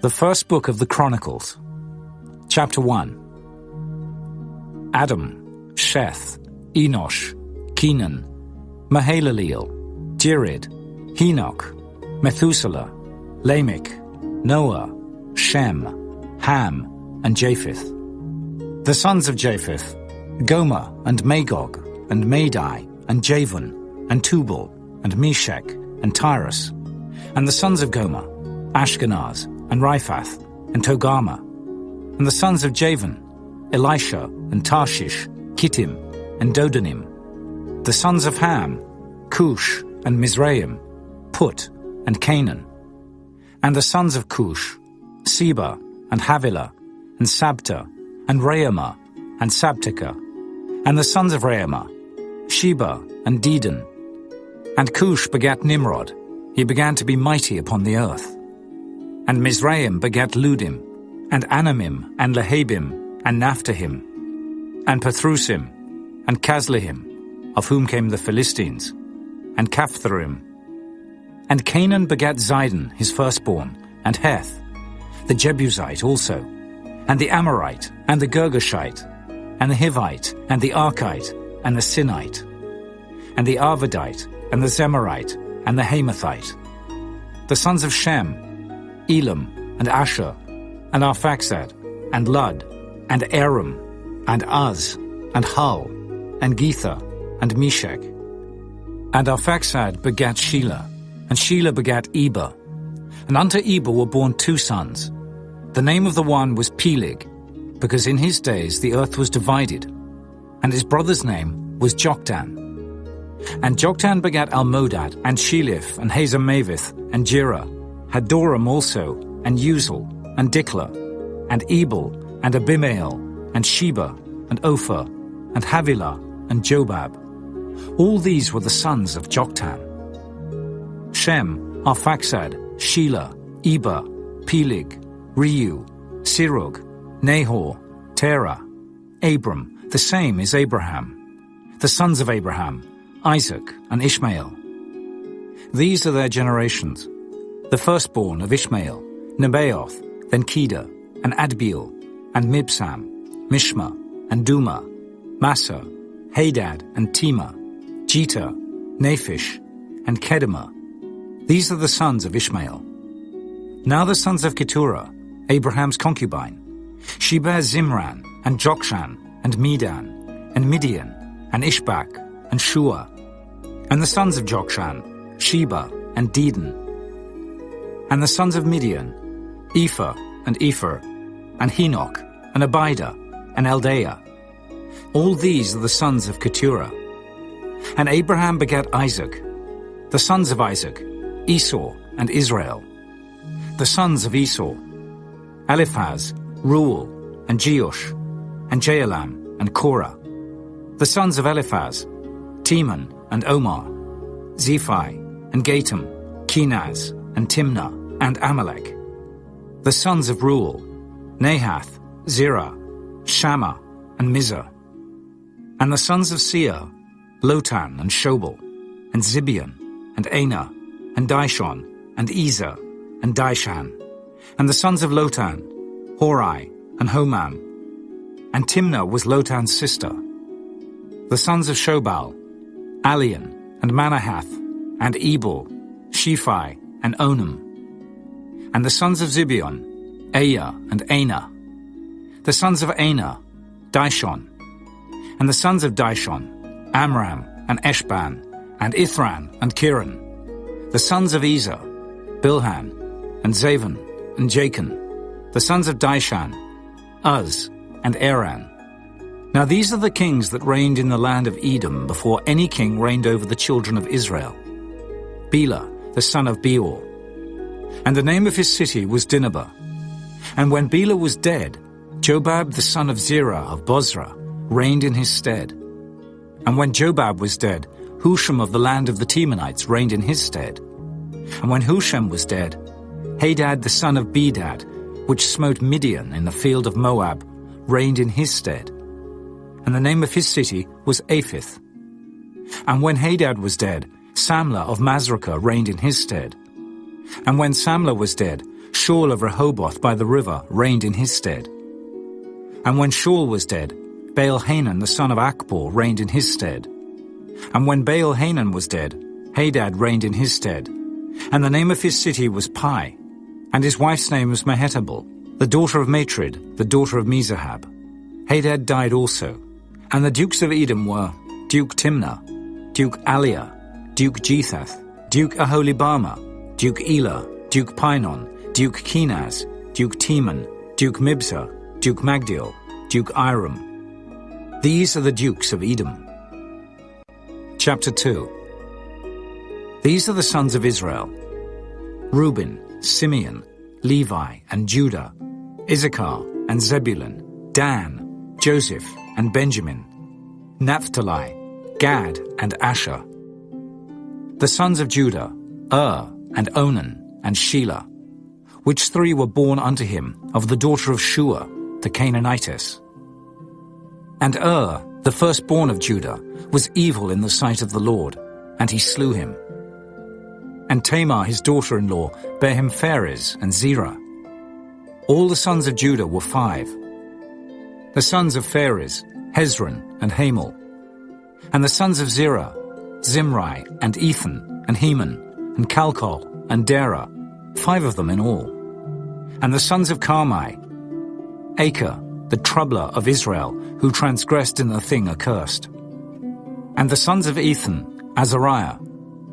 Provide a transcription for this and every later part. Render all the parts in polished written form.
The first book of the Chronicles. Chapter 1. Adam, Sheth, Enosh, Kenan, Mahalaleel, Jered, Enoch, Methuselah, Lamech, Noah, Shem, Ham, and Japheth. The sons of Japheth, Gomer, and Magog, and Madai, and Javan, and Tubal, and Meshech, and Tyrus. And the sons of Gomer, Ashkenaz, and Riphath, and Togarmah. And the sons of Javan, Elisha, and Tarshish, Kittim, and Dodanim. The sons of Ham, Cush, and Mizraim, Put, and Canaan. And the sons of Cush, Seba, and Havilah, and Sabta, and Raamah, and Sabteka. And the sons of Raamah, Sheba, and Dedan. And Cush begat Nimrod. He began to be mighty upon the earth. And Mizraim begat Ludim, and Anamim, and Lehabim, and Naphtahim, and Pathrusim, and Casluhim, of whom came the Philistines, and Caphtharim. And Canaan begat Zidon, his firstborn, and Heth, the Jebusite also, and the Amorite, and the Girgashite, and the Hivite, and the Archite, and the Sinite, and the Arvadite, and the Zemarite, and the Hamathite. The sons of Shem, Elam, and Asher, and Arphaxad, and Lud, and Aram, and Uz, and Hul, and Gether, and Meshech. And Arphaxad begat Shelah, and Shelah begat Eber. And unto Eber were born two sons. The name of the one was Peleg, because in his days the earth was divided, and his brother's name was Joktan. And Joktan begat Almodad, and Sheliph, and Hazarmaveth, and Jerah, Hadoram also, and Uzal, and Diklah, and Ebal, and Abimael, and Sheba, and Ophir, and Havilah, and Jobab. All these were the sons of Joktan. Shem, Arphaxad, Shelah, Eber, Peleg, Reu, Serug, Nahor, Terah, Abram, the same is Abraham. The sons of Abraham, Isaac, and Ishmael. These are their generations. The firstborn of Ishmael, Nebaioth, then Kedar, and Adbeel, and Mibsam, Mishma, and Duma, Massa, Hadad, and Tema, Jether, Naphish, and Kedemah. These are the sons of Ishmael. Now the sons of Keturah, Abraham's concubine. She bare Zimran, and Jokshan, and Medan, and Midian, and Ishbak, and Shua. And the sons of Jokshan, Sheba, and Dedan. And the sons of Midian, Ephah, and Epher, and Henoch, and Abida, and Eldaah. All these are the sons of Keturah. And Abraham begat Isaac. The sons of Isaac, Esau, and Israel. The sons of Esau, Eliphaz, Reuel, and Jeush, and Jaalam, and Korah. The sons of Eliphaz, Teman, and Omar, Zephi, and Gatam, Kenaz, and Timnah, and Amalek. The sons of Reuel, Nahath, Zerah, Shammah, and Mizah. And the sons of Seir, Lotan, and Shobal, and Zibeon, and Anah, and Dishon, and Ezer, and Dishan. And the sons of Lotan, Hori, and Homam. And Timnah was Lotan's sister. The sons of Shobal, Alian, and Manahath, and Ebal, Shephi, and Onam. And the sons of Zibeon, Aya, and Anah. The sons of Anah, Dishon. And the sons of Dishon, Amram, and Eshban, and Ithran, and Kiran. The sons of Ezer, Bilhan, and Zavan, and Jachin. The sons of Dishan, Uz, and Aran. Now these are the kings that reigned in the land of Edom before any king reigned over the children of Israel. Bela, the son of Beor. And the name of his city was Dinhabah. And when Bela was dead, Jobab the son of Zerah of Bozrah reigned in his stead. And when Jobab was dead, Husham of the land of the Temanites reigned in his stead. And when Husham was dead, Hadad the son of Bedad, which smote Midian in the field of Moab, reigned in his stead. And the name of his city was Aphith. And when Hadad was dead, Samlah of Masrekah reigned in his stead. And when Samlah was dead, Shaul of Rehoboth by the river reigned in his stead. And when Shaul was dead, Baal-Hanan the son of Achbor reigned in his stead. And when Baal-Hanan was dead, Hadad reigned in his stead. And the name of his city was Pai, and his wife's name was Mehetabel, the daughter of Matred, the daughter of Mezahab. Hadad died also. And the dukes of Edom were Duke Timnah, Duke Aliah, Duke Jethath, Duke Aholibama, Duke Elah, Duke Pinon, Duke Kenaz, Duke Teman, Duke Mibzah, Duke Magdiel, Duke Iram. These are the dukes of Edom. Chapter 2. These are the sons of Israel: Reuben, Simeon, Levi, and Judah, Issachar, and Zebulun, Dan, Joseph, and Benjamin, Naphtali, Gad, and Asher. The sons of Judah, and Onan, and Shelah, which three were born unto him of the daughter of Shua, the Canaanitess. And the firstborn of Judah, was evil in the sight of the Lord, and he slew him. And Tamar his daughter-in-law bare him Pharez and Zerah. All the sons of Judah were 5. The sons of Pharez, Hezron and Hamul. And the sons of Zerah, Zimri and Ethan and Heman and Calcol and Dara, 5 of them in all. And the sons of Carmi, Acre, the troubler of Israel, who transgressed in the thing accursed. And the sons of Ethan, Azariah,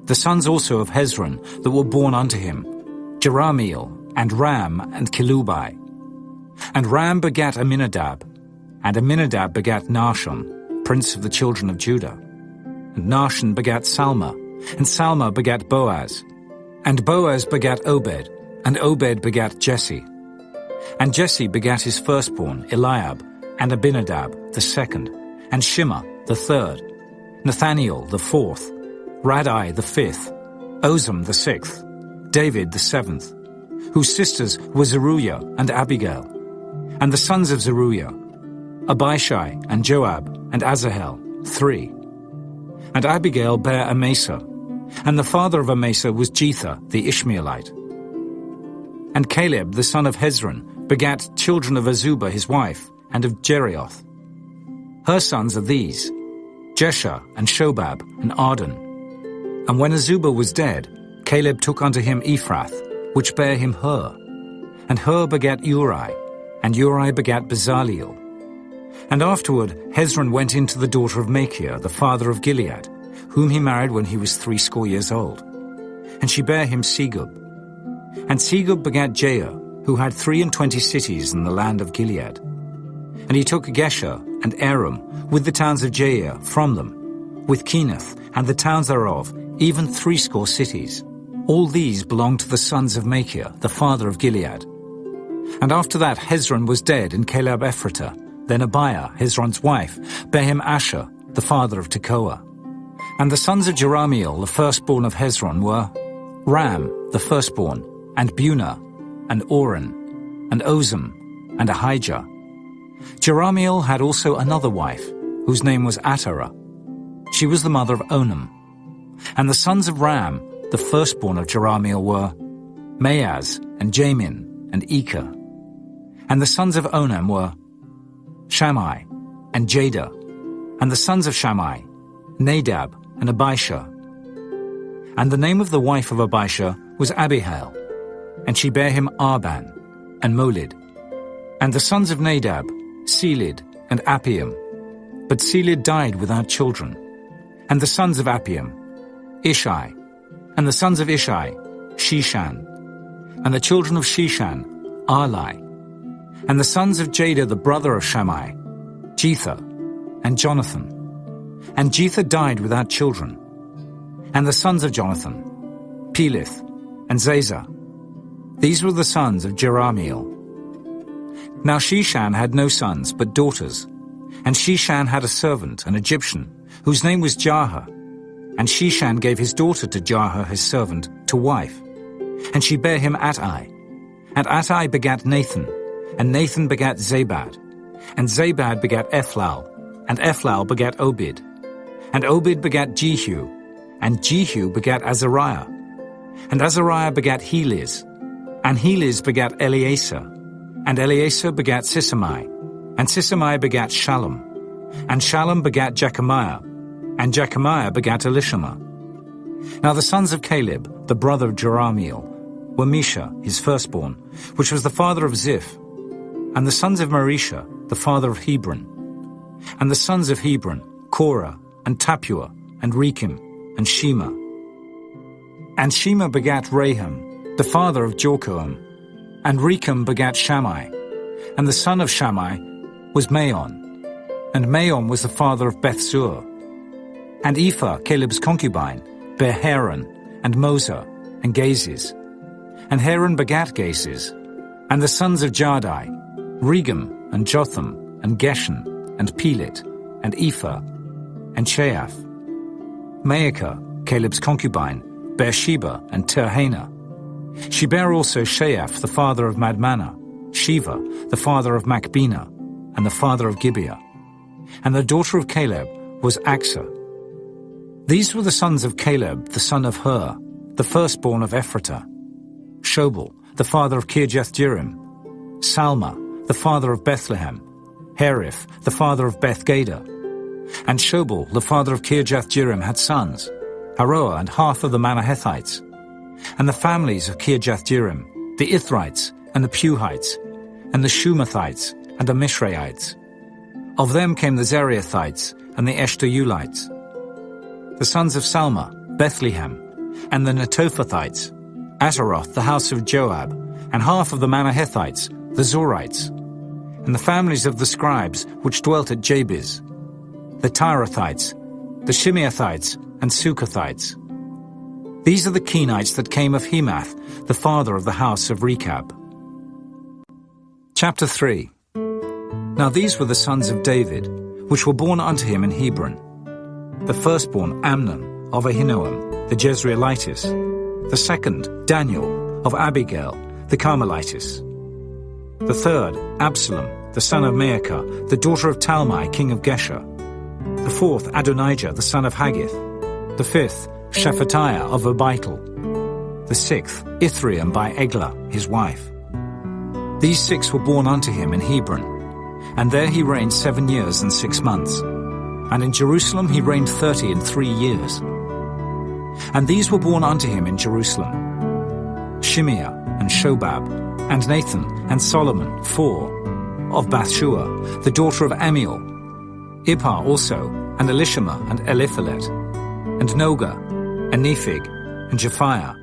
the sons also of Hezron that were born unto him, Jerahmeel, and Ram, and Kelubai. And Ram begat Aminadab, and Aminadab begat Nahshon, prince of the children of Judah. And Nahshon begat Salma, and Salma begat Boaz. And Boaz begat Obed, and Obed begat Jesse. And Jesse begat his firstborn, Eliab, and Abinadab the second, and Shimah the third, Nathaniel the fourth, Raddai the fifth, Ozem the sixth, David the seventh, whose sisters were Zeruiah and Abigail. And the sons of Zeruiah, Abishai and Joab and Asahel, 3. And Abigail bare Amasa, and the father of Amasa was Jether the Ishmaelite. And Caleb the son of Hezron begat children of Azubah his wife, and of Jerioth. Her sons are these, Jesher and Shobab and Arden. And when Azubah was dead, Caleb took unto him Ephrath, which bare him Hur. And Hur begat Uri, and Uri begat Bezaleel. And afterward Hezron went in to the daughter of Machir, the father of Gilead, whom he married when he was 80 years old. And she bare him Segub. And Segub begat Jair, who had 23 cities in the land of Gilead. And he took Gesher and Aram, with the towns of Jair from them, with Kenath and the towns thereof, even 80 cities. All these belonged to the sons of Machir, the father of Gilead. And after that Hezron was dead in Caleb Ephratah. Then Abiah, Hezron's wife, bare him Asher, the father of Tekoa. And the sons of Jerahmeel, the firstborn of Hezron, were Ram, the firstborn, and Bunah, and Oren, and Ozem, and Ahijah. Jerahmeel had also another wife, whose name was Attarah. She was the mother of Onam. And the sons of Ram, the firstborn of Jerahmeel, were Maaz, and Jamin, and Eker. And the sons of Onam were Shammai, and Jada. And the sons of Shammai, Nadab, and Abishah. And the name of the wife of Abishah was Abihail, and she bare him Arban, and Molid. And the sons of Nadab, Selid, and Appium. But Selid died without children. And the sons of Appium, Ishai. And the sons of Ishai, Shishan. And the children of Shishan, Arli. And the sons of Jada the brother of Shammai, Jether, and Jonathan. And Jether died without children. And the sons of Jonathan, Pelith, and Zazah. These were the sons of Jerahmeel. Now Shishan had no sons, but daughters. And Shishan had a servant, an Egyptian, whose name was Jarha. And Shishan gave his daughter to Jarha his servant, to wife. And she bare him Attai. And Attai begat Nathan. And Nathan begat Zabad. And Zabad begat Ephlal. And Ephlal begat Obed. And Obed begat Jehu. And Jehu begat Azariah. And Azariah begat Heliz. And Heliz begat Eleasar, and Eleasar begat Sisamai, and Sisamai begat Shallum, and Shallum begat Jechamiah, and Jechamiah begat Elishama. Now the sons of Caleb, the brother of Jerahmeel, were Misha, his firstborn, which was the father of Ziph, and the sons of Marisha, the father of Hebron, and the sons of Hebron, Korah, and Tapua, and Rekem, and Shema. And Shema begat Raham, the father of Jorkoam, and Rekem begat Shammai, and the son of Shammai was Maon, and Maon was the father of Bethzur. And Ephah, Caleb's concubine, bare Haran, and Mosa, and Gazis. And Haran begat Gazis, and the sons of Jardai, Regem, and Jotham, and Geshan, and Pelet, and Ephah, and Sheaph. Maacah, Caleb's concubine, bare Sheba and Tirhana. She bare also Sheaph, the father of Madmannah, Sheva, the father of Macbena, and the father of Gibeah. And the daughter of Caleb was Achsah. These were the sons of Caleb, the son of Hur, the firstborn of Ephratah. Shobal, the father of Kirjath-jearim. Salma, the father of Bethlehem. Hariph, the father of Beth-gader. And Shobal, the father of Kirjath-jearim, had sons, Haroah and half of the Manahethites. And the families of Kirjath-jearim, the Ithrites, and the Puhites, and the Shumathites, and the Mishraites. Of them came the Zerahites, and the Eshtaolites. The sons of Salma, Bethlehem, and the Netophathites, Azaroth, the house of Joab, and half of the Manahethites, the Zorites. And the families of the scribes which dwelt at Jabez, the Tirathites, the Shimeathites, and Sukathites. These are the Kenites that came of Hemath, the father of the house of Rechab. Chapter 3. Now these were the sons of David, which were born unto him in Hebron. The firstborn Amnon of Ahinoam, the Jezreelitess. The second Daniel of Abigail, the Carmelitess. The third Absalom, the son of Maacah, the daughter of Talmai, king of Geshur. The fourth Adonijah, the son of Haggith. The fifth Shephatiah of Abital. The sixth Ithream by Eglah, his wife. These six were born unto him in Hebron, and there he reigned 7 years and 6 months. And in Jerusalem he reigned 33 years. And these were born unto him in Jerusalem: Shimeah, and Shobab, and Nathan, and Solomon, 4, of Bathshua, the daughter of Amiel, Ibhar also, and Elishama, and Eliphalet, and Noga, and Nephig, and Japhiah,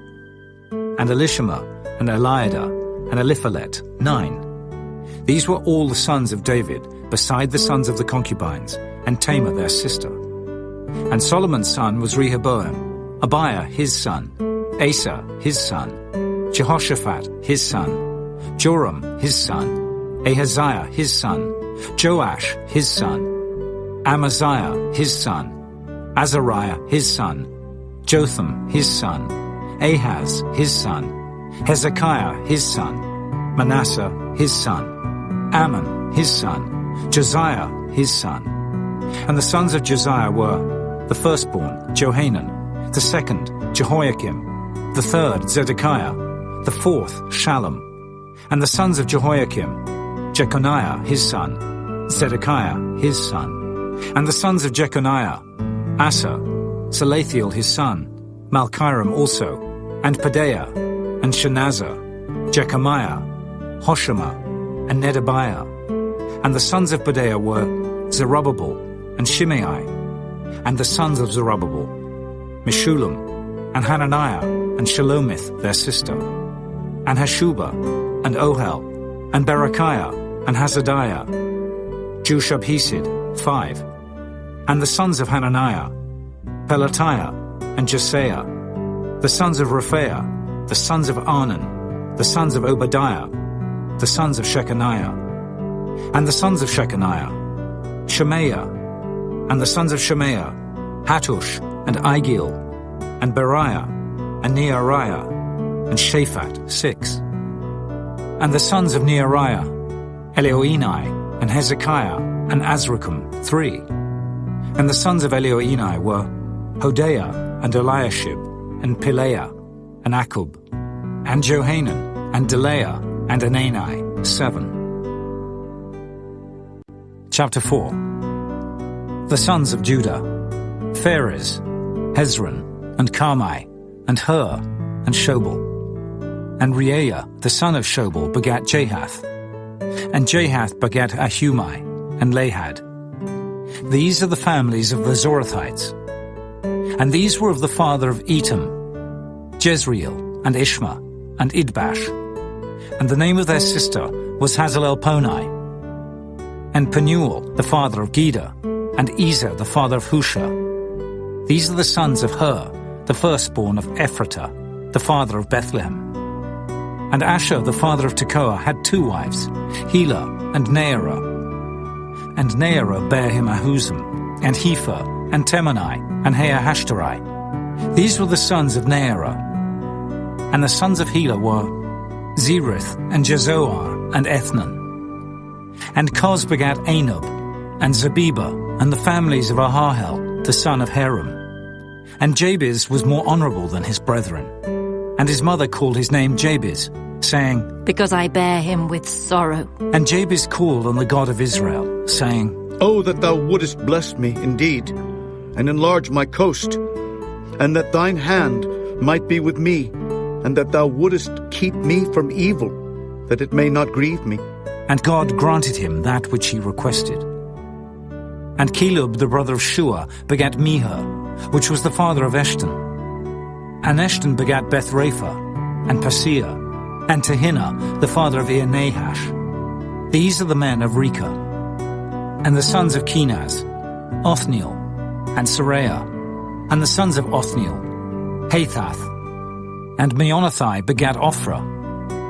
and Elishama, and Eliada, and Eliphalet, 9. These were all the sons of David, beside the sons of the concubines, and Tamar their sister. And Solomon's son was Rehoboam, Abiah his son, Asa his son, Jehoshaphat his son, Joram his son, Ahaziah his son, Joash his son, Amaziah his son, Azariah his son, Jotham his son, Ahaz his son, Hezekiah his son, Manasseh his son, Ammon his son, Josiah his son. And the sons of Josiah were the firstborn Johanan, the second Jehoiakim, the third Zedekiah, the fourth Shallum. And the sons of Jehoiakim, Jeconiah his son, Zedekiah his son. And the sons of Jeconiah, Asa, Salathiel his son, Malchiram also, and Pedaiah, and Shenazar, Jechamiah, Hoshama, and Nedabiah. And the sons of Pedaiah were Zerubbabel, and Shimei. And the sons of Zerubbabel, Meshullam, and Hananiah, and Shalomith their sister, and Hashubah, and Ohel, and Berechiah, and Hazadiah, Jushab-hesed, 5. And the sons of Hananiah, Pelatiah, and Jesaiah. The sons of Rephaiah, the sons of Arnan, the sons of Obadiah, the sons of Shechaniah. And the sons of Shechaniah, Shemaiah. And the sons of Shemaiah, Hattush, and Igil, and Beriah, and Neariah, and Shaphat, 6. And the sons of Neariah, Elioenai, and Hezekiah, and Azrikam, 3. And the sons of Elioenai were Hodiah, and Eliashib, and Pileah, and Akub, and Johanan, and Delaiah, and Anani, 7. Chapter 4. The sons of Judah: Pharez, Hezron, and Carmi, and Hur, and Shobal. And Reaiah, the son of Shobal, begat Jahath. And Jahath begat Ahumai, and Lahad. These are the families of the Zorathites. And these were of the father of Etam, Jezreel, and Ishma, and Idbash. And the name of their sister was Hazelelponi. And Penuel, the father of Geder, and Ezer, the father of Husha. These are the sons of Hur, the firstborn of Ephratah, the father of Bethlehem. And Asher, the father of Tekoa, had 2 wives, Helah and Naarah. And Naarah bare him Ahuzam, and Hepher, and Temani, and Haahashtari. These were the sons of Naarah. And the sons of Helah were Zerith, and Jezoar, and Ethnan. And Koz begat Anub, and Zabibah, and the families of Ahahel, the son of Harum. And Jabez was more honorable than his brethren. And his mother called his name Jabez, saying, Because I bear him with sorrow. And Jabez called on the God of Israel, saying, Oh, that thou wouldest bless me indeed, and enlarge my coast, and that thine hand might be with me, and that thou wouldest keep me from evil, that it may not grieve me. And God granted him that which he requested. And Caleb, the brother of Shua, begat Mihir, which was the father of Eshton. And Eshton begat Bethrapha, and Paseah, and Tehinnah, the father of Nahash. These are the men of Rechah. And the sons of Kenaz, Othniel, and Seraiah. And the sons of Othniel, Hathath. And Meonothai begat Ophrah.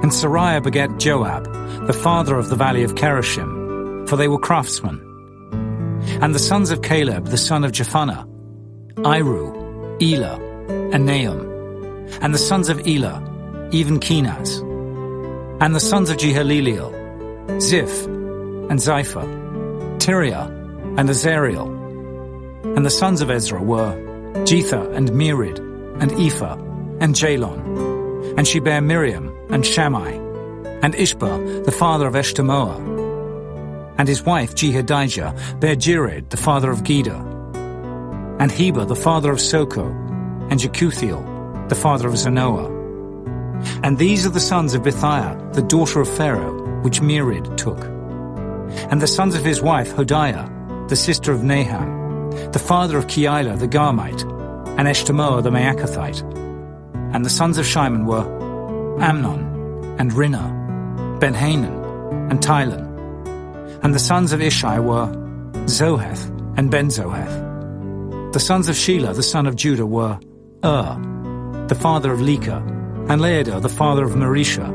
And Seraiah begat Joab, the father of the valley of Kerishim, for they were craftsmen. And the sons of Caleb, the son of Jephunneh, Iru, Elah, and Nahum. And the sons of Elah, even Kenaz. And the sons of Jehaleleel, Ziph, and Zipha, Tiriah, and Azariel. And the sons of Ezra were Jether, and Merid, and Ephah, and Jalon. And she bare Miriam, and Shammai, and Ishba, the father of Eshtemoa. And his wife Jehadijah bare Jered, the father of Geder. And Heber, the father of Soko, and Jekuthiel, the father of Zanoah. And these are the sons of Bithiah, the daughter of Pharaoh, which Merid took. And the sons of his wife Hodiah, the sister of Naham, the father of Keilah the Garmite, and Eshtemoa the Maacathite. And the sons of Shimon were Amnon, and Rinnah, Ben-Hanan, and Tilon. And the sons of Ishai were Zoheth, and Ben-Zoheth. The sons of Shelah, the son of Judah, were the father of Leka, and Laodah, the father of Marisha.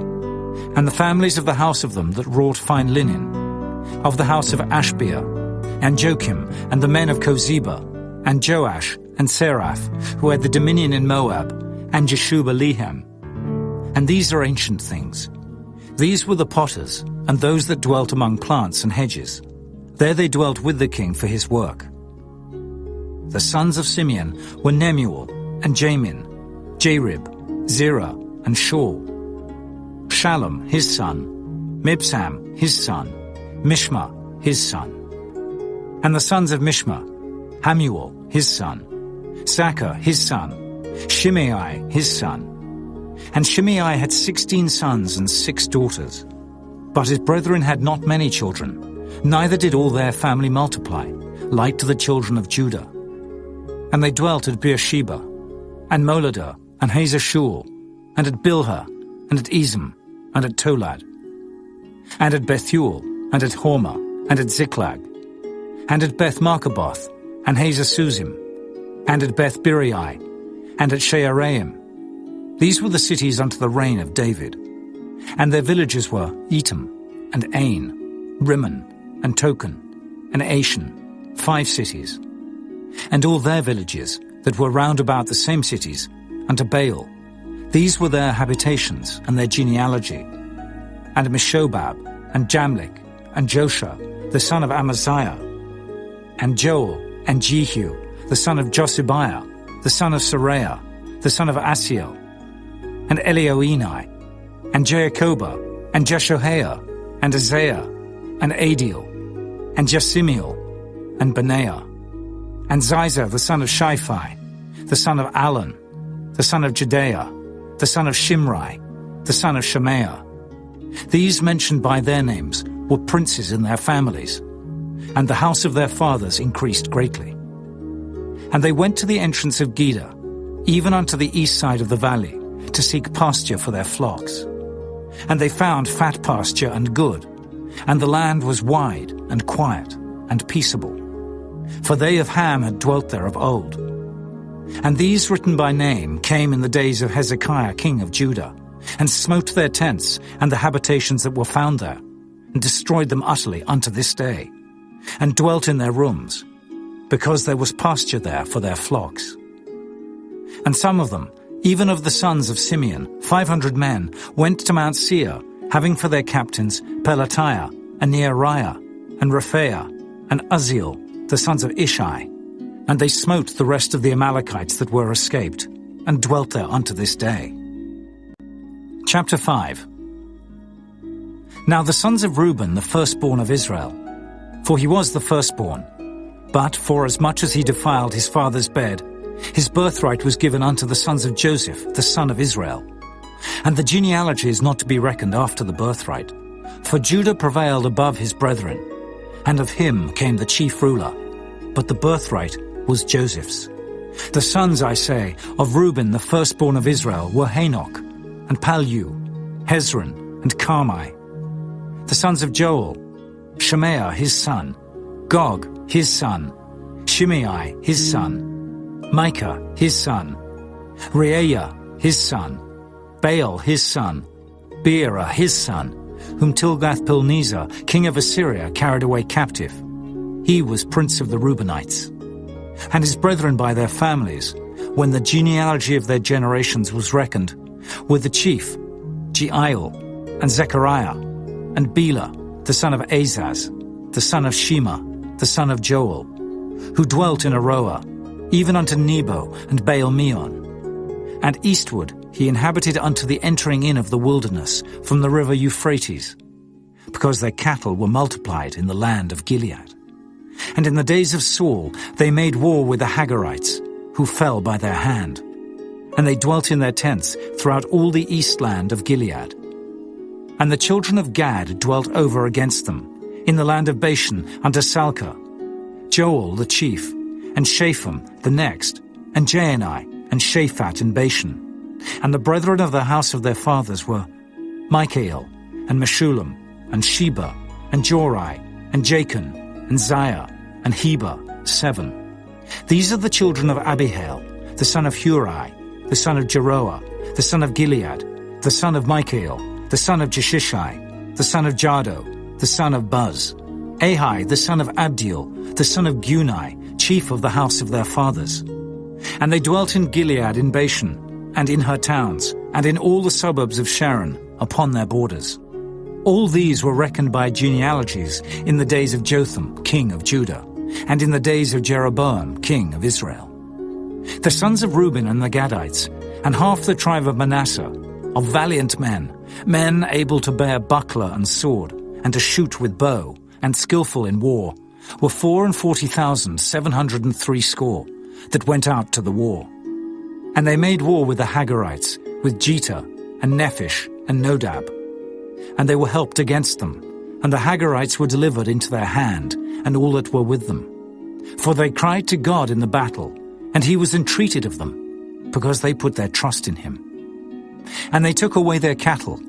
And the families of the house of them that wrought fine linen, of the house of Ashbea, and Joachim, and the men of Kozeba, and Joash, and Seraph, who had the dominion in Moab, and Jeshuba-Lehem. And these are ancient things. These were the potters, and those that dwelt among plants and hedges. There they dwelt with the king for his work. The sons of Simeon were Nemuel, and Jamin, Jarib, Zerah, and Shaul. Shallum, his son, Mibsam, his son, Mishma, his son. And the sons of Mishma, Hamuel, his son, Sakkar, his son, Shimei, his son. And Shimei had 16 sons and 6 daughters. But his brethren had not many children, neither did all their family multiply, like to the children of Judah. And they dwelt at Beersheba, and Moladah, and Hazar-Shul, and at Bilhah, and at Ezem, and at Tolad, and at Bethuel, and at Hormah, and at Ziklag, and at Beth-Markaboth, and Hazar-Suzim, and at Beth-Birai, and at Shearaim. These were the cities unto the reign of David. And their villages were Etam, and Ain, Rimmon, and Token, and Ashan, 5 cities. And all their villages, that were round about the same cities, unto Baal. These were their habitations, and their genealogy. And Meshobab, and Jamlik, and Joshua, the son of Amaziah, and Joel, and Jehu, the son of Josibiah, the son of Seraiah, the son of Asiel, and Elioenai, and Jacoba, and Jeshohaiah, and Azariah, and Adiel, and Jesimiel, and Benaiah, and Ziza the son of Shiphi, the son of Alon, the son of Jedaiah, the son of Shimri, the son of Shemaiah. These mentioned by their names were princes in their families, and the house of their fathers increased greatly. And they went to the entrance of Geder, even unto the east side of the valley, to seek pasture for their flocks. And they found fat pasture and good, and the land was wide and quiet and peaceable. For they of Ham had dwelt there of old. And these written by name came in the days of Hezekiah king of Judah, and smote their tents and the habitations that were found there, and destroyed them utterly unto this day, and dwelt in their rooms, because there was pasture there for their flocks. And some of them, even of the sons of Simeon, 500 men, went to Mount Seir, having for their captains Pelatiah, and Neariah, and Rephaiah, and Uzziel, the sons of Ishi. And they smote the rest of the Amalekites that were escaped, and dwelt there unto this day. Chapter 5. Now the sons of Reuben, the firstborn of Israel, for he was the firstborn, but forasmuch as he defiled his father's bed, his birthright was given unto the sons of Joseph, the son of Israel. And the genealogy is not to be reckoned after the birthright, for Judah prevailed above his brethren, and of him came the chief ruler, but the birthright was Joseph's. The sons, I say, of Reuben, the firstborn of Israel, were Hanok, and Palu, Hezron, and Carmi. The sons of Joel, Shemaiah his son, Gog his son, Shimei his son, Micah his son, Reaiah his son, Baal his son, Beerah his son, whom Tilgath-Pilneser, king of Assyria, carried away captive. He was prince of the Reubenites. And his brethren by their families, when the genealogy of their generations was reckoned, were the chief, Jeiel, and Zechariah, and Bela, the son of Azaz, the son of Shema, the son of Joel, who dwelt in Aroah, even unto Nebo and Baal-meon. And eastward he inhabited unto the entering in of the wilderness from the river Euphrates, because their cattle were multiplied in the land of Gilead. And in the days of Saul they made war with the Hagarites, who fell by their hand. And they dwelt in their tents throughout all the east land of Gilead. And the children of Gad dwelt over against them, in the land of Bashan unto Salcah, Joel the chief, and Shapham the next, and Jaani, and Shaphat in Bashan. And the brethren of the house of their fathers were Michael, and Meshullam, and Sheba, and Jorai, and Jachin, and Ziah, and Heber, 7. These are the children of Abihail, the son of Huri, the son of Jeroah, the son of Gilead, the son of Michael, the son of Jeshishi, the son of Jado, the son of Buz, Ahi, the son of Abdiel, the son of Guni, chief of the house of their fathers. And they dwelt in Gilead in Bashan, and in her towns, and in all the suburbs of Sharon, upon their borders. All these were reckoned by genealogies in the days of Jotham, king of Judah, and in the days of Jeroboam, king of Israel. The sons of Reuben and the Gadites, and half the tribe of Manasseh, of valiant men, men able to bear buckler and sword, and to shoot with bow, and skillful in war, were 44,760, that went out to the war. And they made war with the Hagarites, with Jetah, and Nephish, and Nodab. And they were helped against them, and the Hagarites were delivered into their hand, and all that were with them. For they cried to God in the battle, and he was entreated of them, because they put their trust in him. And they took away their cattle,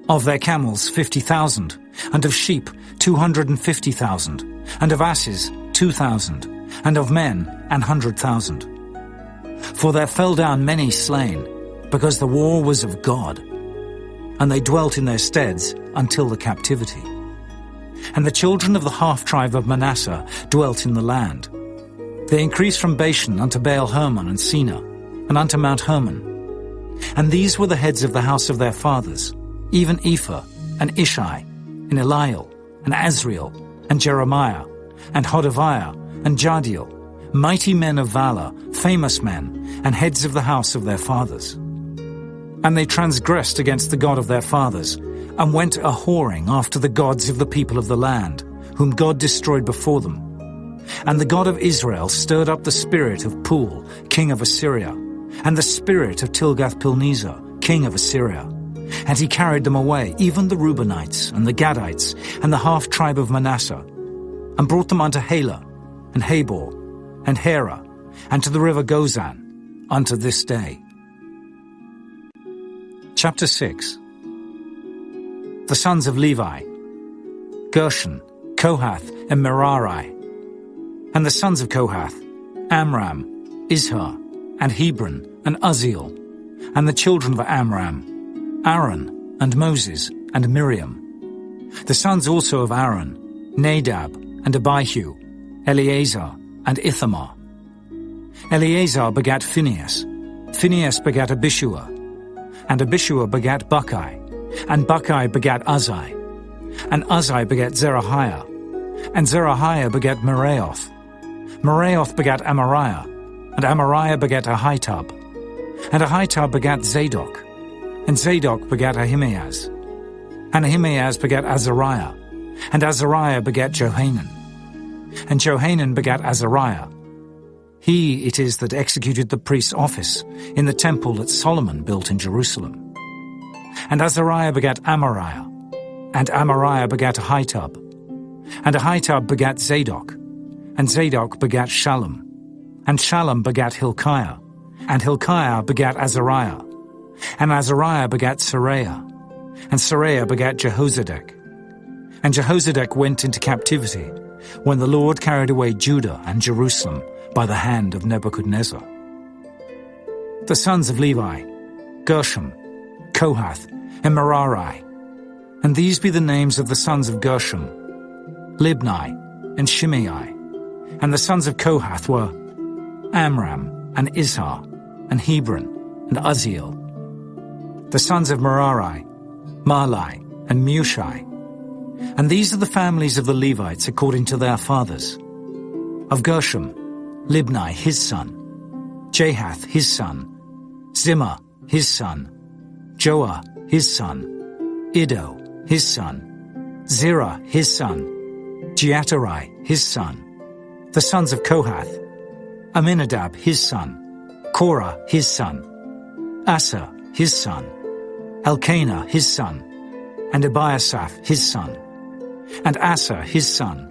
of their camels 50,000, and of sheep 250,000, and of asses 2,000, and of men 100,000. For there fell down many slain, because the war was of God. And they dwelt in their steads until the captivity. And the children of the half-tribe of Manasseh dwelt in the land. They increased from Bashan unto Baal-Hermon and Seneh, and unto Mount Hermon. And these were the heads of the house of their fathers, even Ephah, and Ishi, and Eliel, and Azriel, and Jeremiah, and Hodaviah, and Jadiel, mighty men of valor, famous men, and heads of the house of their fathers. And they transgressed against the God of their fathers, and went a-whoring after the gods of the people of the land, whom God destroyed before them. And the God of Israel stirred up the spirit of Pul, king of Assyria, and the spirit of Tilgath-Pilneser, king of Assyria. And he carried them away, even the Reubenites, and the Gadites, and the half-tribe of Manasseh, and brought them unto Halah, and Habor, and Hera, and to the river Gozan, unto this day. Chapter 6. The sons of Levi: Gershon, Kohath, and Merari. And the sons of Kohath: Amram, Izhar, and Hebron, and Uzziel. And the children of Amram: Aaron, and Moses, and Miriam. The sons also of Aaron: Nadab, and Abihu, Eleazar, and Ithamar. Eleazar begat Phinehas, Phinehas begat Abishua, and Abishua begat Buckai, and Buckai begat Uzzi, and Uzzi begat Zerahiah, and Zerahiah begat Meraioth. Meraioth begat Amariah, and Amariah begat Ahitub, and Ahitub begat Zadok, and Zadok begat Ahimaaz, and Ahimaaz begat Azariah, and Azariah begat Johanan, and Johanan begat Azariah. He it is that executed the priest's office in the temple that Solomon built in Jerusalem. And Azariah begat Amariah, and Amariah begat Ahitub, and Ahitub begat Zadok, and Zadok begat Shallum, and Shallum begat Hilkiah, and Hilkiah begat Azariah, and Azariah begat Seraiah, and Seraiah begat Jehozadak. And Jehozadak went into captivity when the Lord carried away Judah and Jerusalem by the hand of Nebuchadnezzar. The sons of Levi: Gershom, Kohath, and Merari. And these be the names of the sons of Gershom: Libni, and Shimei. And the sons of Kohath were Amram, and Izhar, and Hebron, and Uzziel. The sons of Merari: Mahli, and Mushi. And these are the families of the Levites according to their fathers. Of Gershom: Libni his son, Jahath his son, Zimmah his son, Joah his son, Iddo his son, Zerah his son, Jeaterai his son. The sons of Kohath: Aminadab his son, Korah his son, Asa his son, Elkanah his son, and Abiasaph his son, and Asa his son,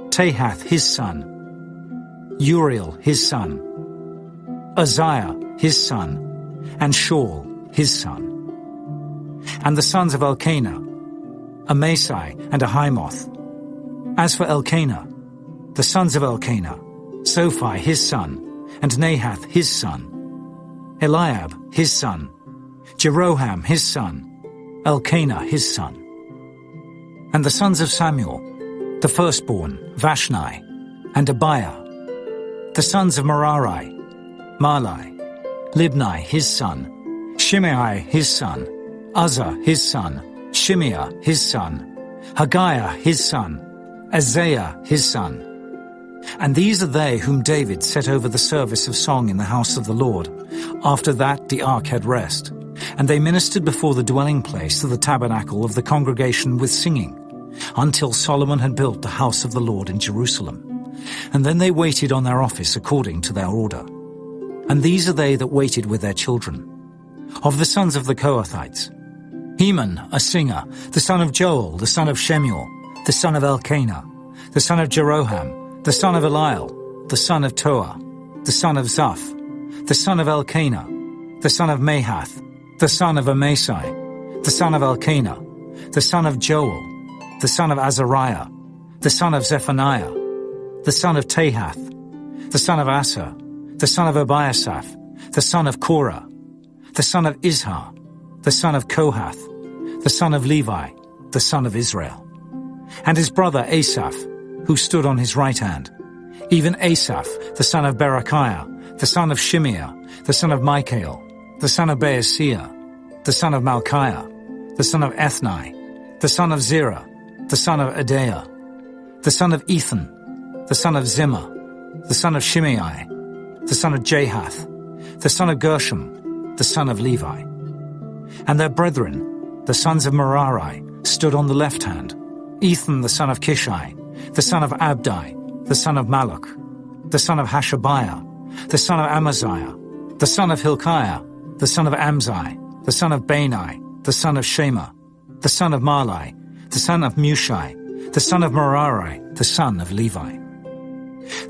Tahath his son, Uriel his son, Uzziah his son, and Shaul his son. And the sons of Elkanah: Amasai and Ahimoth. As for Elkanah, the sons of Elkanah: Sophi his son, and Nahath his son, Eliab his son, Jeroham his son, Elkanah his son. And the sons of Samuel, the firstborn, Vashni, and Abiah. The sons of Merari: Mahli, Libni his son, Shimei his son, Uzzah his son, Shimeah his son, Haggiah his son, Isaiah his son. And these are they whom David set over the service of song in the house of the Lord, after that the ark had rest. And they ministered before the dwelling place of the tabernacle of the congregation with singing, until Solomon had built the house of the Lord in Jerusalem. And then they waited on their office according to their order. And these are they that waited with their children. Of the sons of the Kohathites: Heman, a singer, the son of Joel, the son of Shemuel, the son of Elkanah, the son of Jeroham, the son of Eliel, the son of Toah, the son of Zaph, the son of Elkanah, the son of Mahath, the son of Amasai, the son of Elkanah, the son of Joel, the son of Azariah, the son of Zephaniah, the son of Tahath, the son of Asa, the son of Abiasaph, the son of Korah, the son of Izhar, the son of Kohath, the son of Levi, the son of Israel. And his brother Asaph, who stood on his right hand, even Asaph, the son of Berechiah, the son of Shimeah, the son of Michael, the son of Baasiah, the son of Malchiah, the son of Ethni, the son of Zerah, the son of Adaiah, the son of Ethan, the son of Zimmah, the son of Shimei, the son of Jahath, the son of Gershom, the son of Levi. And their brethren, the sons of Merari, stood on the left hand, Ethan the son of Kishai, the son of Abdi, the son of Maluk, the son of Hashabiah, the son of Amaziah, the son of Hilkiah, the son of Amzai, the son of Bani, the son of Shema, the son of Malai, the son of Mushai, the son of Merari, the son of Levi.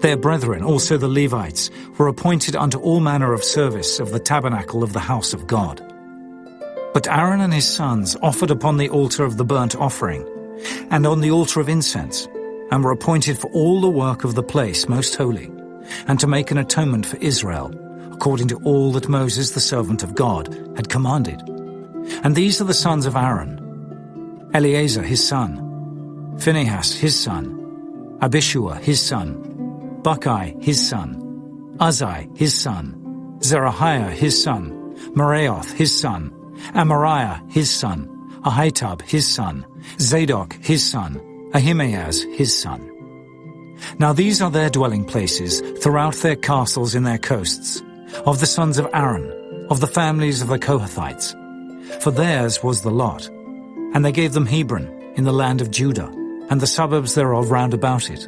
Their brethren, also the Levites, were appointed unto all manner of service of the tabernacle of the house of God. But Aaron and his sons offered upon the altar of the burnt offering, and on the altar of incense, and were appointed for all the work of the place most holy, and to make an atonement for Israel, according to all that Moses the servant of God had commanded. And these are the sons of Aaron: Eleazar his son, Phinehas his son, Abishua his son, Buckai his son, Uzai his son, Zerahiah his son, Meraioth his son, Amariah his son, Ahitub his son, Zadok his son, Ahimaaz his son. Now these are their dwelling places throughout their castles in their coasts, of the sons of Aaron, of the families of the Kohathites. For theirs was the lot. And they gave them Hebron in the land of Judah, and the suburbs thereof round about it.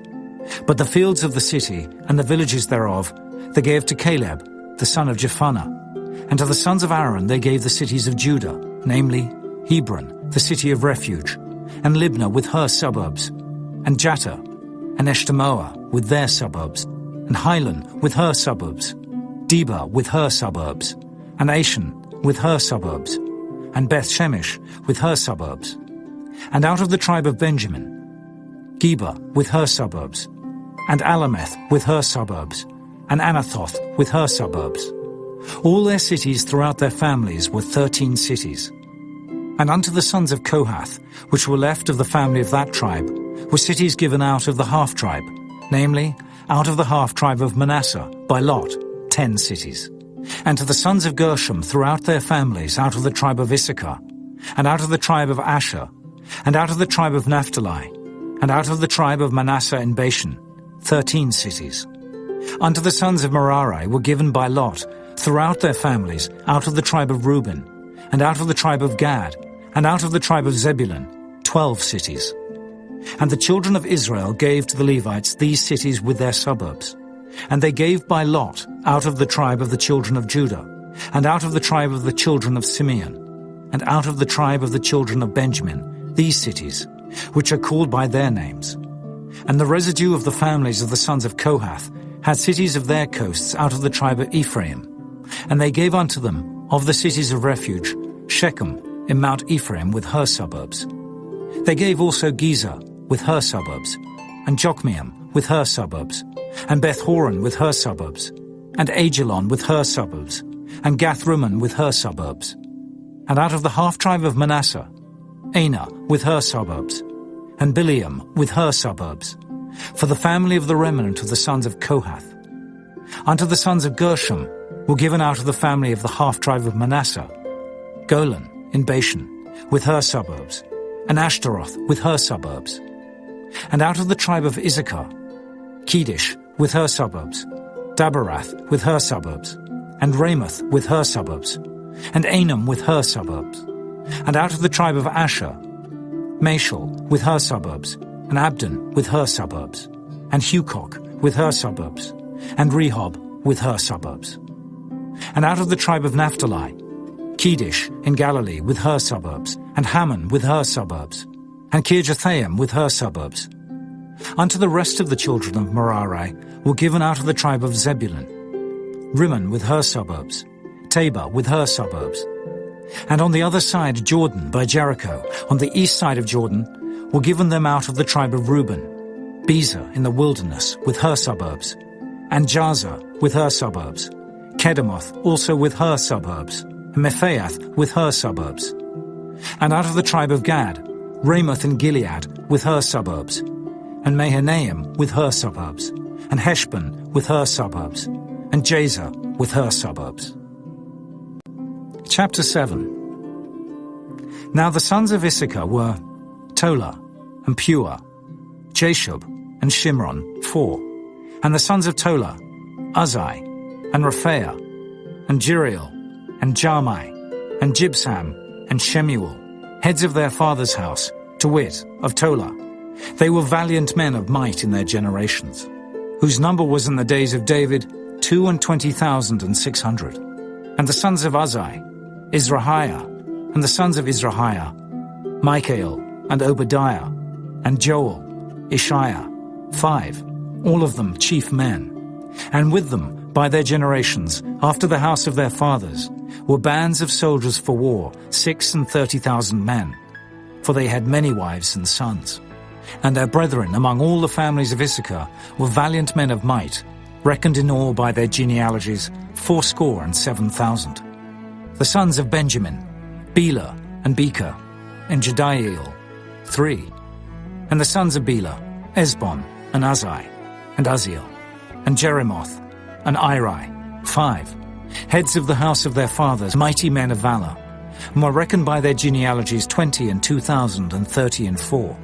But the fields of the city and the villages thereof they gave to Caleb, the son of Jephunneh. And to the sons of Aaron they gave the cities of Judah, namely Hebron, the city of refuge, and Libnah with her suburbs, and Jattah, and Eshtemoa with their suburbs, and Hilan with her suburbs, Debah with her suburbs, and Ashan with her suburbs, and Beth-Shemesh with her suburbs. And out of the tribe of Benjamin, Geba with her suburbs, and Alameth with her suburbs, and Anathoth with her suburbs. All their cities throughout their families were 13 cities. And unto the sons of Kohath, which were left of the family of that tribe, were cities given out of the half-tribe, namely, out of the half-tribe of Manasseh, by lot, 10 cities. And to the sons of Gershom throughout their families, out of the tribe of Issachar, and out of the tribe of Asher, and out of the tribe of Naphtali, and out of the tribe of Manasseh in Bashan, 13 cities. Unto the sons of Merari were given by lot, throughout their families, out of the tribe of Reuben, and out of the tribe of Gad, and out of the tribe of Zebulun, 12 cities. And the children of Israel gave to the Levites these cities with their suburbs. And they gave by lot out of the tribe of the children of Judah, and out of the tribe of the children of Simeon, and out of the tribe of the children of Benjamin, these cities, which are called by their names. And the residue of the families of the sons of Kohath had cities of their coasts out of the tribe of Ephraim. And they gave unto them, of the cities of refuge, Shechem in Mount Ephraim with her suburbs. They gave also Gezer with her suburbs, and Jokmeam with her suburbs, and Beth-horon with her suburbs, and Ajalon with her suburbs, and Gath-rimmon with her suburbs. And out of the half-tribe of Manasseh, Anah with her suburbs, and Bileam with her suburbs, for the family of the remnant of the sons of Kohath. Unto the sons of Gershom were given out of the family of the half-tribe of Manasseh, Golan in Bashan with her suburbs, and Ashtaroth with her suburbs. And out of the tribe of Issachar, Kedesh with her suburbs, Daberath with her suburbs, and Ramoth with her suburbs, and Anam with her suburbs. And out of the tribe of Asher, Mashal with her suburbs, and Abdon with her suburbs, and Hukok with her suburbs, and Rehob with her suburbs. And out of the tribe of Naphtali, Kedesh in Galilee with her suburbs, and Hammon with her suburbs, and Kirjathaim with her suburbs. Unto the rest of the children of Merari were given out of the tribe of Zebulun, Rimmon with her suburbs, Tabor with her suburbs. And on the other side Jordan by Jericho, on the east side of Jordan, were given them out of the tribe of Reuben, Bezer in the wilderness with her suburbs, and Jazer with her suburbs, Kedemoth also with her suburbs, and Mephaath with her suburbs. And out of the tribe of Gad, Ramoth in Gilead with her suburbs, and Mahanaim with her suburbs, and Heshbon with her suburbs, and Jazer with her suburbs. Chapter 7. Now the sons of Issachar were Tola, and Puah, Jashub, and Shimron, 4. And the sons of Tola, Uzai, and Rephaiah, and Jeriel, and Jarmai, and Jibsam, and Shemuel, heads of their father's house, to wit, of Tola. They were valiant men of might in their generations, whose number was in the days of David 22,600. And the sons of Uzziah, Izrahiah, and the sons of Izrahiah, Michael, and Obadiah, and Joel, Ishiah, 5, all of them chief men. And with them, by their generations, after the house of their fathers, were bands of soldiers for war, 36,000 men, for they had many wives and sons. And their brethren among all the families of Issachar were valiant men of might, reckoned in all by their genealogies 77,000. The sons of Benjamin, Bela and Becher, and Jediael, 3. And the sons of Bela, Esbon, and Uzziah, and Uzziel, and Jeremoth, and Iri, 5. Heads of the house of their fathers, mighty men of valor, and were reckoned by their genealogies 20,230 and 4.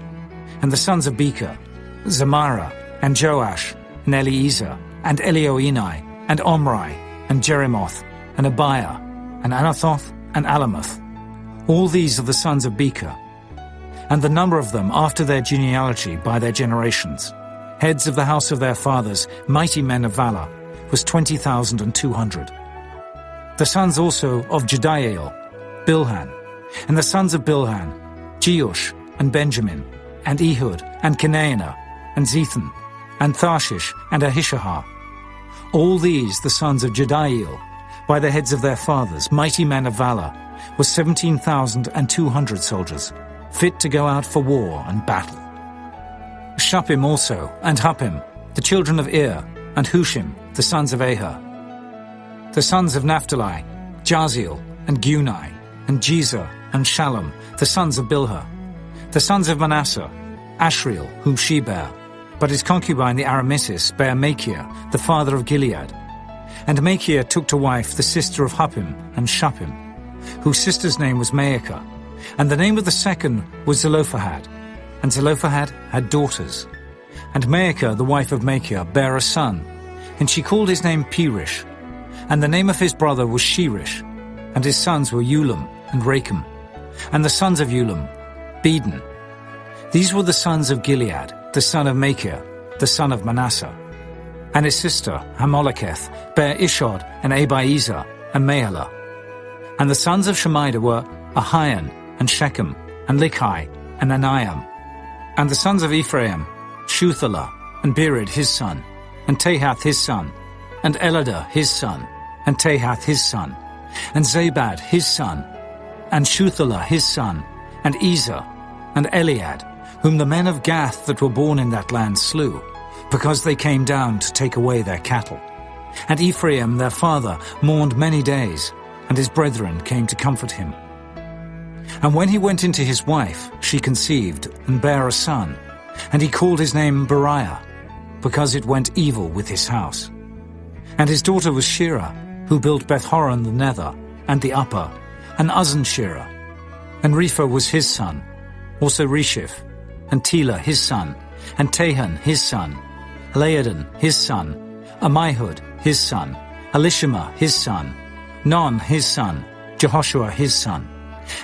And the sons of Becher, Zamara, and Joash, and Eliezer, and Elioenai, and Omri, and Jeremoth, and Abiah, and Anathoth, and Alamoth. All these are the sons of Becher. And the number of them after their genealogy by their generations, heads of the house of their fathers, mighty men of valor, was 20,200. The sons also of Jediael, Bilhan, and the sons of Bilhan, Jeush, and Benjamin, and Ehud, and Kenaanah, and Zethan, and Tharshish, and Ahishahar. All these, the sons of Jediael, by the heads of their fathers, mighty men of valor, were 17,200 soldiers, fit to go out for war and battle. Shuppim also, and Huppim, the children of Ir, and Hushim, the sons of Ahah. The sons of Naphtali, Jaziel, and Gunai, and Jezer, and Shalom, the sons of Bilhah. The sons of Manasseh, Ashriel, whom she bare, but his concubine the Aramesis bare Machir, the father of Gilead. And Machir took to wife the sister of Huppim and Shuppim, whose sister's name was Maacah, and the name of the second was Zelophehad. And Zelophehad had daughters. And Maacah, the wife of Machir, bare a son, and she called his name Perish. And the name of his brother was Sherish, and his sons were Ulam and Rakem. And the sons of Ulam, Beden. These were the sons of Gilead, the son of Machir, the son of Manasseh. And his sister, Hammoleketh, bare Ishod and Abiezer and Mahalah. And the sons of Shemida were Ahian and Shechem and Likhi and Aniam. And the sons of Ephraim, Shuthalah, and Bered his son, and Tahath his son, and Eladah his son, and Tahath his son, and Zabad his son, and Shuthalah his son, and Ezer, and Eliad, whom the men of Gath that were born in that land slew, because they came down to take away their cattle. And Ephraim their father mourned many days, and his brethren came to comfort him. And when he went into his wife, she conceived, and bare a son, and he called his name Beriah, because it went evil with his house. And his daughter was Shirah, who built Beth-horon the nether, and the upper, and Uzzen-Shirah. And Repha was his son, also Resheph, and Tela his son, and Tahan his son, Laodan his son, Ammihud his son, Elishama his son, Non his son, Jehoshua his son.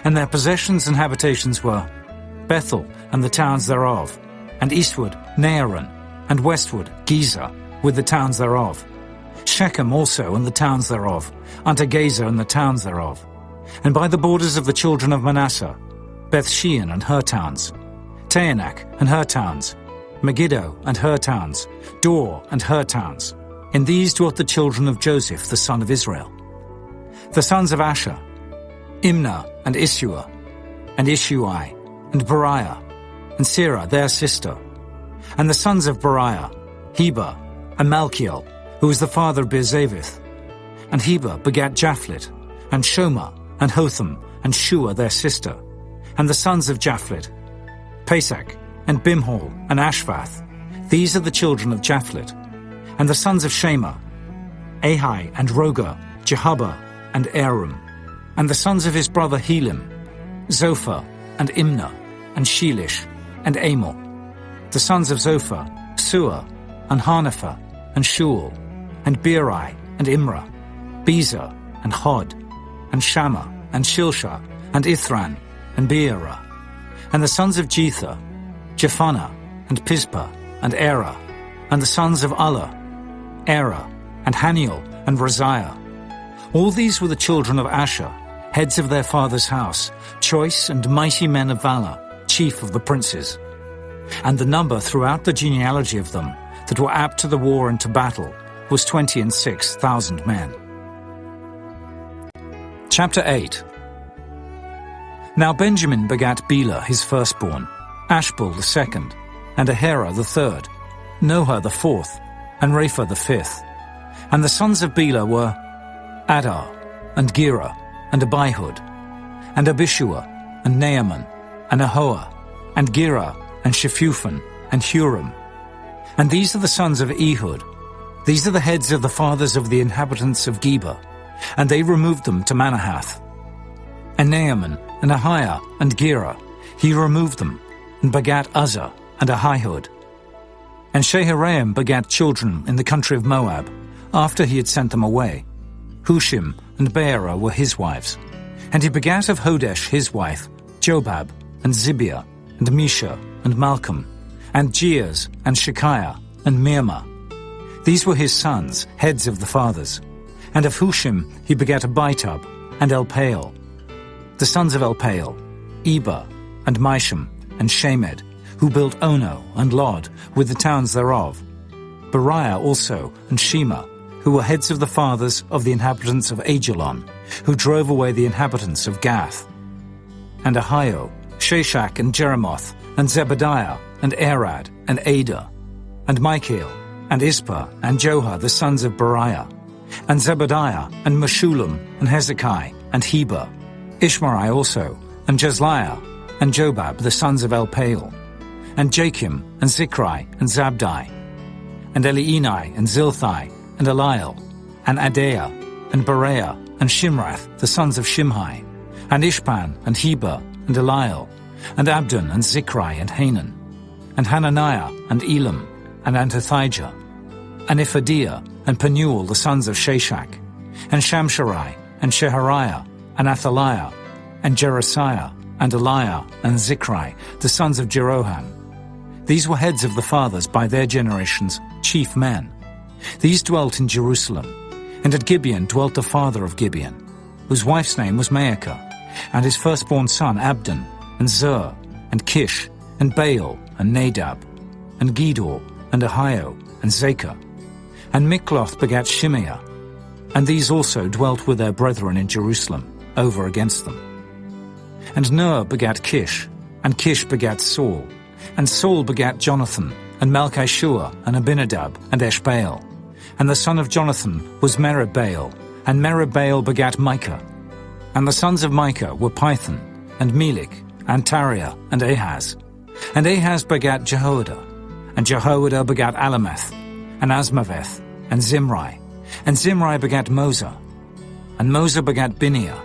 And their possessions and habitations were Bethel and the towns thereof, and eastward Naaran, and westward Gezer with the towns thereof, Shechem also and the towns thereof, unto Gazer and the towns thereof. And by the borders of the children of Manasseh, Beth-shean and her towns, Taanach and her towns, Megiddo and her towns, Dor and her towns. In these dwelt the children of Joseph the son of Israel. The sons of Asher, Imnah and Issua, and Ishui, and Beriah, and Serah their sister. And the sons of Beriah, Heber, and Malchiel, who was the father of Beerzavith. And Heber begat Japhlet, and Shoma, and Hotham, and Shua their sister. And the sons of Japhlet, Pesach, and Bimhal, and Ashvath. These are the children of Japhlet. And the sons of Shema, Ahi, and Roger, Jehubbah, and Aram. And the sons of his brother Helim, Zophah, and Imnah, and Shelish, and Amor. The sons of Zophah, Suah, and Harnephah, and Shual, and Beeri, and Imrah, Bezer, and Hod, and Shammah, and Shilsha, and Ithran, and Beerah. And the sons of Jether, Jephannah, and Pispa, and Erah. And the sons of Allah, Erah, and Haniel, and Raziah. All these were the children of Asher, heads of their father's house, choice and mighty men of valor, chief of the princes. And the number throughout the genealogy of them that were apt to the war and to battle was 26,000 men. Chapter 8. Now Benjamin begat Bela his firstborn, Ashbel the second, and Ahera the third, Noah the fourth, and Rapha the fifth. And the sons of Bela were Adar, and Gera, and Abihud, and Abishua, and Naaman, and Ahoah, and Gera, and Shephuphan, and Huram. And these are the sons of Ehud. These are the heads of the fathers of the inhabitants of Geba, and they removed them to Manahath. And Naaman, and Ahiah, and Gera, he removed them, and begat Uzzah, and Ahihud. And Shaharaim begat children in the country of Moab, after he had sent them away. Hushim and Beerah were his wives. And he begat of Hodesh his wife, Jobab, and Zibiah, and Misha, and Malcolm, and Jeaz, and Shekiah, and Mirmah. These were his sons, heads of the fathers. And of Hushim he begat Abitub, and Elpaal. The sons of Elpaal, Eber, and Misham, and Shemed, who built Ono and Lod, with the towns thereof. Beriah also, and Shema, who were heads of the fathers of the inhabitants of Ajalon, who drove away the inhabitants of Gath. And Ahio, Shashak, and Jeremoth, and Zebadiah, and Arad, and Ada, and Michael, and Ispa, and Joha, the sons of Beriah, and Zebadiah, and Meshullam, and Hezekiah, and Heber, Ishmarai also, and Jezliah, and Jobab, the sons of Elpaal, and Jachim, and Zichri, and Zabdi, and Elienai, and Zilthai, and Eliel, and Adaiah, and Bereah, and Shimrath, the sons of Shimhi, and Ishpan, and Heber, and Eliel, and Abdon, and Zichri, and Hanan, and Hananiah, and Elam, and Antothijah, and Iphadiah, and Penuel, the sons of Shashak, and Shamsharai, and Shehariah, and Athaliah, and Jerasiah, and Eliah, and Zichri, the sons of Jeroham. These were heads of the fathers by their generations, chief men. These dwelt in Jerusalem, and at Gibeon dwelt the father of Gibeon, whose wife's name was Maacah, and his firstborn son Abdon, and Zur, and Kish, and Baal, and Nadab, and Gedor, and Ahio, and Zachar. And Mikloth begat Shimeah, and these also dwelt with their brethren in Jerusalem, over against them. And Ner begat Kish, and Kish begat Saul, and Saul begat Jonathan, and Malchishua, and Abinadab, and Eshbaal. And the son of Jonathan was Merib-Baal, and Merib-Baal begat Micah. And the sons of Micah were Pithon, and Melik, and Tariah, and Ahaz. And Ahaz begat Jehoiada, and Jehoiada begat Alameth, and Asmaveth, and Zimri. And Zimri begat Moza, and Moza begat Bineah.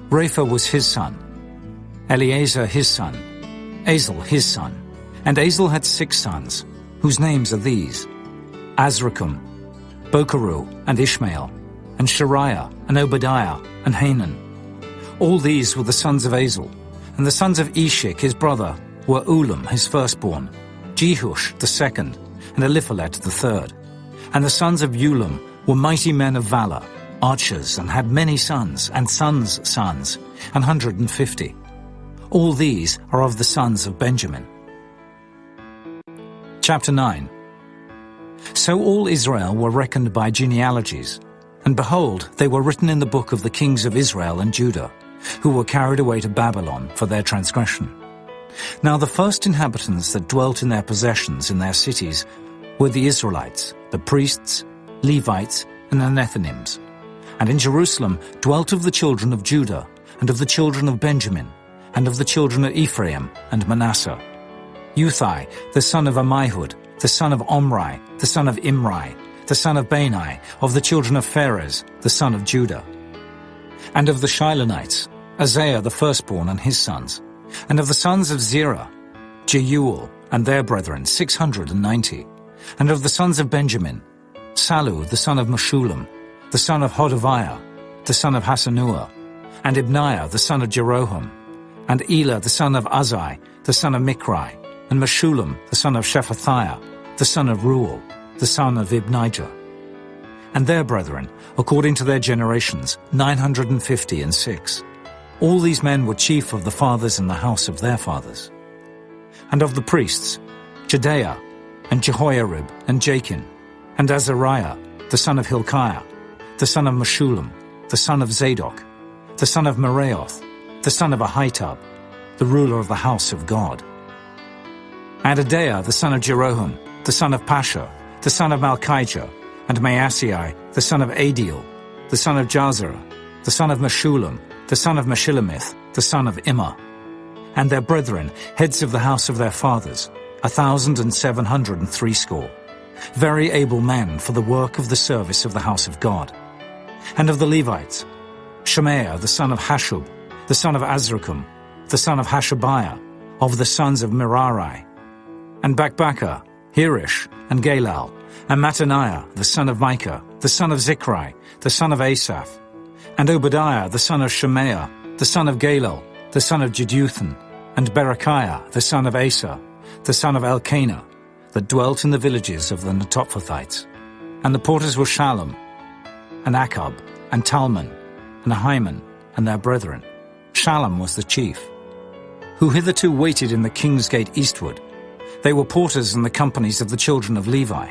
Rapha was his son, Eleazar his son, Azel his son. And Azel had 6 sons, whose names are these: Azrikam, Bokeru, and Ishmael, and Shariah, and Obadiah, and Hanan. All these were the sons of Azel. And the sons of Eshik his brother were Ulam his firstborn, Jehush the second, and Eliphalet the third. And the sons of Ulam were mighty men of valor, archers, and had many sons, and sons' sons, 150. All these are of the sons of Benjamin. Chapter 9. So all Israel were reckoned by genealogies, and behold, they were written in the book of the kings of Israel and Judah, who were carried away to Babylon for their transgression. Now the first inhabitants that dwelt in their possessions in their cities were the Israelites, the priests, Levites, and the Nethinims. And in Jerusalem dwelt of the children of Judah, and of the children of Benjamin, and of the children of Ephraim and Manasseh, Uthai, the son of Ammihud, the son of Omri, the son of Imri, the son of Bani, of the children of Pharez, the son of Judah. And of the Shilonites, Isaiah the firstborn and his sons. And of the sons of Zerah, Jeuel and their brethren, 690. And of the sons of Benjamin, Salu the son of Meshullam, the son of Hodaviah, the son of Hasanuah, and Ibniah the son of Jeroham, and Elah the son of Uzzi, the son of Michri, and Meshullam the son of Shephatiah, the son of Reuel, the son of Ibnijah. And their brethren, according to their generations, 956. All these men were chief of the fathers in the house of their fathers. And of the priests, Jedaiah, and Jehoiarib, and Jachin, and Azariah, the son of Hilkiah, the son of Meshullam, the son of Zadok, the son of Meraioth, the son of Ahitub, the ruler of the house of God. And Adaiah, the son of Jeroham, the son of Pashur, the son of Malchijah, and Maasei, the son of Adiel, the son of Jazerah, the son of Meshullam, the son of Meshilemith, the son of Immer. And their brethren, heads of the house of their fathers, 1,760, very able men for the work of the service of the house of God. And of the Levites, Shemaiah the son of Hashub, the son of Azrikam, the son of Hashabiah, of the sons of Merari, and Bakbakkar, Hirish, and Galal, and Mattaniah the son of Micah, the son of Zichri, the son of Asaph, and Obadiah the son of Shemaiah, the son of Galal, the son of Jeduthun, and Berechiah the son of Asa, the son of Elkanah, that dwelt in the villages of the Netophathites. And the porters were Shallum, and Akub, and Talmon, and Ahiman, and their brethren. Shallum was the chief, who hitherto waited in the king's gate eastward. They were porters in the companies of the children of Levi.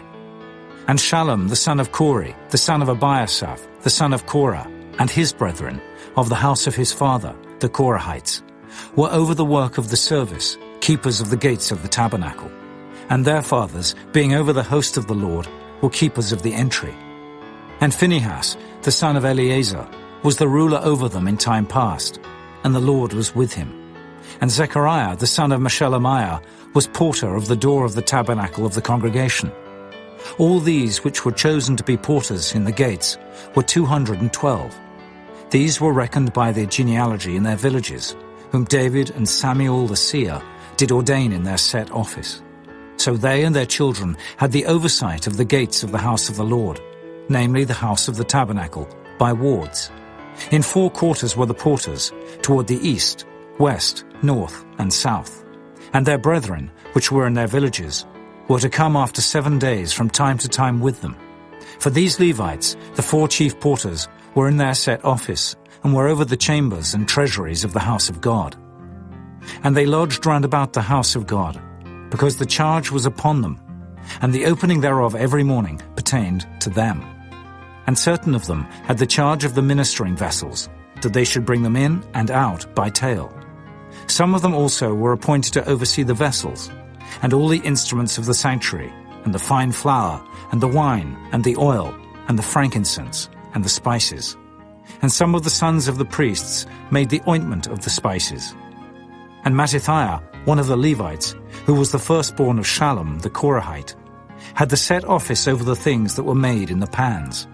And Shallum the son of Kori, the son of Abiasaph, the son of Korah, and his brethren, of the house of his father, the Korahites, were over the work of the service, keepers of the gates of the tabernacle. And their fathers, being over the host of the Lord, were keepers of the entry. And Phinehas, the son of Eleazar, was the ruler over them in time past, and the Lord was with him. And Zechariah, the son of Meshelemiah, was porter of the door of the tabernacle of the congregation. All these which were chosen to be porters in the gates were 212. These were reckoned by their genealogy in their villages, whom David and Samuel the seer did ordain in their set office. So they and their children had the oversight of the gates of the house of the Lord, namely the house of the tabernacle, by wards. In 4 quarters were the porters, toward the east, west, north, and south. And their brethren, which were in their villages, were to come after 7 days from time to time with them. For these Levites, the 4 chief porters, were in their set office, and were over the chambers and treasuries of the house of God. And they lodged round about the house of God, because the charge was upon them, and the opening thereof every morning pertained to them. And certain of them had the charge of the ministering vessels, that they should bring them in and out by tale. Some of them also were appointed to oversee the vessels, and all the instruments of the sanctuary, and the fine flour, and the wine, and the oil, and the frankincense, and the spices. And some of the sons of the priests made the ointment of the spices. And Mattithiah, one of the Levites, who was the firstborn of Shallum the Korahite, had the set office over the things that were made in the pans.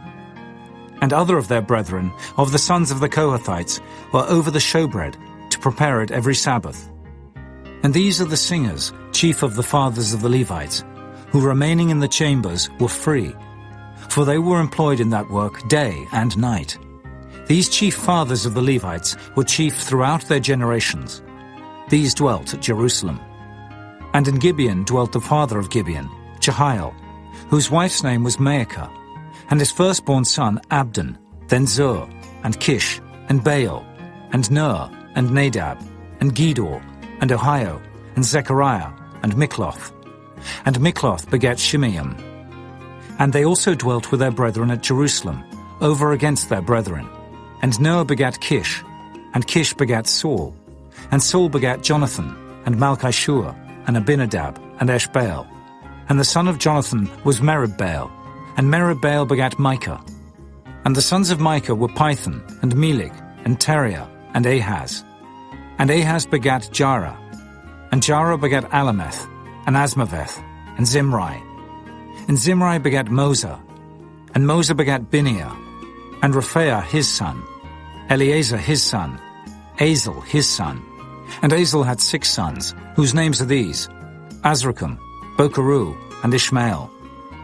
And other of their brethren, of the sons of the Kohathites, were over the showbread, to prepare it every Sabbath. And these are the singers, chief of the fathers of the Levites, who remaining in the chambers were free, for they were employed in that work day and night. These chief fathers of the Levites were chief throughout their generations. These dwelt at Jerusalem. And in Gibeon dwelt the father of Gibeon, Jehiel, whose wife's name was Maacah, and his firstborn son Abdon, then Zur, and Kish, and Baal, and Ner, and Nadab, and Gedor, and Ohio, and Zechariah, and Mikloth. And Mikloth begat Shimeam. And they also dwelt with their brethren at Jerusalem, over against their brethren. And Ner begat Kish, and Kish begat Saul, and Saul begat Jonathan, and Malchishua, and Abinadab, and Eshbaal. And the son of Jonathan was Merib-Baal, and Merib-Baal begat Micah. And the sons of Micah were Pithon, and Melech, and Teriah, and Ahaz. And Ahaz begat Jarah, and Jarah begat Alameth, and Asmaveth, and Zimri. And Zimri begat Moza, and Moza begat Bineah, and Rephaiah his son, Eleazar his son, Azel his son. And Azel had 6 sons, whose names are these: Azrikam, Bokeru, and Ishmael,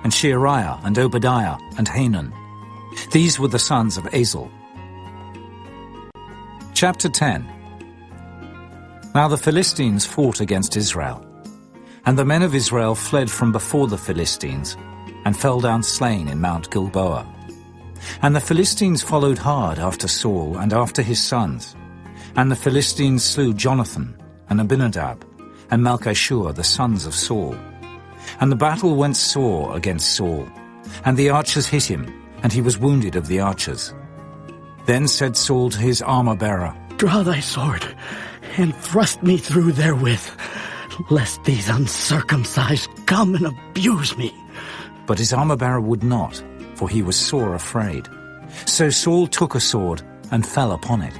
and Sheariah, and Obadiah, and Hanan. These were the sons of Azel. Chapter 10. Now the Philistines fought against Israel. And the men of Israel fled from before the Philistines, and fell down slain in Mount Gilboa. And the Philistines followed hard after Saul and after his sons. And the Philistines slew Jonathan, and Abinadab, and Malchishua, the sons of Saul. And the battle went sore against Saul, and the archers hit him, and he was wounded of the archers. Then said Saul to his armor-bearer, Draw thy sword, and thrust me through therewith, lest these uncircumcised come and abuse me. But his armor-bearer would not, for he was sore afraid. So Saul took a sword, and fell upon it.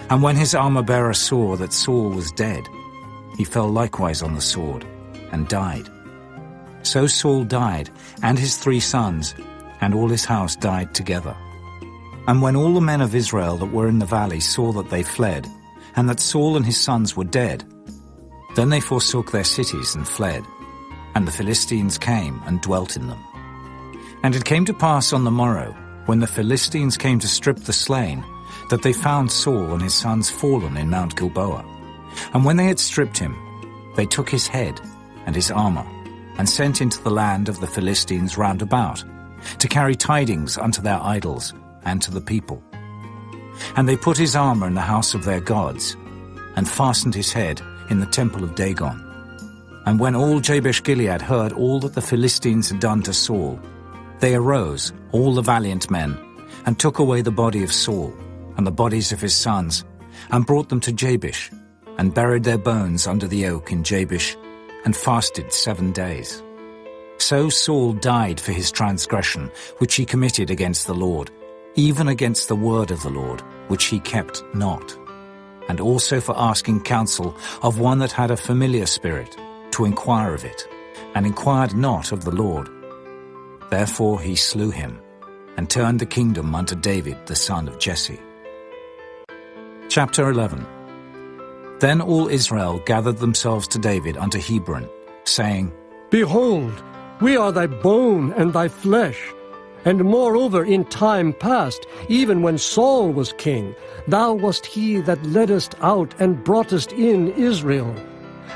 And when his armor-bearer saw that Saul was dead, he fell likewise on the sword, and died. So Saul died, and his 3 sons, and all his house died together. And when all the men of Israel that were in the valley saw that they fled, and that Saul and his sons were dead, then they forsook their cities and fled, and the Philistines came and dwelt in them. And it came to pass on the morrow, when the Philistines came to strip the slain, that they found Saul and his sons fallen in Mount Gilboa. And when they had stripped him, they took his head and his armor, and sent into the land of the Philistines round about, to carry tidings unto their idols and to the people. And they put his armor in the house of their gods, and fastened his head in the temple of Dagon. And when all Jabesh-Gilead heard all that the Philistines had done to Saul, they arose, all the valiant men, and took away the body of Saul, and the bodies of his sons, and brought them to Jabesh, and buried their bones under the oak in Jabesh, and fasted 7 days. So Saul died for his transgression, which he committed against the Lord, even against the word of the Lord, which he kept not, and also for asking counsel of one that had a familiar spirit, to inquire of it, and inquired not of the Lord. Therefore he slew him, and turned the kingdom unto David the son of Jesse. Chapter 11. Then all Israel gathered themselves to David unto Hebron, saying, Behold, we are thy bone and thy flesh. And moreover, in time past, even when Saul was king, thou wast he that leddest out and broughtest in Israel.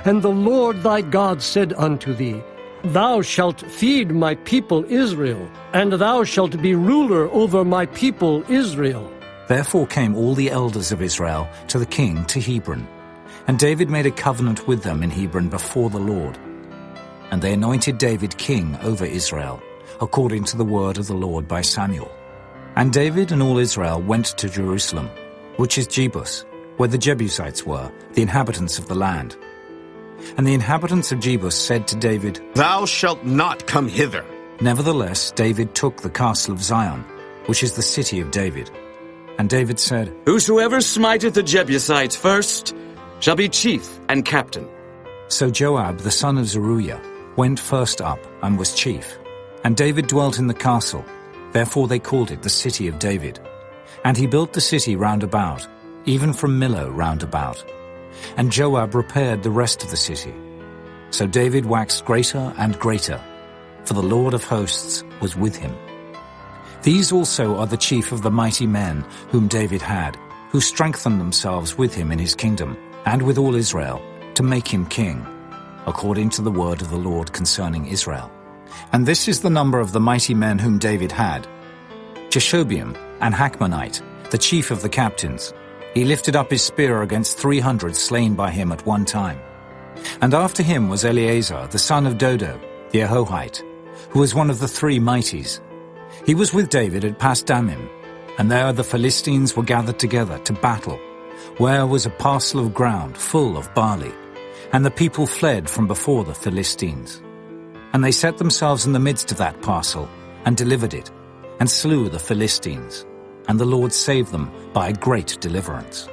And the Lord thy God said unto thee, Thou shalt feed my people Israel, and thou shalt be ruler over my people Israel. Therefore came all the elders of Israel to the king to Hebron. And David made a covenant with them in Hebron before the Lord. And they anointed David king over Israel, according to the word of the Lord by Samuel. And David and all Israel went to Jerusalem, which is Jebus, where the Jebusites were, the inhabitants of the land. And the inhabitants of Jebus said to David, Thou shalt not come hither. Nevertheless, David took the castle of Zion, which is the city of David. And David said, Whosoever smiteth the Jebusites first shall be chief and captain. So Joab the son of Zeruiah went first up and was chief. And David dwelt in the castle, therefore they called it the city of David. And he built the city round about, even from Millo round about. And Joab repaired the rest of the city. So David waxed greater and greater, for the Lord of hosts was with him. These also are the chief of the mighty men whom David had, who strengthened themselves with him in his kingdom, and with all Israel, to make him king, according to the word of the Lord concerning Israel. And this is the number of the mighty men whom David had: Jeshobeam and Hachmonite, the chief of the captains. He lifted up his spear against 300 slain by him at one time. And after him was Eleazar, the son of Dodo, the Ahohite, who was one of the 3 mighties. He was with David at Pasdammim, and there the Philistines were gathered together to battle, where was a parcel of ground full of barley, and the people fled from before the Philistines. And they set themselves in the midst of that parcel, and delivered it, and slew the Philistines, and the Lord saved them by a great deliverance.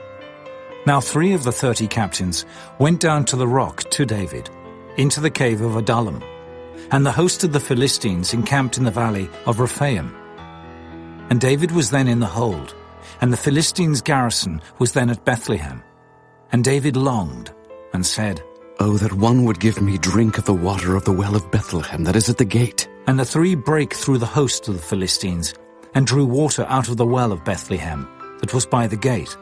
Now 3 of the 30 captains went down to the rock to David, into the cave of Adullam, and the host of the Philistines encamped in the valley of Rephaim. And David was then in the hold, and the Philistines' garrison was then at Bethlehem. And David longed, and said, Oh, that one would give me drink of the water of the well of Bethlehem that is at the gate. And the 3 brake through the host of the Philistines, and drew water out of the well of Bethlehem, that was by the gate,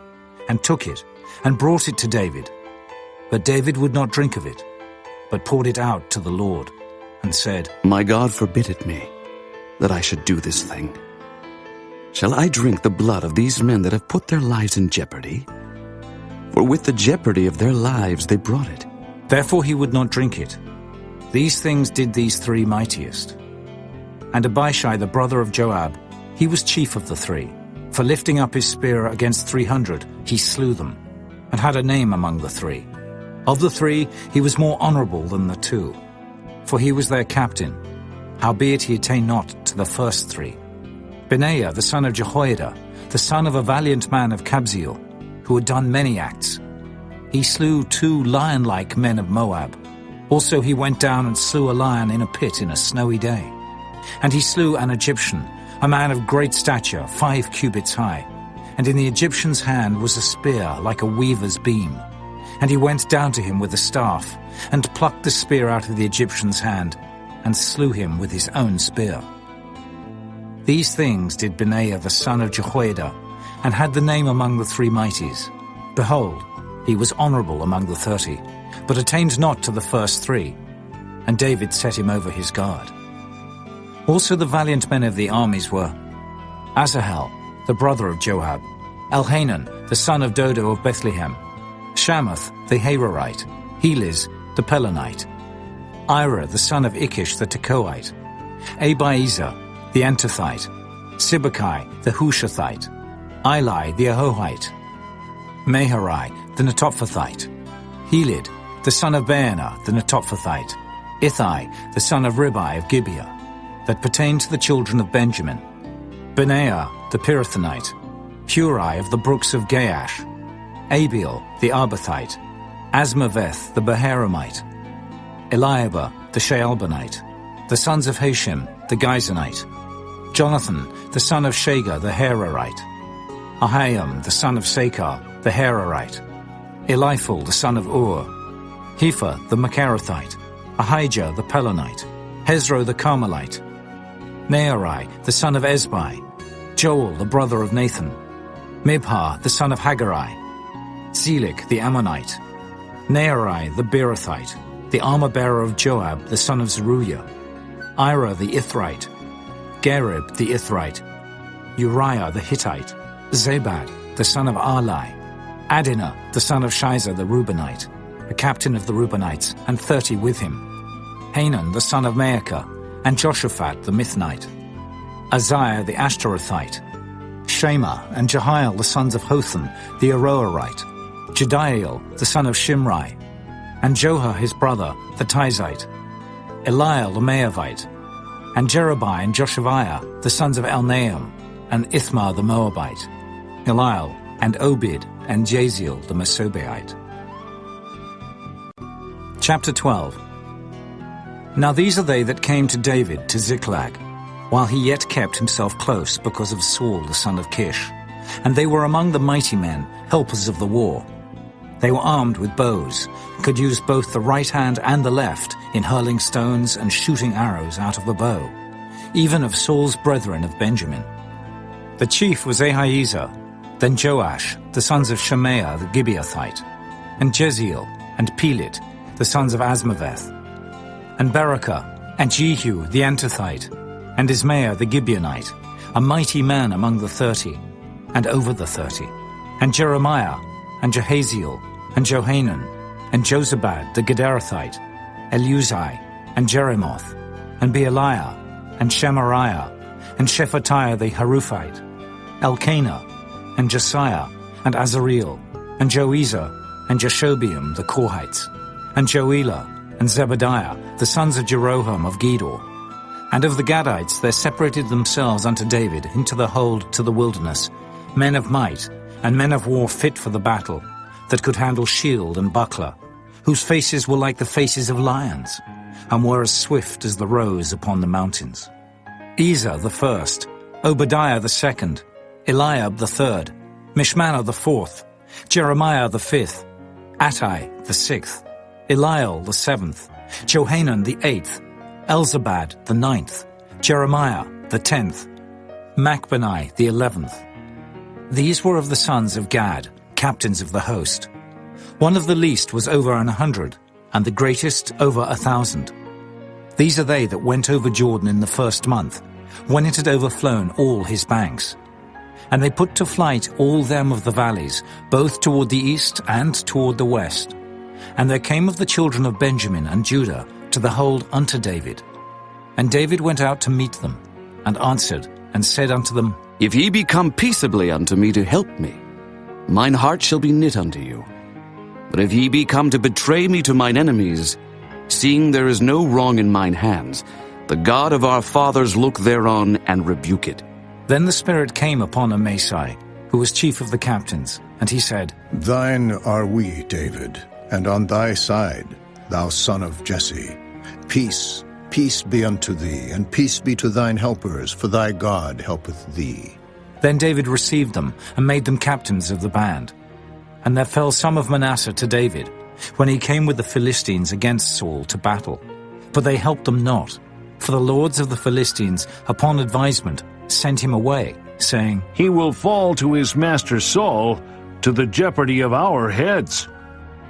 and took it, and brought it to David. But David would not drink of it, but poured it out to the Lord, and said, My God forbid it me, that I should do this thing. Shall I drink the blood of these men that have put their lives in jeopardy? For with the jeopardy of their lives they brought it. Therefore he would not drink it. These things did these three mightiest. And Abishai the brother of Joab, he was chief of the three. For lifting up his spear against 300, he slew them, and had a name among the three. Of the three, he was more honorable than the two, for he was their captain, howbeit he attained not to the first three. Benaiah the son of Jehoiada, the son of a valiant man of Kabzeel, who had done many acts. He slew 2 lion-like men of Moab. Also he went down and slew a lion in a pit in a snowy day. And he slew an Egyptian, a man of great stature, 5 cubits high. And in the Egyptian's hand was a spear like a weaver's beam. And he went down to him with a staff, and plucked the spear out of the Egyptian's hand, and slew him with his own spear. These things did Benaiah the son of Jehoiada, and had the name among the three mighties. Behold, he was honorable among the 30, but attained not to the first three, and David set him over his guard. Also the valiant men of the armies were Asahel, the brother of Joab, Elhanan, the son of Dodo of Bethlehem, Shammath the Hararite, Heliz the Pelonite, Ira the son of Ikish the Tekoite, Abiezer the Antothite, Sibbecai the Hushathite, Eli the Ahohite, Meharai the Netophathite, Helid the son of Baanah the Netophathite, Ithai the son of Ribai of Gibeah, that pertained to the children of Benjamin, Benaiah the Pirathonite, Hurai of the brooks of Gaash, Abiel the Arbathite, Asmaveth the Baharamite, Eliahba the Shaalbanite, the sons of Hashem the Gizonite, Jonathan the son of Shagar the Hararite, Ahiam the son of Sakar the Hararite, Eliphal the son of Ur, Hepher the Macharathite, Ahijah the Pelonite, Hezro the Carmelite, Nearai the son of Ezbai, Joel the brother of Nathan, Mibhar the son of Haggai, Zelik the Ammonite, Nearai the Beerothite, the armor-bearer of Joab the son of Zeruiah, Ira the Ithrite, Gareb the Ithrite, Uriah the Hittite, Zabad the son of Arlai, Adinah the son of Shizer the Reubenite, a captain of the Reubenites, and 30 with him, Hanan the son of Maacah, and Joshaphat the Mithnite, Uzziah the Ashtarothite, Shema and Jehiel the sons of Hotham the Aroerite, Jediael the son of Shimri, and Joha his brother the Tizite, Eliel the Maavite, and Jerubai and Joshaviah the sons of Elnaam, and Ithmar the Moabite, Eliel and Obed and Jaziel the Mesobaite. Chapter 12. Now these are they that came to David to Ziklag, while he yet kept himself close because of Saul the son of Kish. And they were among the mighty men, helpers of the war. They were armed with bows, could use both the right hand and the left in hurling stones and shooting arrows out of the bow, even of Saul's brethren of Benjamin. The chief was Ahiezer, then Joash, the sons of Shemaiah the Gibeathite, and Jeziel, and Pelet, the sons of Asmaveth, and Berakah, and Jehu the Antothite, and Ismaiah the Gibeonite, a mighty man among the 30, and over the 30, and Jeremiah, and Jehaziel, and Johanan, and Jozabad the Gederathite, Eluzai, and Jeremoth, and Bealiah, and Shemariah, and Shephatiah the Haruphite, Elkanah, and Josiah, and Azareel, and Joezer, and Jashobeam the Korhites, and Joelah, and Zebadiah, the sons of Jeroham of Gedor. And of the Gadites there separated themselves unto David into the hold to the wilderness, men of might, and men of war fit for the battle, that could handle shield and buckler, whose faces were like the faces of lions, and were as swift as the roes upon the mountains. Ezer the first, Obadiah the second, Eliab the third, Mishmanah the fourth, Jeremiah the fifth, Attai the sixth, Eliel the seventh, Johanan the eighth, Elzabad the ninth, Jeremiah the 10th, Machbenai the 11th. These were of the sons of Gad, captains of the host. One of the least was over 100, and the greatest over 1,000. These are they that went over Jordan in the first month, when it had overflown all his banks. And they put to flight all them of the valleys, both toward the east and toward the west. And there came of the children of Benjamin and Judah to the hold unto David. And David went out to meet them, and answered, and said unto them, If ye be come peaceably unto me to help me, mine heart shall be knit unto you. But if ye be come to betray me to mine enemies, seeing there is no wrong in mine hands, the God of our fathers look thereon and rebuke it. Then the Spirit came upon Amasai, who was chief of the captains, and he said, Thine are we, David, and on thy side, thou son of Jesse. Peace, peace be unto thee, and peace be to thine helpers, for thy God helpeth thee. Then David received them, and made them captains of the band. And there fell some of Manasseh to David, when he came with the Philistines against Saul to battle. But they helped them not, for the lords of the Philistines, upon advisement, sent him away, saying, He will fall to his master Saul, to the jeopardy of our heads.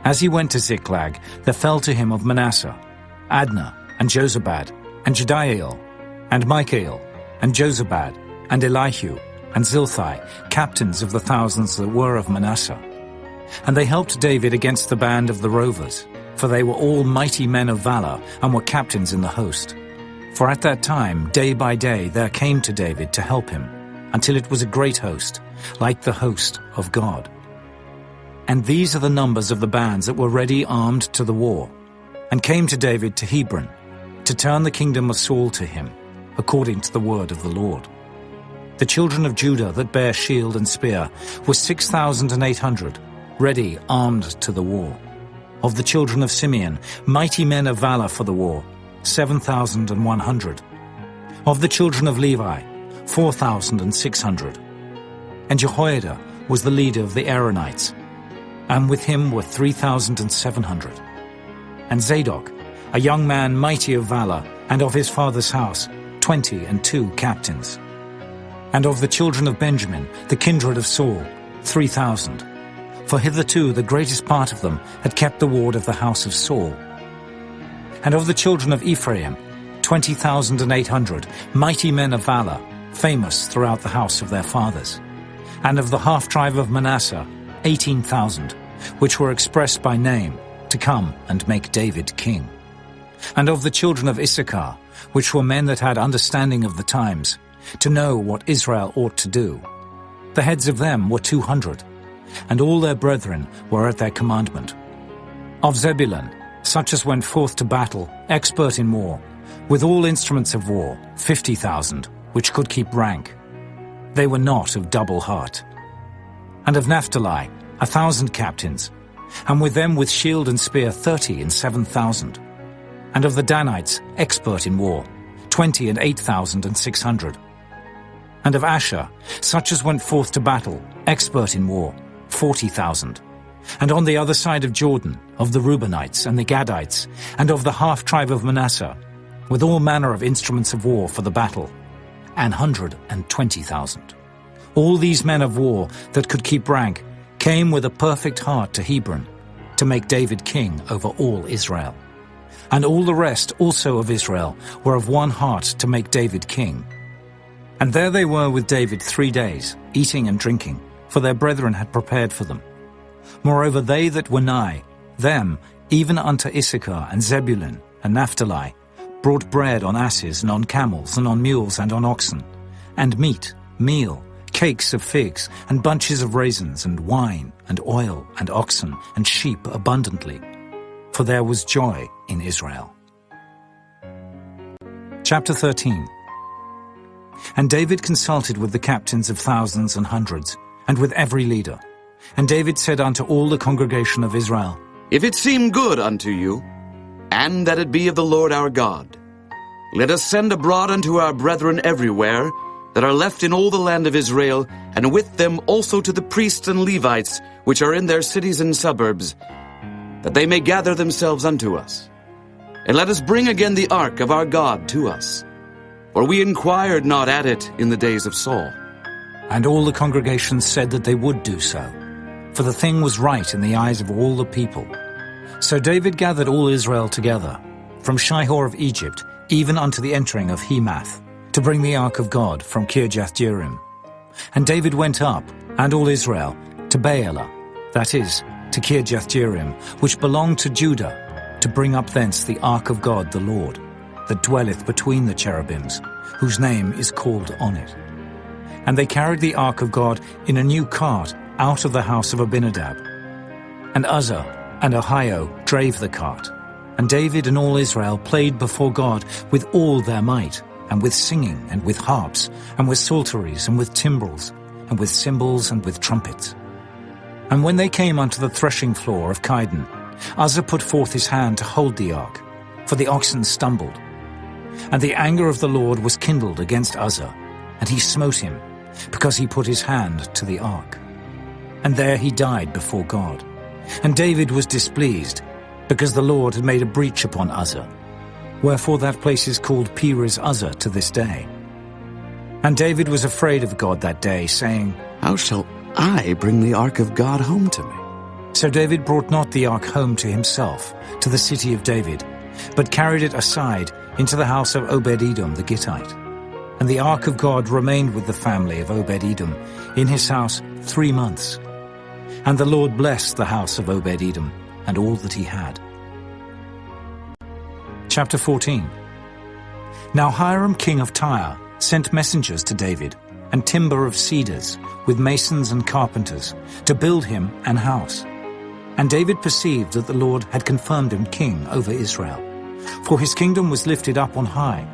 As he went to Ziklag, there fell to him of Manasseh, Adnah, and Jozabad, and Jediael, and Michael, and Jozabad, and Elihu, and Zilthai, captains of the thousands that were of Manasseh. And they helped David against the band of the rovers, for they were all mighty men of valor, and were captains in the host. For at that time, day by day, there came to David to help him, until it was a great host, like the host of God. And these are the numbers of the bands that were ready armed to the war, and came to David to Hebron, to turn the kingdom of Saul to him, according to the word of the Lord. The children of Judah that bare shield and spear were 6,800, ready armed to the war. Of the children of Simeon, mighty men of valor for the war, 7,100. Of the children of Levi, 4,600. And Jehoiada was the leader of the Aaronites, and with him were 3,700. And Zadok, a young man mighty of valor, and of his father's house, 22 captains. And of the children of Benjamin, the kindred of Saul, 3,000. For hitherto the greatest part of them had kept the ward of the house of Saul. And of the children of Ephraim, 20,800, mighty men of valor, famous throughout the house of their fathers. And of the half-tribe of Manasseh, 18,000, which were expressed by name, to come and make David king. And of the children of Issachar, which were men that had understanding of the times, to know what Israel ought to do. The heads of them were 200, and all their brethren were at their commandment. Of Zebulun, such as went forth to battle, expert in war, with all instruments of war, 50,000, which could keep rank. They were not of double heart. And of Naphtali, 1,000 captains, and with them with shield and spear 37,000. And of the Danites, expert in war, 28,600. And of Asher, such as went forth to battle, expert in war, 40,000. And on the other side of Jordan, of the Reubenites and the Gadites, and of the half-tribe of Manasseh, with all manner of instruments of war for the battle, 120,000. All these men of war that could keep rank came with a perfect heart to Hebron, to make David king over all Israel. And all the rest also of Israel were of one heart to make David king. And there they were with David 3 days, eating and drinking, for their brethren had prepared for them. Moreover, they that were nigh, them, even unto Issachar and Zebulun and Naphtali, brought bread on asses and on camels and on mules and on oxen, and meat, meal, cakes of figs, and bunches of raisins, and wine, and oil, and oxen, and sheep abundantly. For there was joy in Israel. Chapter 13. And David consulted with the captains of thousands and hundreds, and with every leader. And David said unto all the congregation of Israel, If it seem good unto you, and that it be of the Lord our God, let us send abroad unto our brethren everywhere, that are left in all the land of Israel, and with them also to the priests and Levites, which are in their cities and suburbs, that they may gather themselves unto us. And let us bring again the ark of our God to us. For we inquired not at it in the days of Saul. And all the congregation said that they would do so. for the thing was right in the eyes of all the people. So David gathered all Israel together, from Shihor of Egypt, even unto the entering of Hemath, to bring the ark of God from Kirjath-jearim. And David went up, and all Israel, to Baalah, that is, to Kirjath-jearim, which belonged to Judah, to bring up thence the ark of God the Lord, that dwelleth between the cherubims, whose name is called on it. And they carried the ark of God in a new cart out of the house of Abinadab. And Uzzah and Ahio drave the cart. And David and all Israel played before God with all their might, and with singing, and with harps, and with psalteries, and with timbrels, and with cymbals, and with trumpets. And when they came unto the threshing floor of Chidon, Uzzah put forth his hand to hold the ark, for the oxen stumbled. And the anger of the Lord was kindled against Uzzah, and he smote him, because he put his hand to the ark. And there he died before God. And David was displeased, because the Lord had made a breach upon Uzzah. Wherefore that place is called Perez Uzzah to this day. And David was afraid of God that day, saying, How shall I bring the ark of God home to me? So David brought not the ark home to himself, to the city of David, but carried it aside into the house of Obed-Edom the Gittite. And the ark of God remained with the family of Obed-Edom in his house 3 months. And the Lord blessed the house of Obed-Edom and all that he had. Chapter 14. Now Hiram king of Tyre sent messengers to David, and timber of cedars, with masons and carpenters, to build him an house. And David perceived that the Lord had confirmed him king over Israel, for his kingdom was lifted up on high,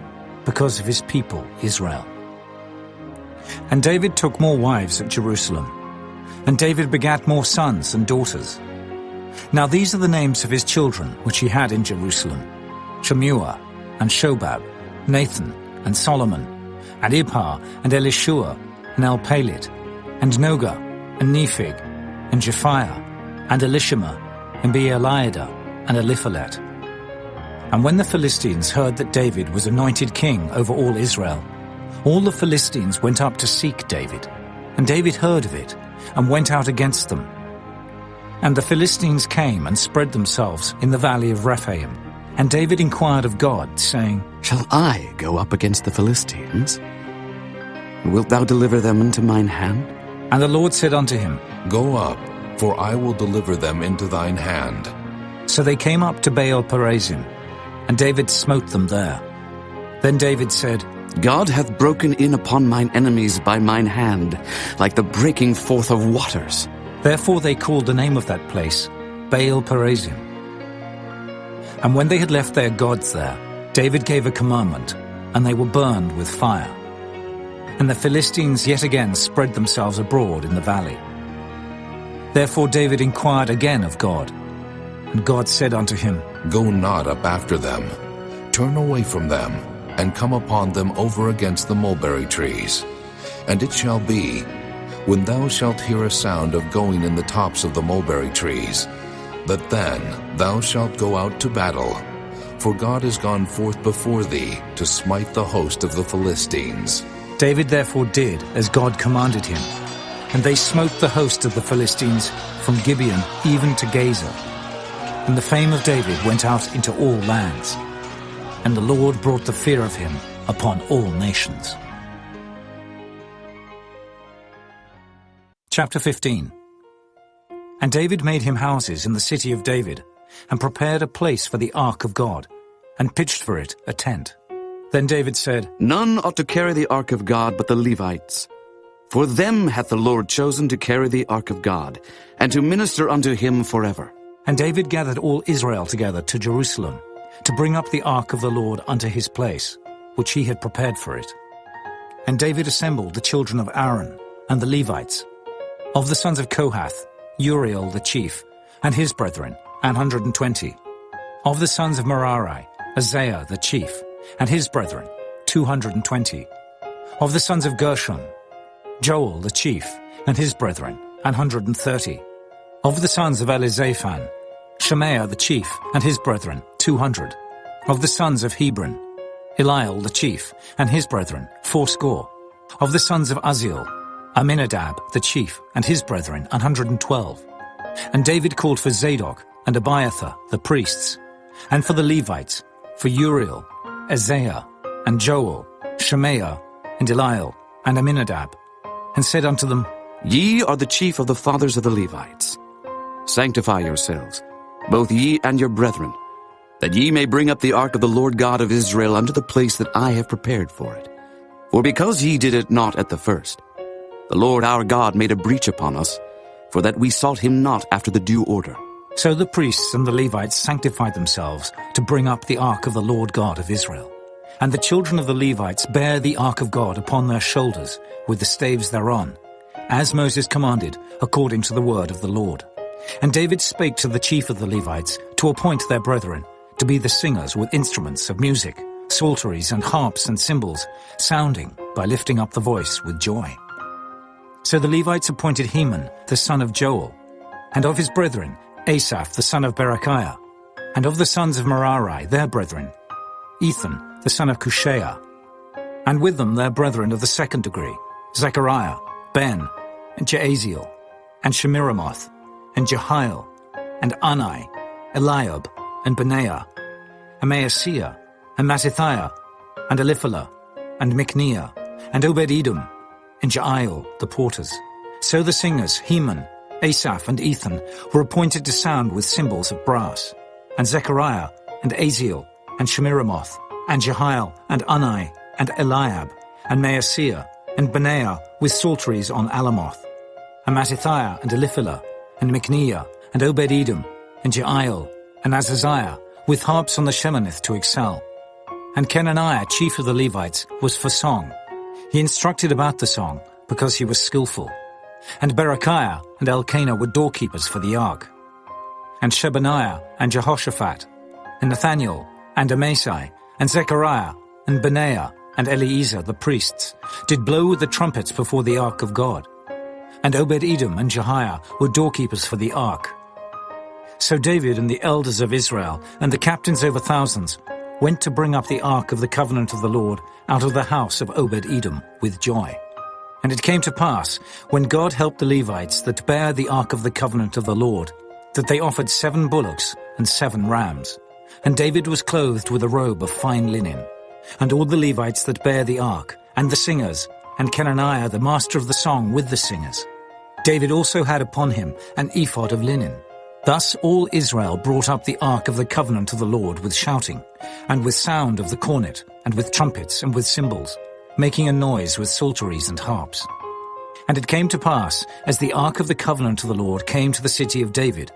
because of his people Israel. And David took more wives at Jerusalem, and David begat more sons and daughters. Now these are the names of his children which he had in Jerusalem: Shemuah, and Shobab, Nathan, and Solomon, and Ibhar, and Elishua, and Elpalit, and Noga, and Nephig, and Japhiah, and Elishama, and Beeliada, and Eliphalet. And when the Philistines heard that David was anointed king over all Israel, all the Philistines went up to seek David. And David heard of it, and went out against them. And the Philistines came and spread themselves in the valley of Rephaim. And David inquired of God, saying, Shall I go up against the Philistines? Wilt thou deliver them into mine hand? And the Lord said unto him, Go up, for I will deliver them into thine hand. So they came up to Baal-perazim, and David smote them there. Then David said, God hath broken in upon mine enemies by mine hand, like the breaking forth of waters. Therefore they called the name of that place Baal-perazim. And when they had left their gods there, David gave a commandment, and they were burned with fire. And the Philistines yet again spread themselves abroad in the valley. Therefore David inquired again of God. And God said unto him, Go not up after them. Turn away from them, and come upon them over against the mulberry trees. And it shall be, when thou shalt hear a sound of going in the tops of the mulberry trees, that then thou shalt go out to battle. For God is gone forth before thee to smite the host of the Philistines. David therefore did as God commanded him. And they smote the host of the Philistines from Gibeon even to Gaza. And the fame of David went out into all lands. And the Lord brought the fear of him upon all nations. Chapter 15. And David made him houses in the city of David, and prepared a place for the ark of God, and pitched for it a tent. Then David said, None ought to carry the ark of God but the Levites. For them hath the Lord chosen to carry the ark of God, and to minister unto him forever. And David gathered all Israel together to Jerusalem, to bring up the ark of the Lord unto his place, which he had prepared for it. And David assembled the children of Aaron, and the Levites. Of the sons of Kohath, Uriel the chief, and his brethren, 120. Of the sons of Merari, Isaiah the chief, and his brethren, 220. Of the sons of Gershon, Joel the chief, and his brethren, 130. Of the sons of Elizaphan, Shemaiah the chief, and his brethren, 200. Of the sons of Hebron, Eliel the chief, and his brethren, 80. Of the sons of Uzziel, Aminadab the chief, and his brethren, 112. And David called for Zadok and Abiathar, the priests, and for the Levites, for Uriel, Isaiah, and Joel, Shemaiah, and Eliel, and Aminadab, and said unto them, Ye are the chief of the fathers of the Levites. Sanctify yourselves, both ye and your brethren, that ye may bring up the ark of the Lord God of Israel unto the place that I have prepared for it. For because ye did it not at the first, the Lord our God made a breach upon us, for that we sought him not after the due order. So the priests and the Levites sanctified themselves to bring up the ark of the Lord God of Israel. And the children of the Levites bare the ark of God upon their shoulders, with the staves thereon, as Moses commanded, according to the word of the Lord. And David spake to the chief of the Levites to appoint their brethren, to be the singers with instruments of music, psalteries and harps and cymbals, sounding by lifting up the voice with joy. So the Levites appointed Heman, the son of Joel, and of his brethren, Asaph, the son of Berechiah, and of the sons of Merari, their brethren, Ethan, the son of Cushaiah, and with them their brethren of the second degree, Zechariah, Ben, and Jaaziel, and Shemiramoth, and Jehiel, and Ani, Eliab, and Benaiah, and Maaseiah, and Mattithiah, and Eliphalah, and Micniah, and Obed-Edom, and Jael, the porters. So the singers, Heman, Asaph, and Ethan, were appointed to sound with cymbals of brass, and Zechariah, and Aziel, and Shemiramoth, and Jehiel, and Ani, and Eliab, and Maaseiah, and Benaiah with psalteries on Alamoth, and Mattithiah, and Eliphalah, and Micniah, and Obed-Edom, and Jael, and Azaziah, with harps on the Sheminith to excel. And Kenaniah, chief of the Levites, was for song. He instructed about the song, because he was skillful. And Berechiah and Elkanah were doorkeepers for the ark. And Shebaniah and Jehoshaphat, and Nathaniel, and Amasai, and Zechariah, and Benaiah, and Eliezer the priests, did blow with the trumpets before the ark of God. And Obed-Edom and Jehiah were doorkeepers for the ark. So David and the elders of Israel, and the captains over thousands, went to bring up the ark of the covenant of the Lord out of the house of Obed-Edom with joy. And it came to pass, when God helped the Levites that bare the ark of the covenant of the Lord, that they offered 7 bullocks and 7 rams. And David was clothed with a robe of fine linen. And all the Levites that bare the ark, and the singers, and Kenaniah the master of the song with the singers. David also had upon him an ephod of linen. Thus all Israel brought up the ark of the covenant of the Lord with shouting, and with sound of the cornet, and with trumpets, and with cymbals, making a noise with psalteries and harps. And it came to pass, as the ark of the covenant of the Lord came to the city of David,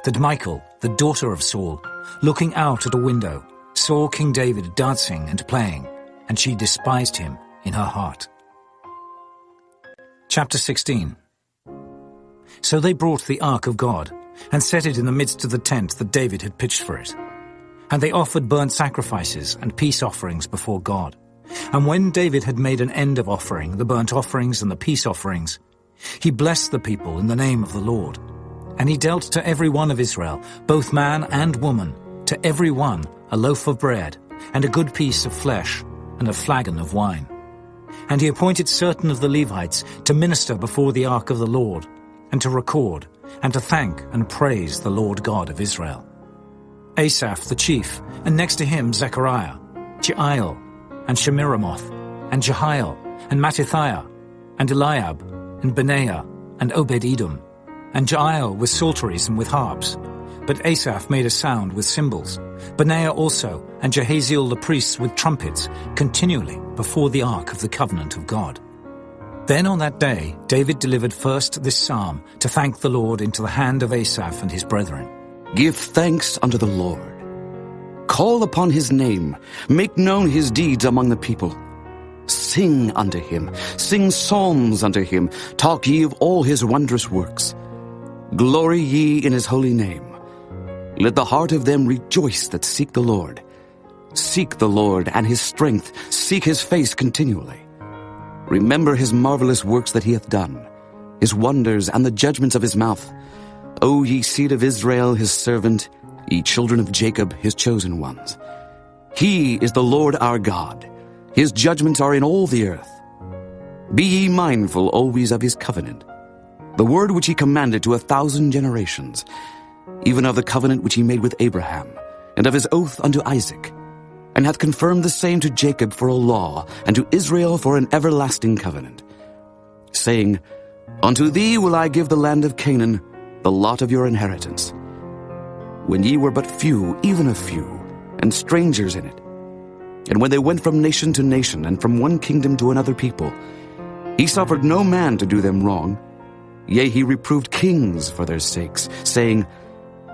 that Michal, the daughter of Saul, looking out at a window, saw King David dancing and playing, and she despised him in her heart. Chapter 16. So they brought the ark of God, and set it in the midst of the tent that David had pitched for it. And they offered burnt sacrifices and peace offerings before God. And when David had made an end of offering the burnt offerings and the peace offerings, he blessed the people in the name of the Lord. And he dealt to every one of Israel, both man and woman, to every one a loaf of bread, and a good piece of flesh, and a flagon of wine. And he appointed certain of the Levites to minister before the ark of the Lord, and to record, and to thank and praise the Lord God of Israel. Asaph the chief, and next to him Zechariah, Jael, and Shemiramoth, and Jehiel, and Mattithiah, and Eliab, and Benaiah, and Obed-Edom, and Jael with psalteries and with harps. But Asaph made a sound with cymbals, Benaiah also, and Jahaziel the priests with trumpets, continually before the ark of the covenant of God. Then on that day David delivered first this psalm to thank the Lord into the hand of Asaph and his brethren. Give thanks unto the Lord. Call upon his name. Make known his deeds among the people. Sing unto him. Sing psalms unto him. Talk ye of all his wondrous works. Glory ye in his holy name. Let the heart of them rejoice that seek the Lord. Seek the Lord and his strength. Seek his face continually. Remember his marvelous works that he hath done, his wonders and the judgments of his mouth. O ye seed of Israel, his servant, ye children of Jacob, his chosen ones. He is the Lord our God. His judgments are in all the earth. Be ye mindful always of his covenant, the word which he commanded to 1,000 generations, even of the covenant which he made with Abraham, and of his oath unto Isaac, and hath confirmed the same to Jacob for a law, and to Israel for an everlasting covenant, saying, Unto thee will I give the land of Canaan, the lot of your inheritance. When ye were but few, even a few, and strangers in it, and when they went from nation to nation, and from one kingdom to another people, he suffered no man to do them wrong. Yea, he reproved kings for their sakes, saying,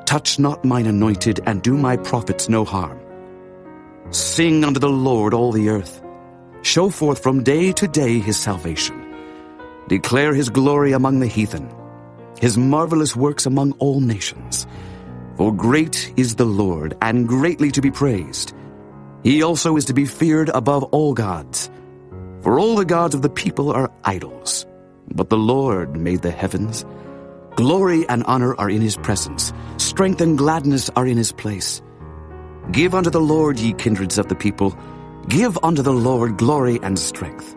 Touch not mine anointed, and do my prophets no harm. Sing unto the Lord all the earth. Show forth from day to day his salvation. Declare his glory among the heathen, his marvelous works among all nations. For great is the Lord, and greatly to be praised. He also is to be feared above all gods. For all the gods of the people are idols, but the Lord made the heavens. Glory and honor are in his presence. Strength and gladness are in his place. Give unto the Lord, ye kindreds of the people. Give unto the Lord glory and strength.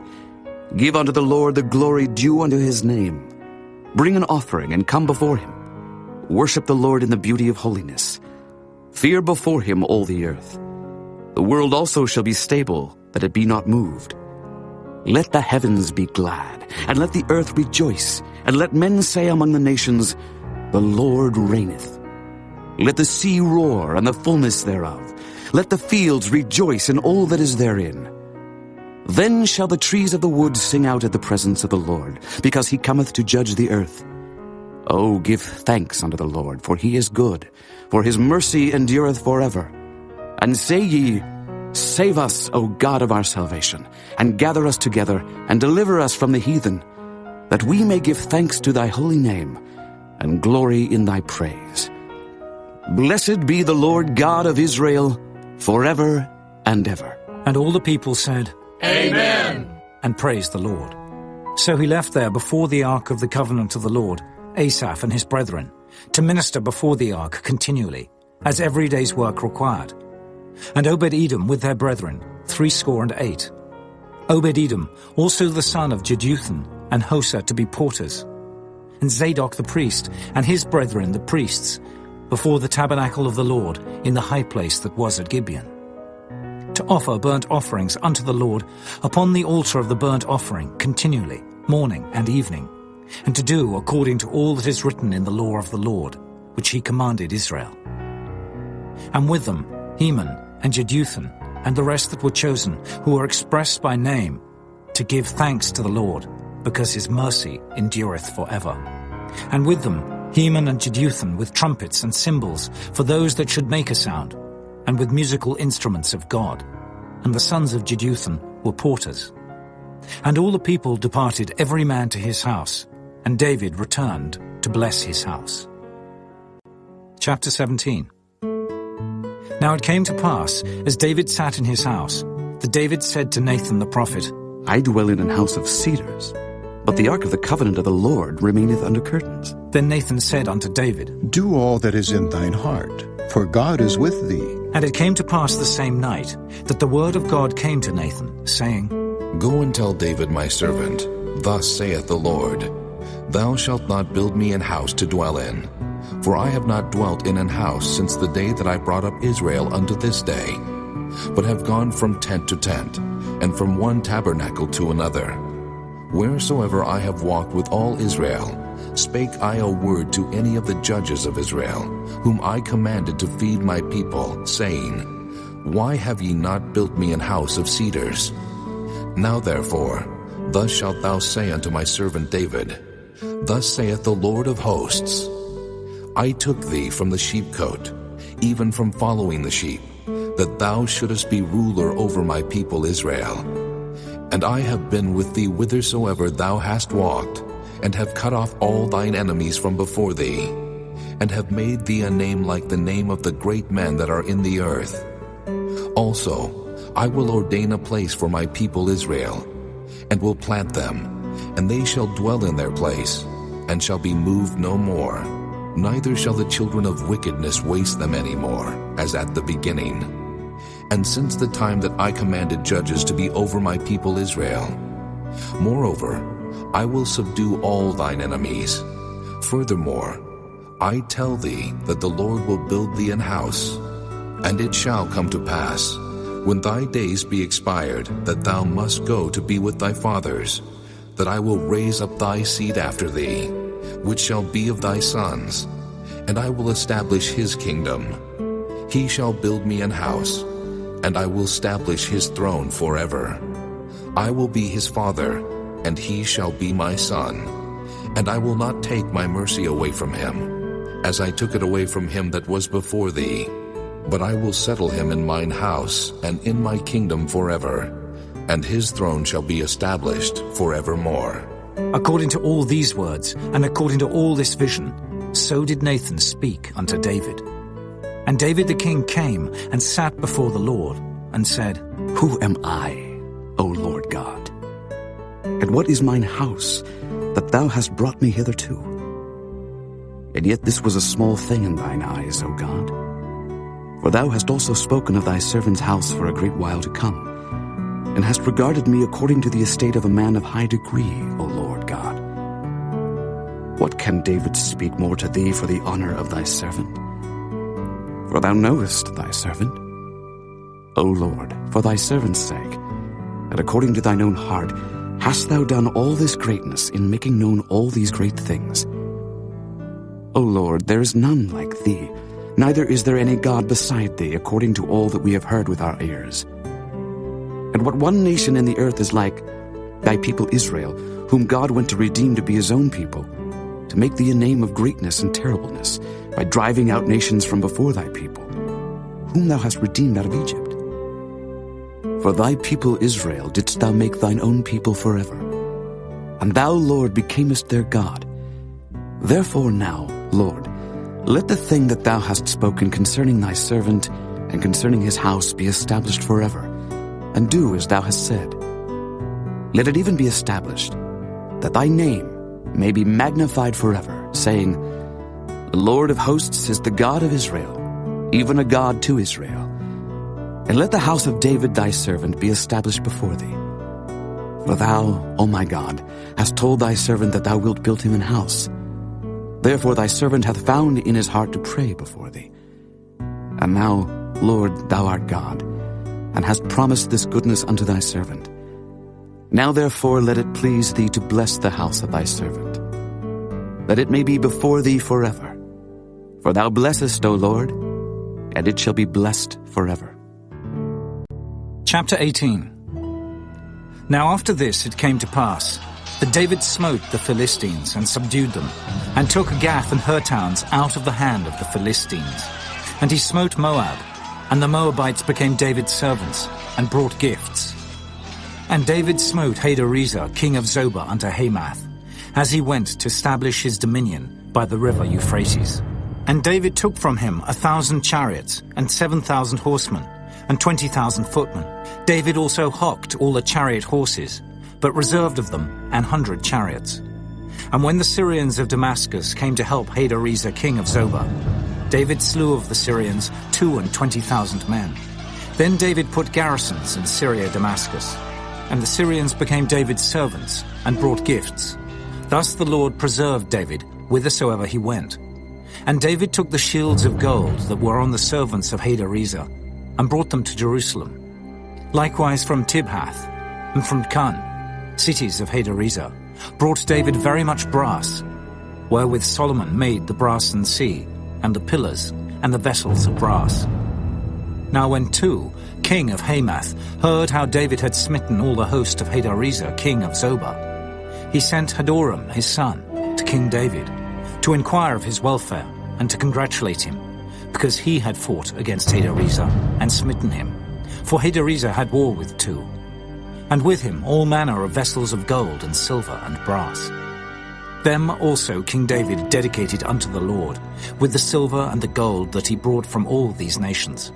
Give unto the Lord the glory due unto his name. Bring an offering and come before him. Worship the Lord in the beauty of holiness. Fear before him all the earth. The world also shall be stable, that it be not moved. Let the heavens be glad, and let the earth rejoice, and let men say among the nations, The Lord reigneth. Let the sea roar, and the fullness thereof. Let the fields rejoice, and all that is therein. Then shall the trees of the wood sing out at the presence of the Lord, because he cometh to judge the earth. O give thanks unto the Lord, for he is good, for his mercy endureth forever. And say ye, Save us, O God of our salvation, and gather us together, and deliver us from the heathen, that we may give thanks to thy holy name, and glory in thy praise. Blessed be the Lord God of Israel, forever and ever. And all the people said, Amen, and praised the Lord. So he left there before the ark of the covenant of the Lord, Asaph and his brethren, to minister before the ark continually, as every day's work required. And Obed-Edom with their brethren, 68. Obed-Edom, also the son of Jeduthun, and Hosa to be porters. And Zadok the priest, and his brethren the priests, before the tabernacle of the Lord, in the high place that was at Gibeon, to offer burnt offerings unto the Lord upon the altar of the burnt offering continually, morning and evening, and to do according to all that is written in the law of the Lord, which he commanded Israel. And with them Heman and Jeduthun, and the rest that were chosen, who were expressed by name, to give thanks to the Lord, because his mercy endureth forever. And with them Heman and Jeduthun, with trumpets and cymbals, for those that should make a sound, and with musical instruments of God. And the sons of Jeduthun were porters. And all the people departed every man to his house, and David returned to bless his house. Chapter 17. Now it came to pass, as David sat in his house, that David said to Nathan the prophet, I dwell in an house of cedars, but the ark of the covenant of the Lord remaineth under curtains. Then Nathan said unto David, Do all that is in thine heart, for God is with thee. And it came to pass the same night, that the word of God came to Nathan, saying, Go and tell David my servant, Thus saith the Lord, Thou shalt not build me an house to dwell in. For I have not dwelt in an house since the day that I brought up Israel unto this day, but have gone from tent to tent, and from one tabernacle to another. Wheresoever I have walked with all Israel, spake I a word to any of the judges of Israel, whom I commanded to feed my people, saying, Why have ye not built me an house of cedars? Now therefore, thus shalt thou say unto my servant David, Thus saith the Lord of hosts, I took thee from the sheepcote, even from following the sheep, that thou shouldest be ruler over my people Israel. And I have been with thee whithersoever thou hast walked, and have cut off all thine enemies from before thee, and have made thee a name like the name of the great men that are in the earth. Also, I will ordain a place for my people Israel, and will plant them, and they shall dwell in their place, and shall be moved no more. Neither shall the children of wickedness waste them any more, as at the beginning. And since the time that I commanded judges to be over my people Israel. Moreover, I will subdue all thine enemies, Furthermore, I tell thee that the Lord will build thee an house, and it shall come to pass, when thy days be expired, that thou must go to be with thy fathers, that I will raise up thy seed after thee, which shall be of thy sons, and I will establish his kingdom. He shall build me an house, and I will establish his throne forever. I will be his father, and he shall be my son. And I will not take my mercy away from him, as I took it away from him that was before thee. But I will settle him in mine house, and in my kingdom forever, and his throne shall be established forevermore. According to all these words, and according to all this vision, so did Nathan speak unto David. And David the king came and sat before the Lord, and said, Who am I, O Lord God? And what is mine house, that thou hast brought me hitherto? And yet this was a small thing in thine eyes, O God. For thou hast also spoken of thy servant's house for a great while to come, and hast regarded me according to the estate of a man of high degree, O Lord God. What can David speak more to thee for the honor of thy servant? For thou knowest thy servant. O Lord, for thy servant's sake, and according to thine own heart, hast thou done all this greatness in making known all these great things? O Lord, there is none like thee, neither is there any God beside thee, according to all that we have heard with our ears. And what one nation in the earth is like, thy people Israel, whom God went to redeem to be his own people, to make thee a name of greatness and terribleness, by driving out nations from before thy people, whom thou hast redeemed out of Egypt. For thy people Israel didst thou make thine own people forever, and thou, Lord, becamest their God. Therefore now, Lord, let the thing that thou hast spoken concerning thy servant and concerning his house be established forever, and do as thou hast said. Let it even be established, that thy name may be magnified forever, saying, The Lord of hosts is the God of Israel, even a God to Israel. And let the house of David thy servant be established before thee. For thou, O my God, hast told thy servant that thou wilt build him an house. Therefore thy servant hath found in his heart to pray before thee. And now, Lord, thou art God, and hast promised this goodness unto thy servant. Now therefore let it please thee to bless the house of thy servant, that it may be before thee forever. For thou blessest, O Lord, and it shall be blessed forever. Chapter 18. Now after this it came to pass that David smote the Philistines and subdued them, and took Gath and her towns out of the hand of the Philistines. And he smote Moab, and the Moabites became David's servants, and brought gifts. And David smote Hadarezer, king of Zobah, unto Hamath, as he went to establish his dominion by the river Euphrates. And David took from him 1,000 chariots, and 7,000 horsemen, and 20,000 footmen. David also hocked all the chariot horses, but reserved of them 100 chariots. And when the Syrians of Damascus came to help Hadarezer, king of Zobah, David slew of the Syrians 22,000 men. Then David put garrisons in Syria Damascus, and the Syrians became David's servants, and brought gifts. Thus the Lord preserved David whithersoever he went. And David took the shields of gold that were on the servants of Hadarezer, and brought them to Jerusalem. Likewise from Tibhath, and from Kun, cities of Hadarezer, brought David very much brass, wherewith Solomon made the brassen sea, and the pillars, and the vessels of brass. Now when Tu, king of Hamath, heard how David had smitten all the host of Hadarezer, king of Zobah, he sent Hadoram, his son, to King David, to inquire of his welfare, and to congratulate him, because he had fought against Hadarezer, and smitten him. For Hadarezer had war with Tu, and with him all manner of vessels of gold and silver and brass. Them also King David dedicated unto the Lord, with the silver and the gold that he brought from all these nations,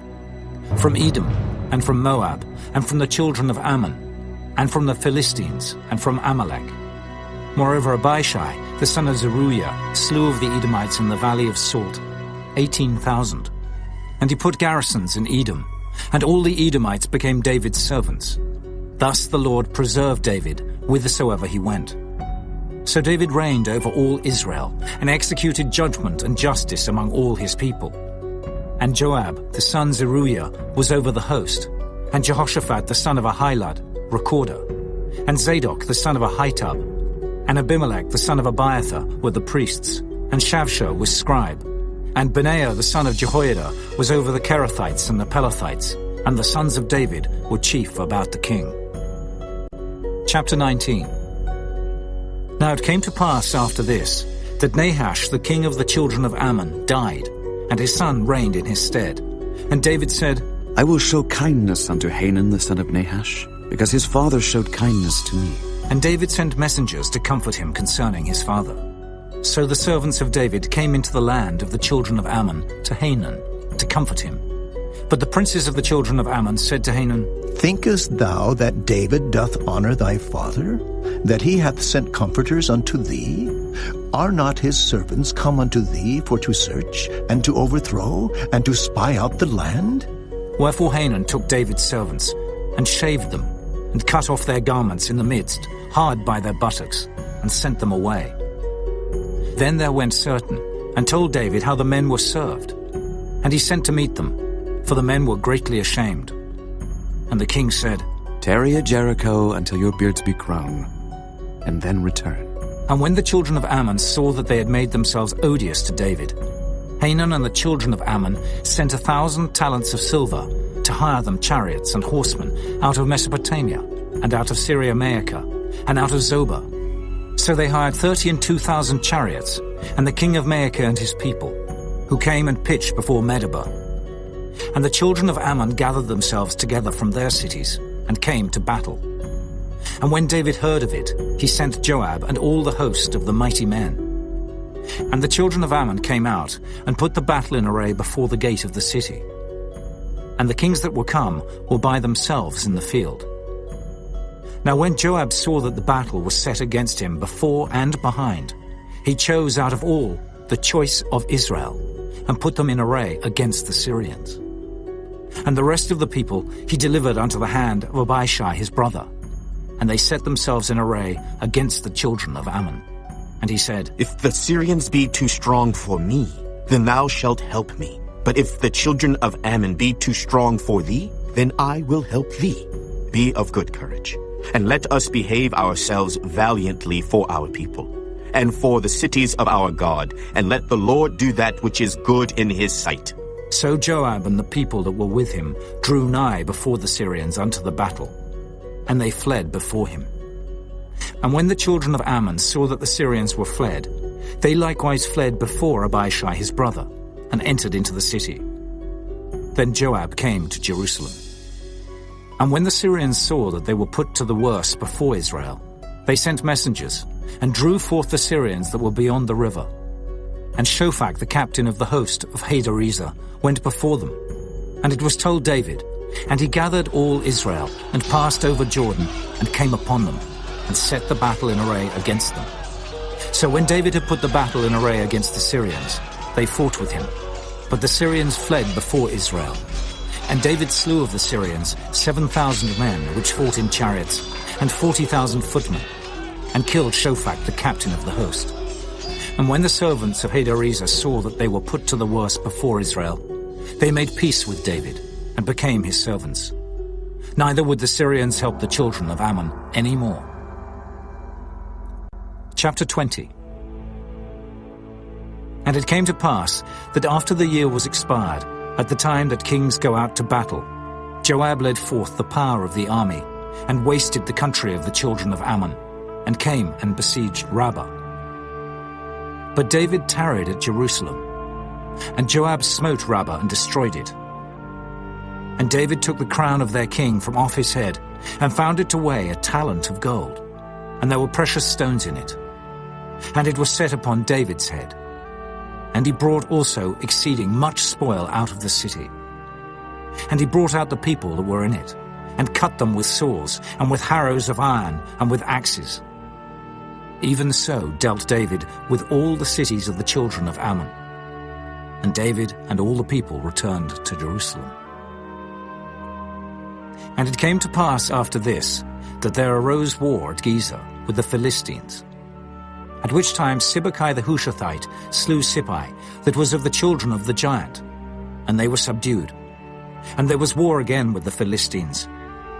from Edom, and from Moab, and from the children of Ammon, and from the Philistines, and from Amalek. Moreover Abishai, the son of Zeruiah, slew of the Edomites in the valley of Salt 18,000. And he put garrisons in Edom, and all the Edomites became David's servants. Thus the Lord preserved David whithersoever he went. So David reigned over all Israel, and executed judgment and justice among all his people. And Joab, the son Zeruiah, was over the host, and Jehoshaphat, the son of Ahilud, recorder, and Zadok, the son of Ahitub, and Abimelech, the son of Abiathar, were the priests, and Shavsha was scribe, and Benaiah, the son of Jehoiada, was over the Kerethites and the Pelethites, and the sons of David were chief about the king. Chapter 19. Now it came to pass after this, that Nahash, the king of the children of Ammon, died, and his son reigned in his stead. And David said, I will show kindness unto Hanun the son of Nahash, because his father showed kindness to me. And David sent messengers to comfort him concerning his father. So the servants of David came into the land of the children of Ammon to Hanun, to comfort him. But the princes of the children of Ammon said to Hanun, Thinkest thou that David doth honor thy father, that he hath sent comforters unto thee? Are not his servants come unto thee for to search, and to overthrow, and to spy out the land? Wherefore Hanun took David's servants, and shaved them, and cut off their garments in the midst, hard by their buttocks, and sent them away. Then there went certain, and told David how the men were served. And he sent to meet them, for the men were greatly ashamed. And the king said, Tarry at Jericho until your beards be grown, and then return. And when the children of Ammon saw that they had made themselves odious to David, Hanun and the children of Ammon sent 1,000 talents of silver to hire them chariots and horsemen out of Mesopotamia, and out of Syria-Maachah, and out of Zobah. So they hired 32,000 chariots, and the king of Maachah and his people, who came and pitched before Medeba. And the children of Ammon gathered themselves together from their cities, and came to battle. And when David heard of it, he sent Joab and all the host of the mighty men. And the children of Ammon came out, and put the battle in array before the gate of the city. And the kings that were come were by themselves in the field. Now when Joab saw that the battle was set against him before and behind, he chose out of all the choice of Israel, and put them in array against the Syrians. And the rest of the people he delivered unto the hand of Abishai his brother, and they set themselves in array against the children of Ammon. And he said, If the Syrians be too strong for me, then thou shalt help me. But if the children of Ammon be too strong for thee, then I will help thee. Be of good courage, and let us behave ourselves valiantly for our people, and for the cities of our God, and let the Lord do that which is good in his sight. So Joab and the people that were with him drew nigh before the Syrians unto the battle, and they fled before him. And when the children of Ammon saw that the Syrians were fled, they likewise fled before Abishai his brother, and entered into the city. Then Joab came to Jerusalem. And when the Syrians saw that they were put to the worse before Israel, they sent messengers, and drew forth the Syrians that were beyond the river. And Shophach, the captain of the host of Hadarezer, went before them. And it was told David, and he gathered all Israel, and passed over Jordan, and came upon them, and set the battle in array against them. So when David had put the battle in array against the Syrians, they fought with him. But the Syrians fled before Israel. And David slew of the Syrians 7,000 men which fought in chariots, and 40,000 footmen, and killed Shophach the captain of the host. And when the servants of Hadarezer saw that they were put to the worse before Israel, they made peace with David, and became his servants. Neither would the Syrians help the children of Ammon any more. Chapter 20. And it came to pass that after the year was expired, at the time that kings go out to battle, Joab led forth the power of the army, and wasted the country of the children of Ammon, and came and besieged Rabbah. But David tarried at Jerusalem, and Joab smote Rabbah and destroyed it. And David took the crown of their king from off his head, and found it to weigh 1 talent of gold, and there were precious stones in it. And it was set upon David's head. And he brought also exceeding much spoil out of the city. And he brought out the people that were in it, and cut them with saws, and with harrows of iron, and with axes. Even so dealt David with all the cities of the children of Ammon. And David and all the people returned to Jerusalem. And it came to pass after this, that there arose war at Gezer with the Philistines. At which time Sibbecai the Hushathite slew Sippai, that was of the children of the giant, and they were subdued. And there was war again with the Philistines.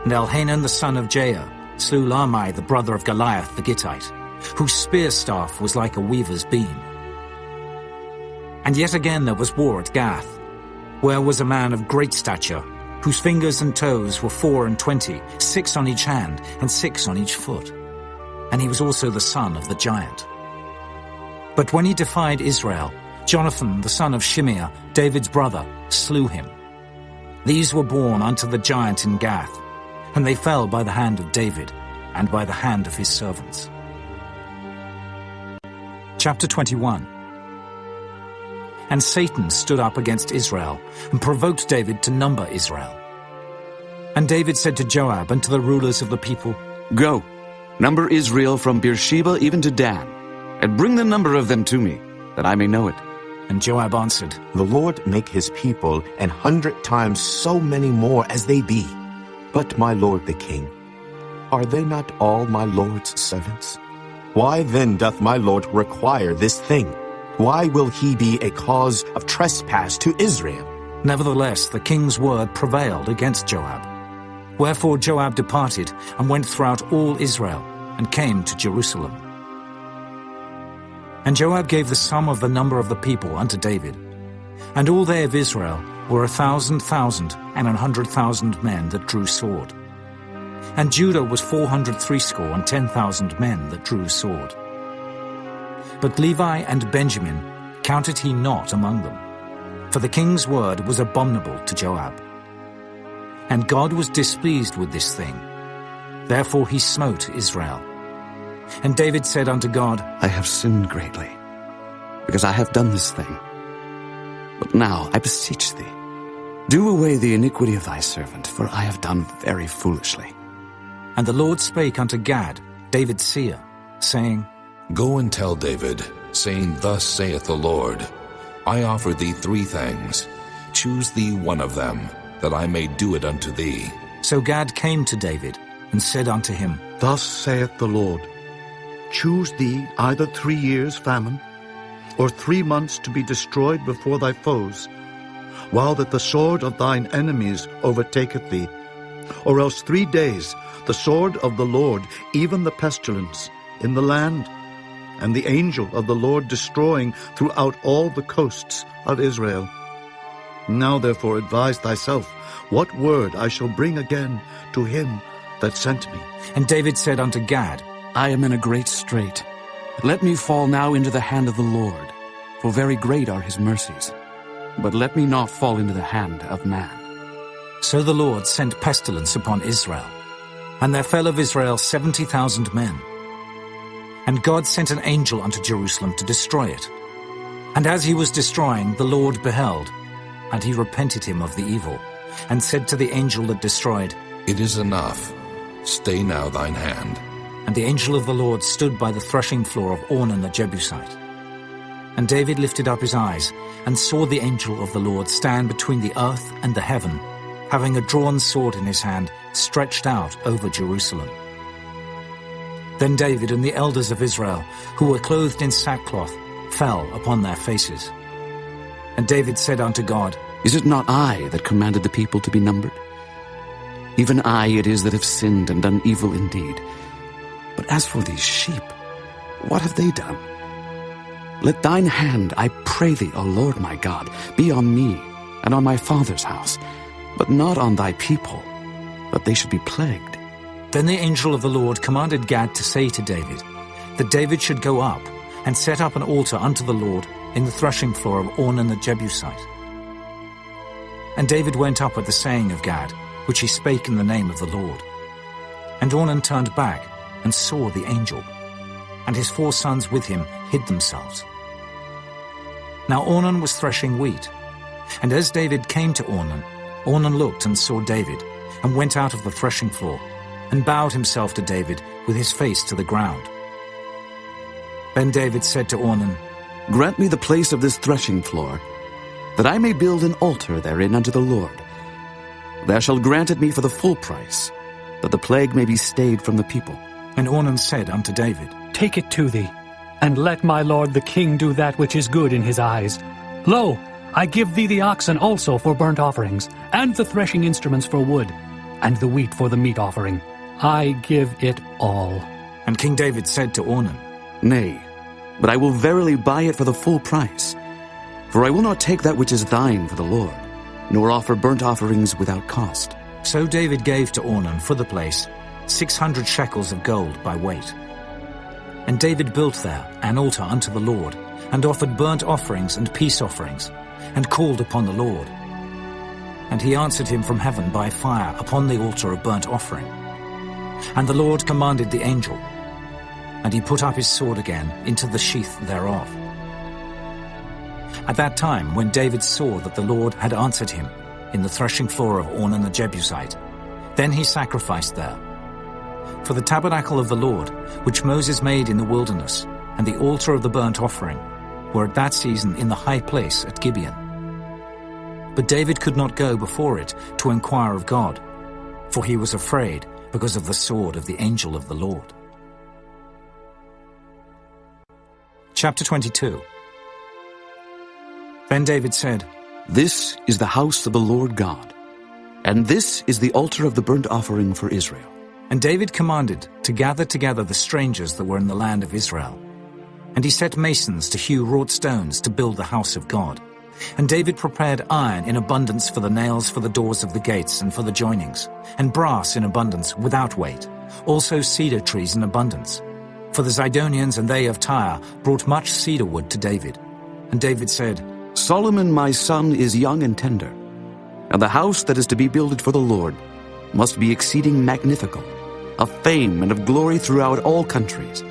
And Elhanan the son of Jair slew Lahmi the brother of Goliath the Gittite, whose spear staff was like a weaver's beam. And yet again there was war at Gath, where was a man of great stature, whose fingers and toes were 24, 6 on each hand, and 6 on each foot. And he was also the son of the giant. But when he defied Israel, Jonathan the son of Shimeah, David's brother, slew him. These were born unto the giant in Gath, and they fell by the hand of David, and by the hand of his servants. Chapter 21. And Satan stood up against Israel, and provoked David to number Israel. And David said to Joab and to the rulers of the people, Go, number Israel from Beersheba even to Dan, and bring the number of them to me, that I may know it. And Joab answered, The Lord make his people 100 times so many more as they be. But my lord the king, are they not all my lord's servants? Why then doth my lord require this thing? Why will he be a cause of trespass to Israel? Nevertheless, the king's word prevailed against Joab. Wherefore Joab departed and went throughout all Israel, and came to Jerusalem. And Joab gave the sum of the number of the people unto David. And all they of Israel were 1,000,000 and 100,000 men that drew sword. And Judah was 460,000 men that drew sword. But Levi and Benjamin counted he not among them, for the king's word was abominable to Joab. And God was displeased with this thing. Therefore he smote Israel. And David said unto God, I have sinned greatly, because I have done this thing. But now I beseech thee, do away the iniquity of thy servant, for I have done very foolishly. And the Lord spake unto Gad, David's seer, saying, Go and tell David, saying, Thus saith the Lord, I offer thee 3 things. Choose thee one of them, that I may do it unto thee. So Gad came to David, and said unto him, Thus saith the Lord, Choose thee either 3 years' famine, or 3 months to be destroyed before thy foes, while that the sword of thine enemies overtaketh thee, or else 3 days the sword of the Lord, even the pestilence, in the land, and the angel of the Lord destroying throughout all the coasts of Israel. Now therefore advise thyself what word I shall bring again to him that sent me. And David said unto Gad, I am in a great strait. Let me fall now into the hand of the Lord, for very great are his mercies. But let me not fall into the hand of man. So the Lord sent pestilence upon Israel, and there fell of Israel 70,000 men. And God sent an angel unto Jerusalem to destroy it. And as he was destroying, the Lord beheld, and he repented him of the evil, and said to the angel that destroyed, It is enough. Stay now thine hand. And the angel of the Lord stood by the threshing floor of Ornan the Jebusite. And David lifted up his eyes, and saw the angel of the Lord stand between the earth and the heaven, having a drawn sword in his hand, stretched out over Jerusalem. Then David and the elders of Israel, who were clothed in sackcloth, fell upon their faces. And David said unto God, Is it not I that commanded the people to be numbered? Even I it is that have sinned and done evil indeed. But as for these sheep, what have they done? Let thine hand, I pray thee, O Lord my God, be on me and on my father's house, but not on thy people, that they should be plagued. Then the angel of the Lord commanded Gad to say to David, that David should go up and set up an altar unto the Lord in the threshing floor of Ornan the Jebusite. And David went up at the saying of Gad, which he spake in the name of the Lord. And Ornan turned back and saw the angel, and his 4 sons with him hid themselves. Now Ornan was threshing wheat, and as David came to Ornan, Ornan looked and saw David, and went out of the threshing floor, and bowed himself to David with his face to the ground. Then David said to Ornan, Grant me the place of this threshing floor, that I may build an altar therein unto the Lord. Thou shalt grant it me for the full price, that the plague may be stayed from the people. And Ornan said unto David, Take it to thee, and let my lord the king do that which is good in his eyes. Lo, I give thee the oxen also for burnt offerings, and the threshing instruments for wood, and the wheat for the meat offering. I give it all. And King David said to Ornan, Nay, but I will verily buy it for the full price. For I will not take that which is thine for the Lord, nor offer burnt offerings without cost. So David gave to Ornan for the place 600 shekels of gold by weight. And David built there an altar unto the Lord, and offered burnt offerings and peace offerings, and called upon the Lord. And he answered him from heaven by fire upon the altar of burnt offering. And the Lord commanded the angel, and he put up his sword again into the sheath thereof. At that time, when David saw that the Lord had answered him in the threshing floor of Ornan the Jebusite, then he sacrificed there. For the tabernacle of the Lord, which Moses made in the wilderness, and the altar of the burnt offering, were at that season in the high place at Gibeon. But David could not go before it to inquire of God, for he was afraid because of the sword of the angel of the Lord. Chapter 22. Then David said, This is the house of the Lord God, and this is the altar of the burnt offering for Israel. And David commanded to gather together the strangers that were in the land of Israel. And he set masons to hew wrought stones to build the house of God. And David prepared iron in abundance for the nails for the doors of the gates and for the joinings, and brass in abundance without weight, also cedar trees in abundance. For the Zidonians and they of Tyre brought much cedar wood to David. And David said, Solomon my son is young and tender, and the house that is to be builded for the Lord must be exceeding magnifical, of fame and of glory throughout all countries.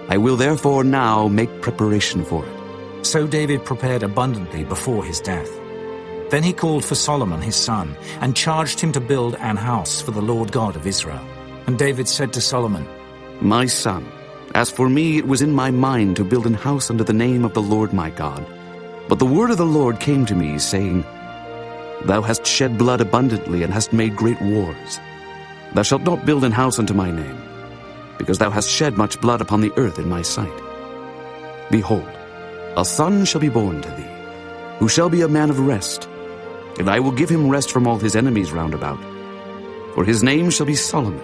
I will therefore now make preparation for it. So David prepared abundantly before his death. Then he called for Solomon his son, and charged him to build an house for the Lord God of Israel. And David said to Solomon, My son, as for me it was in my mind to build an house unto the name of the Lord my God. But the word of the Lord came to me, saying, Thou hast shed blood abundantly, and hast made great wars. Thou shalt not build an house unto my name, because thou hast shed much blood upon the earth in my sight. Behold, a son shall be born to thee, who shall be a man of rest, and I will give him rest from all his enemies round about. For his name shall be Solomon,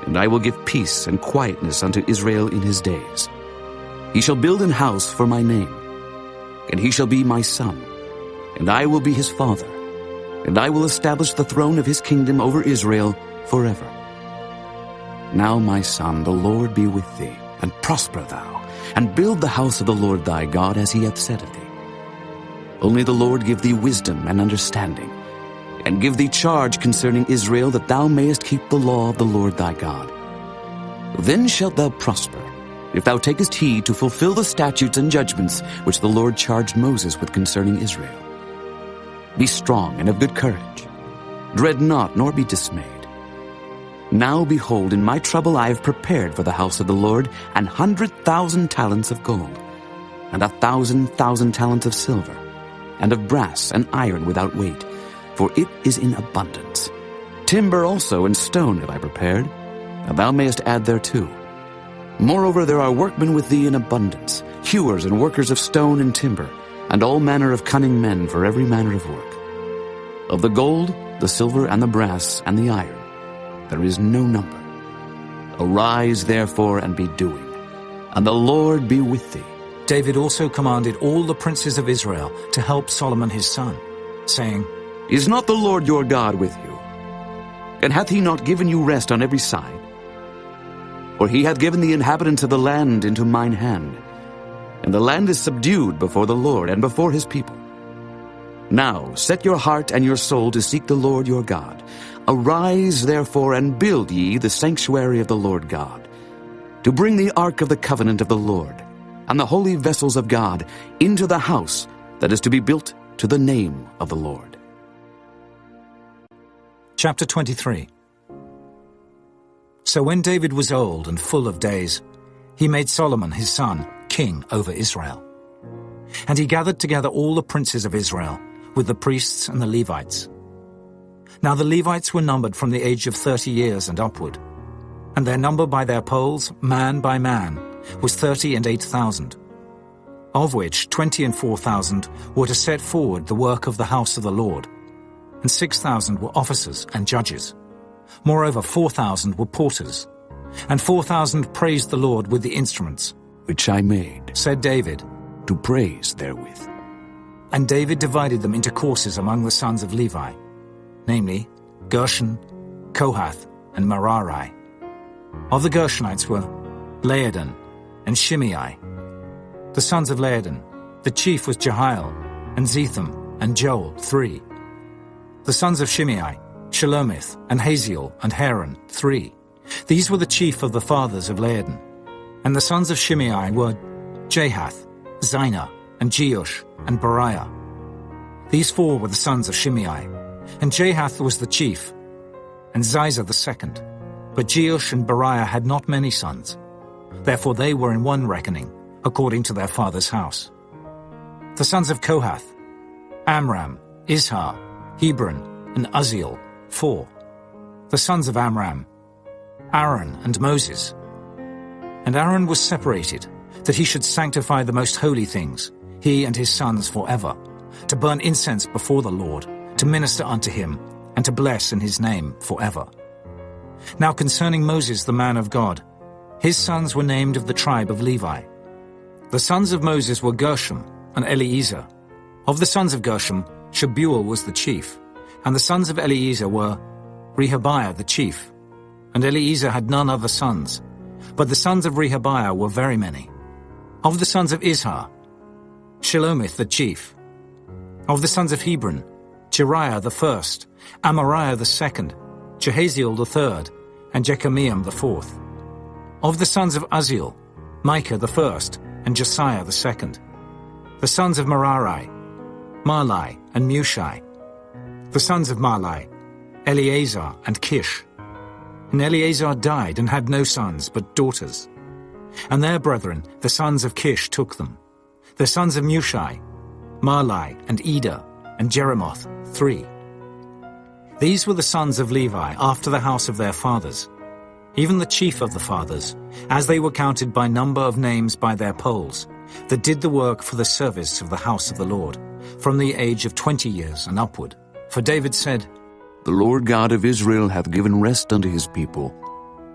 and I will give peace and quietness unto Israel in his days. He shall build an house for my name, and he shall be my son, and I will be his father, and I will establish the throne of his kingdom over Israel forever. Now, my son, the Lord be with thee, and prosper thou, and build the house of the Lord thy God as he hath said of thee. Only the Lord give thee wisdom and understanding, and give thee charge concerning Israel, that thou mayest keep the law of the Lord thy God. Then shalt thou prosper, if thou takest heed to fulfill the statutes and judgments which the Lord charged Moses with concerning Israel. Be strong and of good courage. Dread not, nor be dismayed. Now, behold, in my trouble I have prepared for the house of the Lord 100,000 talents of gold, and 1,000 talents of silver, and of brass and iron without weight, for it is in abundance. Timber also and stone have I prepared, and thou mayest add thereto. Moreover, there are workmen with thee in abundance, hewers and workers of stone and timber, and all manner of cunning men for every manner of work. Of the gold, the silver, and the brass, and the iron, there is no number. Arise, therefore, and be doing, and the Lord be with thee. David also commanded all the princes of Israel to help Solomon his son, saying, Is not the Lord your God with you? And hath he not given you rest on every side? For he hath given the inhabitants of the land into mine hand, and the land is subdued before the Lord and before his people. Now set your heart and your soul to seek the Lord your God. Arise, therefore, and build ye the sanctuary of the Lord God, to bring the ark of the covenant of the Lord, and the holy vessels of God, into the house that is to be built to the name of the Lord. Chapter 23. So when David was old and full of days, he made Solomon his son king over Israel. And he gathered together all the princes of Israel, with the priests and the Levites. Now the Levites were numbered from the age of 30 years and upward, and their number by their polls, man by man, was 30 and 8,000, of which 20 and 4,000 were to set forward the work of the house of the Lord, and 6,000 were officers and judges. Moreover, 4,000 were porters, and 4,000 praised the Lord with the instruments, which I made, said David, to praise therewith. And David divided them into courses among the sons of Levi, namely Gershon, Kohath, and Merari. Of the Gershonites were Laodan and Shimei. The sons of Laodan, the chief was Jehiel, and Zetham, and Joel, 3. The sons of Shimei, Shelomith, and Haziel, and Haran, 3. These were the chief of the fathers of Laodan. And the sons of Shimei were Jahath, Zina, and Jeush, and Beriah. These 4 were the sons of Shimei, and Jahath was the chief, and Ziza the second. But Jeush and Beriah had not many sons. Therefore they were in one reckoning, according to their father's house. The sons of Kohath, Amram, Izhar, Hebron, and Uzziel, 4. The sons of Amram, Aaron and Moses. And Aaron was separated, that he should sanctify the most holy things, he and his sons forever, to burn incense before the Lord, to minister unto him, and to bless in his name forever. Now concerning Moses the man of God, his sons were named of the tribe of Levi. The sons of Moses were Gershom and Eleazar. Of the sons of Gershom, Shebuel was the chief, and the sons of Eleazar were Rehabiah the chief. And Eleazar had none other sons, but the sons of Rehabiah were very many. Of the sons of Izhar, Shelomith the chief. Of the sons of Hebron, Jeriah the first, Amariah the second, Jehaziel the third, and Jekameam the fourth. Of the sons of Uzziel, Micah the first, and Josiah the second. The sons of Merari, Mahli and Mushi. The sons of Mahli, Eleazar and Kish. And Eleazar died and had no sons but daughters. And their brethren, the sons of Kish, took them. The sons of Mushi, Mahli and Eder, and Jeremoth, 3. These were the sons of Levi after the house of their fathers, even the chief of the fathers, as they were counted by number of names by their polls, that did the work for the service of the house of the Lord, from the age of 20 years and upward. For David said, The Lord God of Israel hath given rest unto his people,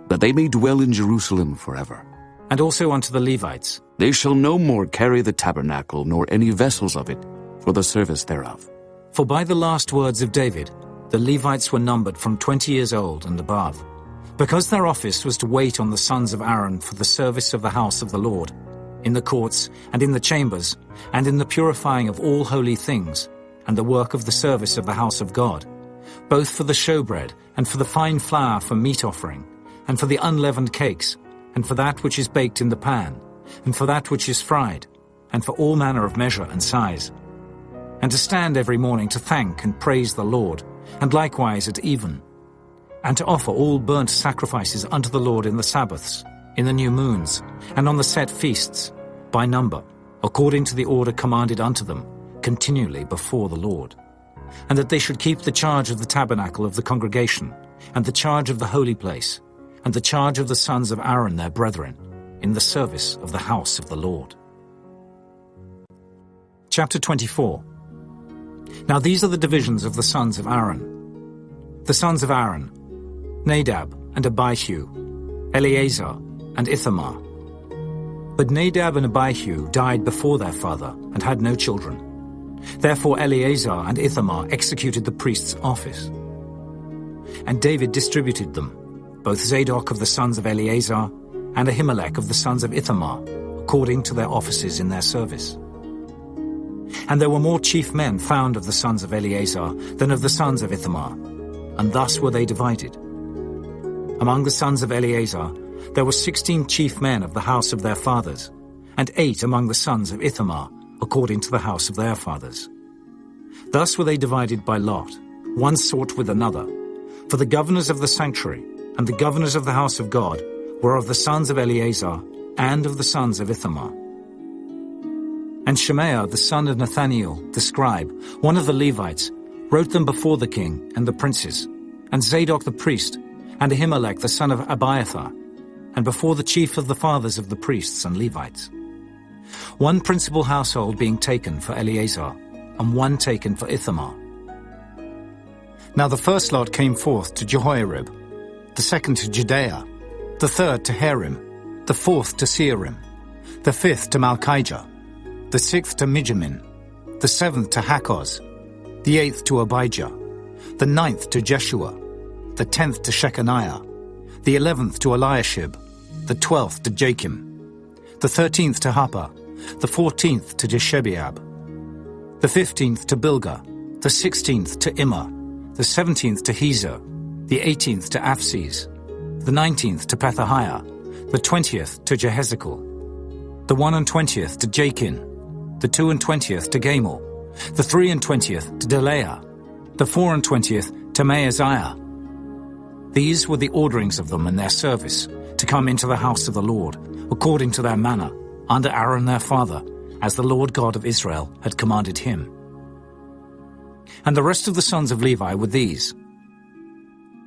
that they may dwell in Jerusalem forever. And also unto the Levites, They shall no more carry the tabernacle, nor any vessels of it, for the service thereof. For by the last words of David, the Levites were numbered from 20 years old and above, because their office was to wait on the sons of Aaron for the service of the house of the Lord, in the courts, and in the chambers, and in the purifying of all holy things, and the work of the service of the house of God, both for the showbread, and for the fine flour for meat offering, and for the unleavened cakes, and for that which is baked in the pan, and for that which is fried, and for all manner of measure and size, and to stand every morning to thank and praise the Lord, and likewise at even, and to offer all burnt sacrifices unto the Lord in the Sabbaths, in the new moons, and on the set feasts, by number, according to the order commanded unto them, continually before the Lord. And that they should keep the charge of the tabernacle of the congregation, and the charge of the holy place, and the charge of the sons of Aaron their brethren, in the service of the house of the Lord. Chapter 24. Now these are the divisions of the sons of Aaron. The sons of Aaron, Nadab and Abihu, Eleazar and Ithamar. But Nadab and Abihu died before their father and had no children. Therefore Eleazar and Ithamar executed the priest's office. And David distributed them, both Zadok of the sons of Eleazar and Ahimelech of the sons of Ithamar, according to their offices in their service. And there were more chief men found of the sons of Eleazar than of the sons of Ithamar, and thus were they divided. Among the sons of Eleazar there were 16 chief men of the house of their fathers, and 8 among the sons of Ithamar, according to the house of their fathers. Thus were they divided by lot, one sort with another, for the governors of the sanctuary and the governors of the house of God were of the sons of Eleazar and of the sons of Ithamar. And Shemaiah the son of Nathaniel, the scribe, one of the Levites, wrote them before the king and the princes, and Zadok the priest, and Ahimelech the son of Abiathar, and before the chief of the fathers of the priests and Levites. One principal household being taken for Eleazar, and one taken for Ithamar. Now the first lot came forth to Jehoiarib, the second to Judea, the third to Harim, the fourth to Searim, the fifth to Malchijah, the sixth to Mijamin, the seventh to Hakkoz, the eighth to Abijah, the ninth to Jeshua, the 10th to Shechaniah, the 11th to Eliashib, the 12th to Jachim, the 13th to Happa, the 14th to Jeshebeab, the 15th to Bilgah, the 16th to Immer, the 17th to Hezer, the 18th to Aphes, the 19th to Pethahiah, the 20th to Jehezekel, the 21st to Jachin, the 22nd to Gamul, the 23rd to Delaiah, the 24th to Maaziah. These were the orderings of them and their service, to come into the house of the Lord, according to their manner, under Aaron their father, as the Lord God of Israel had commanded him. And the rest of the sons of Levi were these.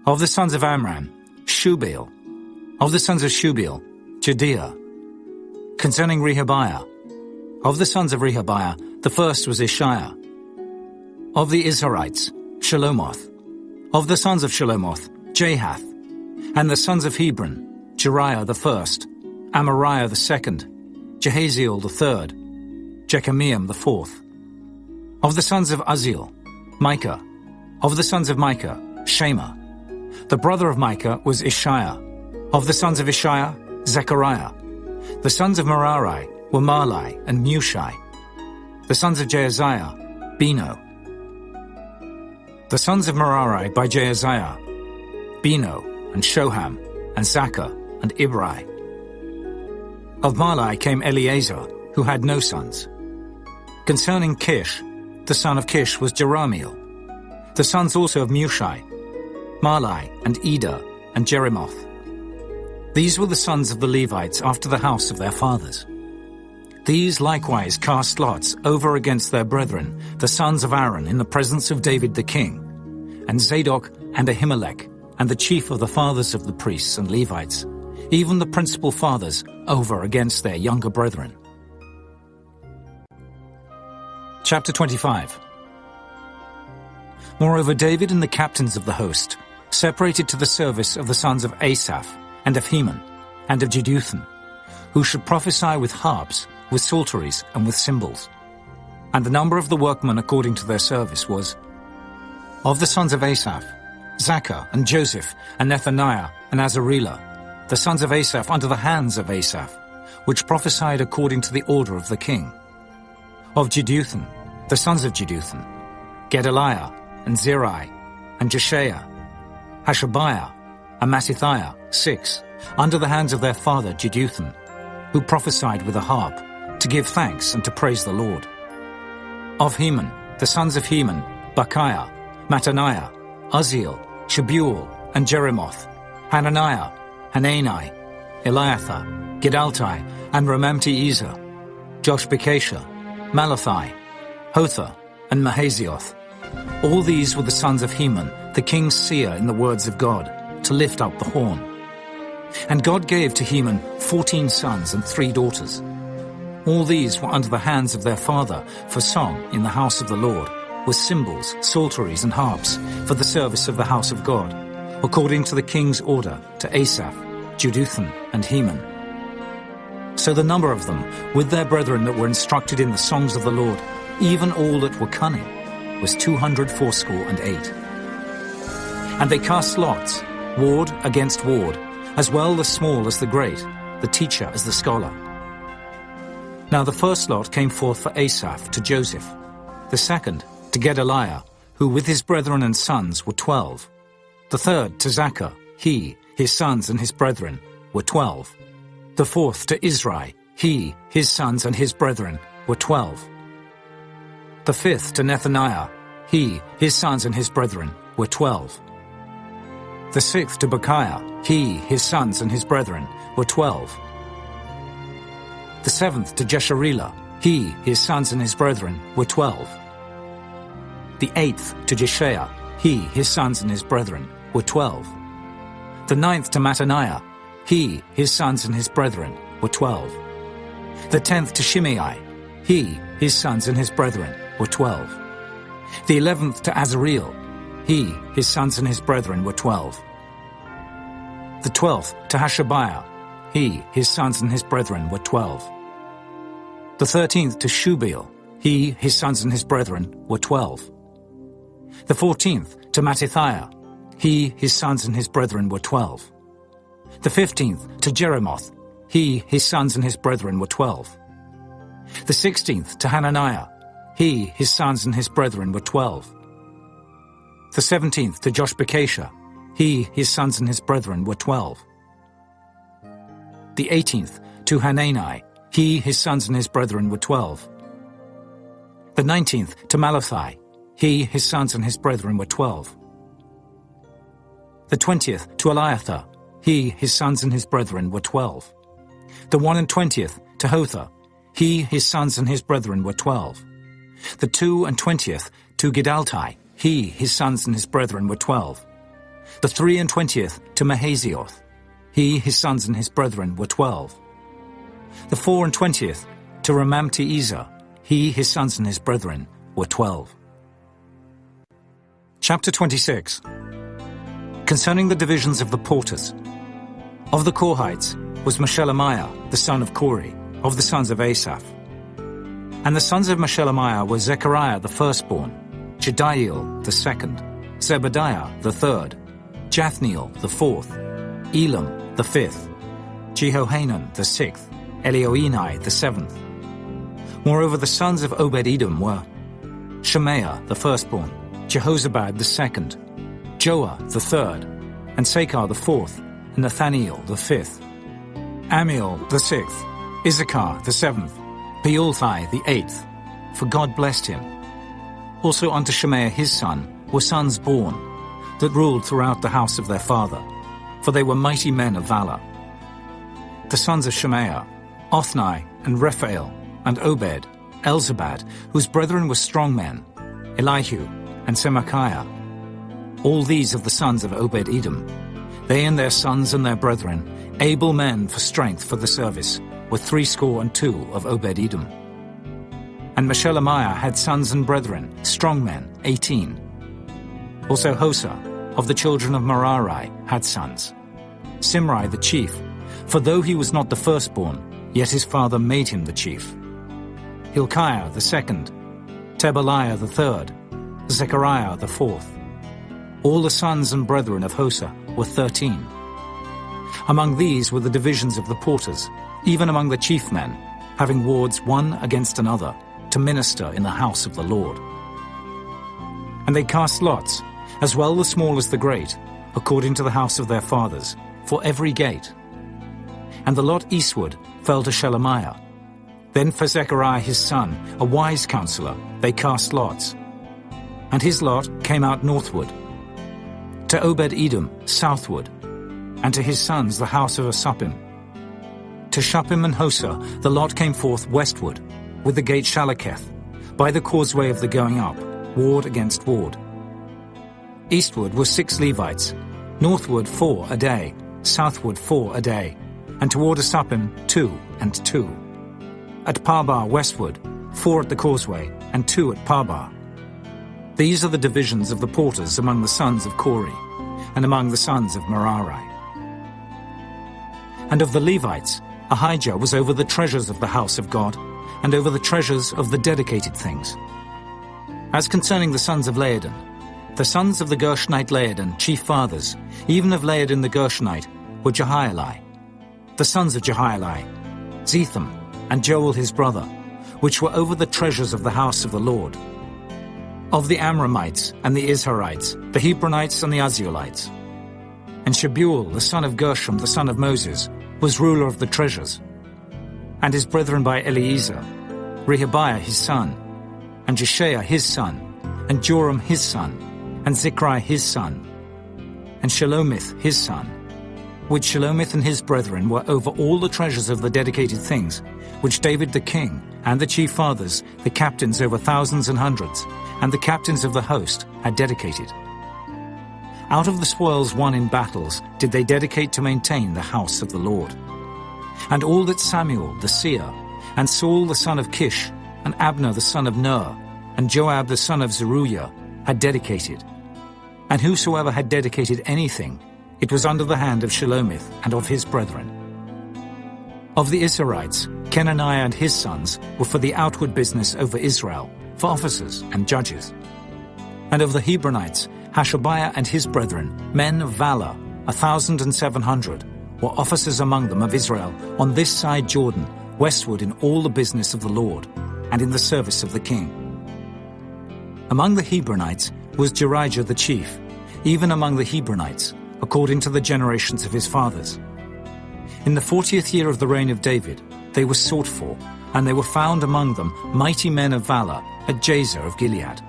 Of the sons of Amram, Shubael. Of the sons of Shubael, Jediah. Concerning Rehabiah. Of the sons of Rehabiah, the first was Ishiah. Of the Izharites, Shelomoth. Of the sons of Shelomoth, Jahath. And the sons of Hebron, Jeriah the first, Amariah the second, Jehaziel the third, Jekameam the fourth. Of the sons of Uzziel, Micah. Of the sons of Micah, Shema. The brother of Micah was Ishiah. Of the sons of Ishiah, Zechariah. The sons of Merari were Malai and Mushai. The sons of Jeaziah, Beno. The sons of Merari by Jeaziah, Beno and Shoham and Zachar and Ibri. Of Malai came Eleazar, who had no sons. Concerning Kish, the son of Kish was Jerahmeel. The sons also of Mushai, Malai and Eder and Jerimoth. These were the sons of the Levites after the house of their fathers. These likewise cast lots over against their brethren, the sons of Aaron, in the presence of David the king, and Zadok and Ahimelech, and the chief of the fathers of the priests and Levites, even the principal fathers, over against their younger brethren. Chapter 25. Moreover, David and the captains of the host separated to the service of the sons of Asaph, and of Heman, and of Jeduthun, who should prophesy with harps, with psalteries, and with cymbals. And the number of the workmen according to their service was: of the sons of Asaph, Zachar, and Joseph, and Nethaniah, and Azarela, the sons of Asaph under the hands of Asaph, which prophesied according to the order of the king. Of Jeduthun, the sons of Jeduthun, Gedaliah, and Zerai, and Jeshaiah, Hashabiah, and Mattithiah, 6, under the hands of their father Jeduthun, who prophesied with a harp, to give thanks and to praise the Lord. Of Heman, the sons of Heman, Bachiah, Mattaniah, Uzziel, Shebuel, and Jerimoth, Hananiah, Hanani, Eliathah, Gidaltai, and Ramamti-Ezer, Joshbekasha, Malathi, Hotha, and Mahazioth. All these were the sons of Heman, the king's seer in the words of God, to lift up the horn. And God gave to Heman 14 sons and 3 daughters. All these were under the hands of their father for song in the house of the Lord, with cymbals, psalteries, and harps for the service of the house of God, according to the king's order to Asaph, Jeduthun, and Heman. So the number of them, with their brethren that were instructed in the songs of the Lord, even all that were cunning, was 268. And they cast lots, ward against ward, as well the small as the great, the teacher as the scholar. Now the first lot came forth for Asaph to Joseph, the second to Gedaliah, who with his brethren and sons were 12, the third to Zachar, he, his sons and his brethren were 12, the fourth to Izri, he, his sons and his brethren were 12, the fifth to Nethaniah, he, his sons and his brethren were 12, the sixth to Bechiah, he, his sons and his brethren were 12, the seventh to Jesharelah, he, his sons and his brethren were 12, the eighth to Jeshaiah, he, his sons and his brethren were 12, the ninth to Mattaniah, he, his sons and his brethren, were 12. The 10th to Shimei, he, his sons and his brethren, were 12. The 11th to Azareel, he, his sons and his brethren, were 12. The 12th to Hashabiah, he, his sons and his brethren, were 12. The 13th to Shubael, he, his sons and his brethren, were 12. The 14th to Mattithiah, he, his sons and his brethren, were 12. The 15th to Jeremoth, he, his sons and his brethren, were 12. The 16th to Hananiah, he, his sons and his brethren, were 12. The 17th to Joshbekasha, he, his sons and his brethren, were 12. The 18th to Hanani, he, his sons and his brethren, were 12. The 19th to Malachi, he, his sons and his brethren, were 12. The 20th to Eliathah, he, his sons and his brethren, were 12. The 21st to Hotha, he, his sons and his brethren, were 12. The 22nd to Giddalti, he, his sons and his brethren, were 12. The 23rd to Mahazioth, he, his sons and his brethren, were 12. The 24th to Ramamti-Ezer, he, his sons and his brethren, were 12. Chapter 26. Concerning the divisions of the porters. Of the Korhites was Meshelemiah, the son of Kori, of the sons of Asaph. And the sons of Meshelemiah were Zechariah the firstborn, Jediel the second, Zebediah the third, Jathniel the fourth, Elam the fifth, Jehohanan the sixth, Elioenai the seventh. Moreover, the sons of Obed-Edom were Shemaiah the firstborn, Jehozabad the second, Joah the third, and Sakar the fourth, and Nathaniel the fifth, Amiel the sixth, Issachar the seventh, Peulthai the eighth, for God blessed him. Also unto Shemaiah his son were sons born, that ruled throughout the house of their father, for they were mighty men of valor. The sons of Shemaiah, Othni and Rephael, and Obed, Elzabad, whose brethren were strong men, Elihu and Semachiah. All these of the sons of Obed-Edom, they and their sons and their brethren, able men for strength for the service, were 62 of Obed-Edom. And Meshelemiah had sons and brethren, strong men, 18. Also Hosa, of the children of Merari, had sons. Simri the chief, for though he was not the firstborn, yet his father made him the chief. Hilkiah the second, Tebaliah the third, Zechariah the fourth. All the sons and brethren of Hosa were 13. Among these were the divisions of the porters, even among the chief men, having wards one against another, to minister in the house of the Lord. And they cast lots, as well the small as the great, according to the house of their fathers, for every gate. And the lot eastward fell to Shelemiah. Then for Zechariah his son, a wise counselor, they cast lots. And his lot came out northward. To Obed-Edom southward, and to his sons the house of Asapim. To Shuppim and Hosa the lot came forth westward, with the gate Shalaketh, by the causeway of the going up, ward against ward. Eastward were 6 Levites, northward 4 a day, southward 4 a day, and toward Asapim 2 and 2. At Parbar westward, 4 at the causeway, and 2 at Parbar. These are the divisions of the porters among the sons of Kori, and among the sons of Merari. And of the Levites, Ahijah was over the treasures of the house of God, and over the treasures of the dedicated things. As concerning the sons of Laodan, the sons of the Gershonite Laodan, chief fathers, even of Laodan the Gershonite, were Jehieli. The sons of Jehieli, Zetham, and Joel his brother, which were over the treasures of the house of the Lord. Of the Amramites and the Izharites, the Hebronites and the Uzzielites. And Shebuel, the son of Gershom, the son of Moses, was ruler of the treasures. And his brethren by Eliezer, Rehabiah his son, and Jeshaiah his son, and Joram his son, and Zichri his son, and Shelomith his son, which Shelomith and his brethren were over all the treasures of the dedicated things, which David the king, and the chief fathers, the captains over thousands and hundreds, and the captains of the host, had dedicated. Out of the spoils won in battles did they dedicate to maintain the house of the Lord. And all that Samuel the seer, and Saul the son of Kish, and Abner the son of Ner, and Joab the son of Zeruiah had dedicated. And whosoever had dedicated anything, it was under the hand of Shelomith and of his brethren. Of the Israelites, Kenaniah and his sons were for the outward business over Israel, for officers and judges. And of the Hebronites, Hashabiah and his brethren, men of valor, 1,700, were officers among them of Israel on this side Jordan, westward in all the business of the Lord, and in the service of the king. Among the Hebronites was Jerijah the chief, even among the Hebronites, according to the generations of his fathers. In the 40th year of the reign of David, they were sought for, and they were found among them mighty men of valor at Jazer of Gilead.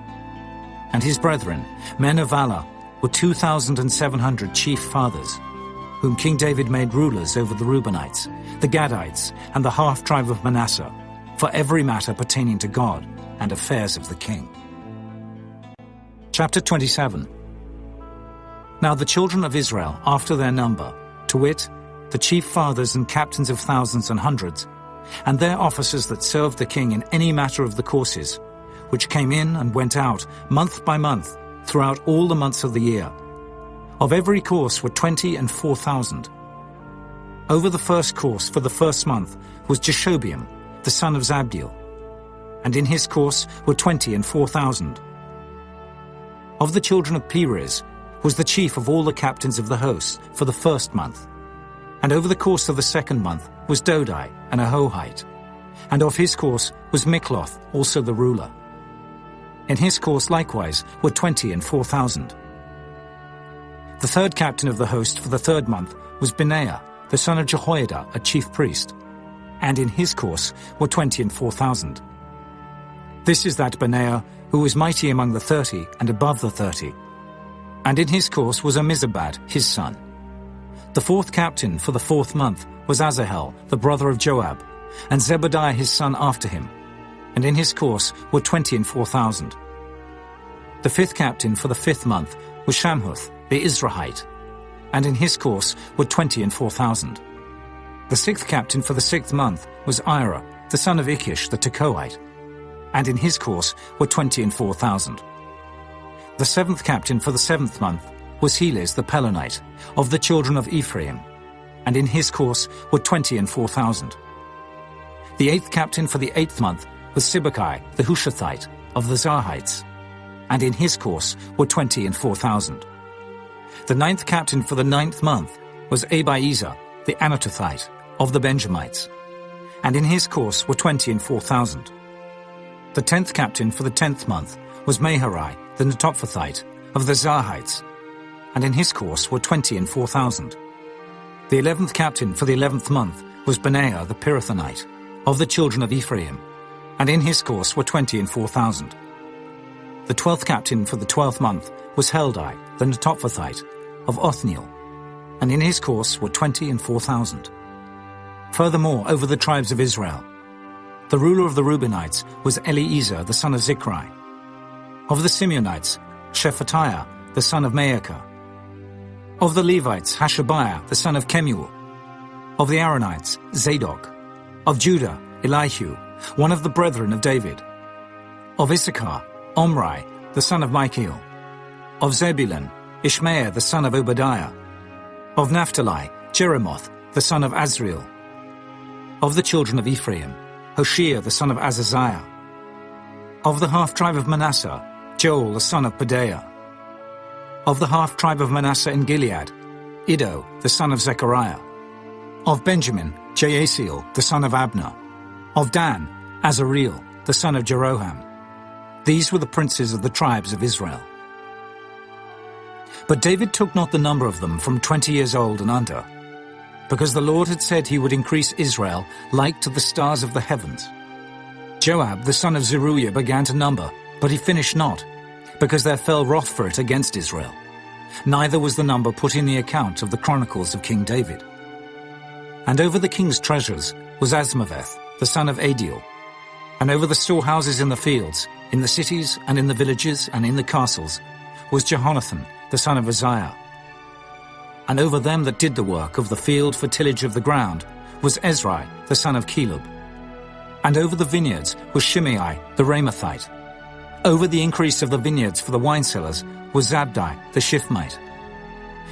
And his brethren, men of valor, were 2,700 chief fathers, whom King David made rulers over the Reubenites, the Gadites, and the half-tribe of Manasseh, for every matter pertaining to God and affairs of the king. Chapter 27. Now the children of Israel, after their number, to wit, the chief fathers and captains of thousands and hundreds, and their officers that served the king in any matter of the courses, which came in and went out month by month throughout all the months of the year. Of every course were 20 and 4,000. Over the first course for the first month was Jeshobeam, the son of Zabdiel, and in his course were 20 and 4,000. Of the children of Perez was the chief of all the captains of the hosts for the first month. And over the course of the second month was Dodai, an Ahohite, and of his course was Mikloth, also the ruler. In his course likewise were 20 and 4,000. The third captain of the host for the third month was Benaiah, the son of Jehoiada, a chief priest, and in his course were 20 and 4,000. This is that Benaiah who was mighty among the 30 and above the 30. And in his course was Ammizabad, his son. The fourth captain for the fourth month was Asahel, the brother of Joab, and Zebadiah his son after him, and in his course were 20 and 4,000. The fifth captain for the fifth month was Shamhuth, the Israelite, and in his course were 20 and 4,000. The sixth captain for the sixth month was Ira, the son of Ikish, the Tekoite, and in his course were 20 and 4,000. The seventh captain for the seventh month was Helez the Pelonite, of the children of Ephraim, and in his course were 20 and 4,000. The eighth captain for the eighth month was Sibbecai the Hushathite, of the Zarhites, and in his course were 20 and 4,000. The ninth captain for the ninth month was Abiezer the Anatothite, of the Benjamites, and in his course were 20 and 4,000. The 10th captain for the 10th month was Maharai the Netophathite, of the Zarhites, and in his course were 20 and 4,000. The 11th captain for the 11th month was Benaiah the Pirathonite, of the children of Ephraim, and in his course were 20 and 4,000. The 12th captain for the 12th month was Heldai the Netophathite, of Othniel, and in his course were 20 and 4,000. Furthermore, over the tribes of Israel, the ruler of the Reubenites was Eliezer the son of Zichri. Of the Simeonites, Shephatiah the son of Maacah. Of the Levites, Hashabiah the son of Kemuel. Of the Aaronites, Zadok. Of Judah, Elihu, one of the brethren of David. Of Issachar, Omri the son of Michael. Of Zebulun, Ishmael the son of Obadiah. Of Naphtali, Jeremoth the son of Azriel. Of the children of Ephraim, Hoshea the son of Azaziah. Of the half-tribe of Manasseh, Joel the son of Pedaiah. Of the half-tribe of Manasseh in Gilead, Iddo the son of Zechariah. Of Benjamin, Jaasiel the son of Abner. Of Dan, Azareel the son of Jeroham. These were the princes of the tribes of Israel. But David took not the number of them from 20 years old and under, because the Lord had said he would increase Israel like to the stars of the heavens. Joab the son of Zeruiah began to number, but he finished not, because there fell wrath for it against Israel. Neither was the number put in the account of the Chronicles of King David. And over the king's treasures was Azmaveth the son of Adiel, and over the storehouses in the fields, in the cities and in the villages and in the castles, was Jehonathan the son of Uzziah. And over them that did the work of the field for tillage of the ground was Ezrai, the son of Caleb. And over the vineyards was Shimei, the Ramathite. Over the increase of the vineyards for the wine cellars was Zabdi, the Shifmite.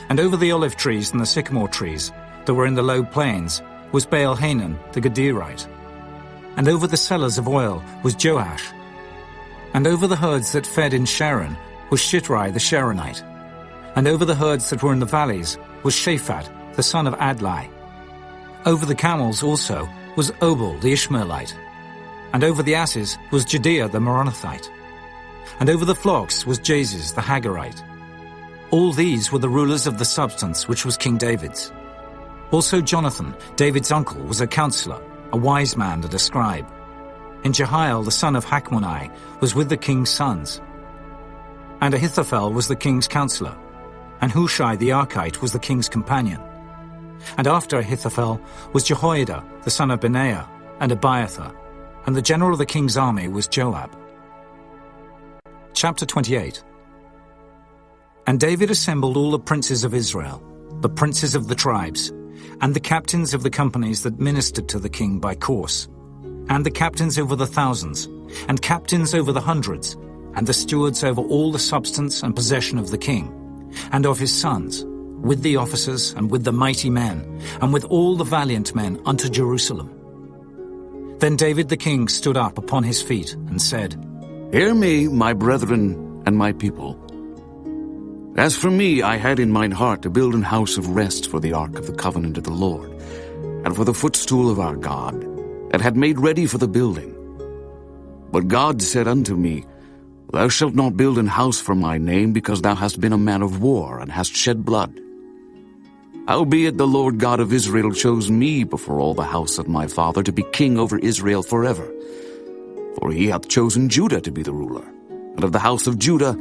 And over the olive trees and the sycamore trees that were in the low plains was Baal-Hanan, the Gederite. And over the cellars of oil was Joash. And over the herds that fed in Sharon was Shitrai the Sharonite. And over the herds that were in the valleys was Shaphat, the son of Adlai. Over the camels also was Obal the Ishmaelite. And over the asses was Judea the Meronothite. And over the flocks was Jaziz the Hagarite. All these were the rulers of the substance which was King David's. Also Jonathan, David's uncle, was a counselor, a wise man and a scribe. And Jehiel the son of Hachmoni was with the king's sons. And Ahithophel was the king's counselor. And Hushai the Archite was the king's companion. And after Ahithophel was Jehoiada the son of Benaiah, and Abiathar. And the general of the king's army was Joab. Chapter 28. And David assembled all the princes of Israel, the princes of the tribes, and the captains of the companies that ministered to the king by course, and the captains over the thousands, and captains over the hundreds, and the stewards over all the substance and possession of the king, and of his sons, with the officers and with the mighty men, and with all the valiant men unto Jerusalem. Then David the king stood up upon his feet and said, Hear me, my brethren and my people. As for me, I had in mine heart to build an house of rest for the ark of the covenant of the Lord, and for the footstool of our God, and had made ready for the building. But God said unto me, Thou shalt not build an house for my name, because thou hast been a man of war, and hast shed blood. Howbeit the Lord God of Israel chose me before all the house of my father to be king over Israel forever. For he hath chosen Judah to be the ruler, and of the house of Judah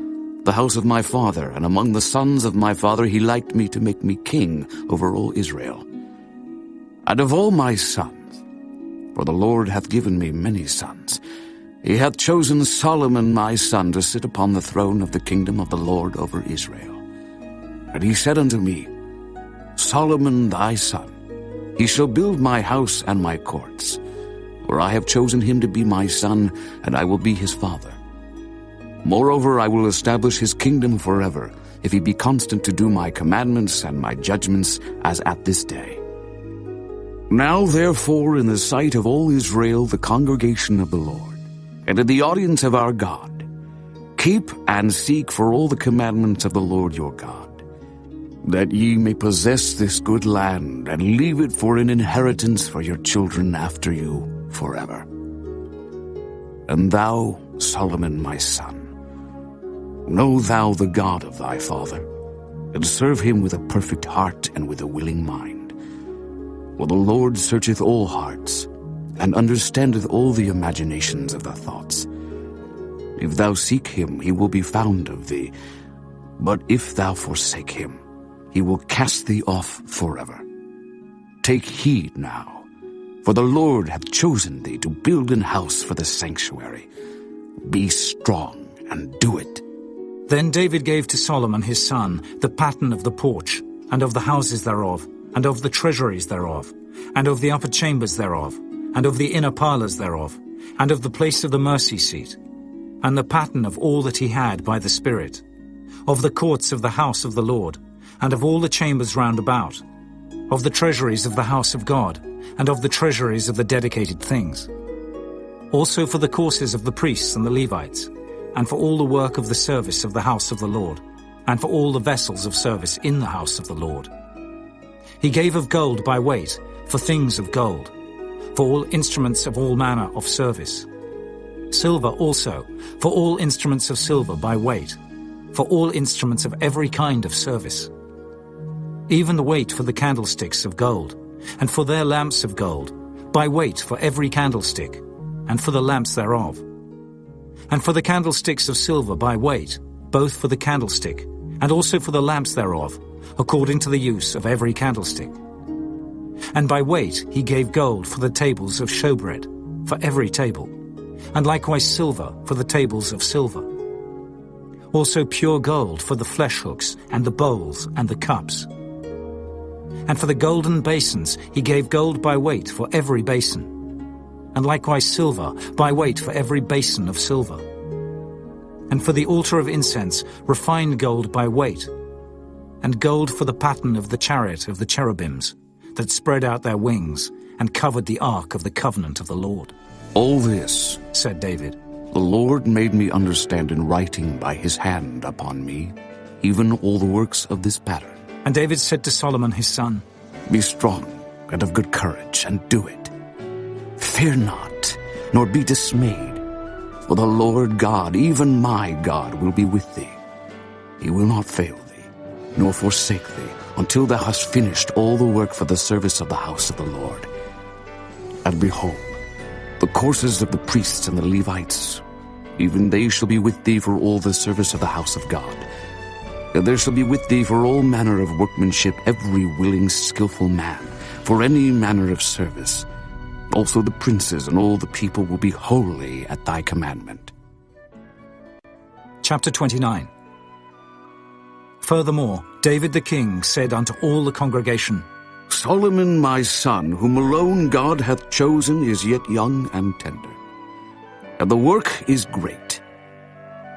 the house of my father, and among the sons of my father he liked me to make me king over all Israel. And of all my sons, for the Lord hath given me many sons, he hath chosen Solomon my son to sit upon the throne of the kingdom of the Lord over Israel. And he said unto me, Solomon thy son, he shall build my house and my courts, for I have chosen him to be my son, and I will be his father. Moreover, I will establish his kingdom forever, if he be constant to do my commandments and my judgments, as at this day. Now therefore, in the sight of all Israel, the congregation of the Lord, and in the audience of our God, keep and seek for all the commandments of the Lord your God, that ye may possess this good land, and leave it for an inheritance for your children after you forever. And thou, Solomon my son, know thou the God of thy father, and serve him with a perfect heart and with a willing mind. For the Lord searcheth all hearts, and understandeth all the imaginations of the thoughts. If thou seek him, he will be found of thee. But if thou forsake him, he will cast thee off forever. Take heed now, for the Lord hath chosen thee to build an house for the sanctuary. Be strong and do it. Then David gave to Solomon his son the pattern of the porch, and of the houses thereof, and of the treasuries thereof, and of the upper chambers thereof, and of the inner parlours thereof, and of the place of the mercy seat, and the pattern of all that he had by the Spirit, of the courts of the house of the Lord, and of all the chambers round about, of the treasuries of the house of God, and of the treasuries of the dedicated things. Also for the courses of the priests and the Levites, and for all the work of the service of the house of the Lord, and for all the vessels of service in the house of the Lord. He gave of gold by weight, for things of gold, for all instruments of all manner of service. Silver also, for all instruments of silver by weight, for all instruments of every kind of service. Even the weight for the candlesticks of gold, and for their lamps of gold, by weight for every candlestick, and for the lamps thereof. And for the candlesticks of silver by weight, both for the candlestick, and also for the lamps thereof, according to the use of every candlestick. And by weight he gave gold for the tables of showbread, for every table, and likewise silver for the tables of silver. Also pure gold for the flesh hooks, and the bowls, and the cups. And for the golden basins he gave gold by weight for every basin, and likewise silver by weight for every basin of silver. And for the altar of incense refined gold by weight, and gold for the pattern of the chariot of the cherubims, that spread out their wings, and covered the ark of the covenant of the Lord. All this, said David, the Lord made me understand in writing by his hand upon me, even all the works of this pattern. And David said to Solomon his son, Be strong and of good courage, and do it. Fear not, nor be dismayed, for the Lord God, even my God, will be with thee. He will not fail thee, nor forsake thee, until thou hast finished all the work for the service of the house of the Lord. And behold, the courses of the priests and the Levites, even they shall be with thee for all the service of the house of God. And there shall be with thee for all manner of workmanship every willing, skillful man, for any manner of service. Also the princes and all the people will be holy at thy commandment. Chapter 29. Furthermore, David the king said unto all the congregation, Solomon my son, whom alone God hath chosen, is yet young and tender, and the work is great.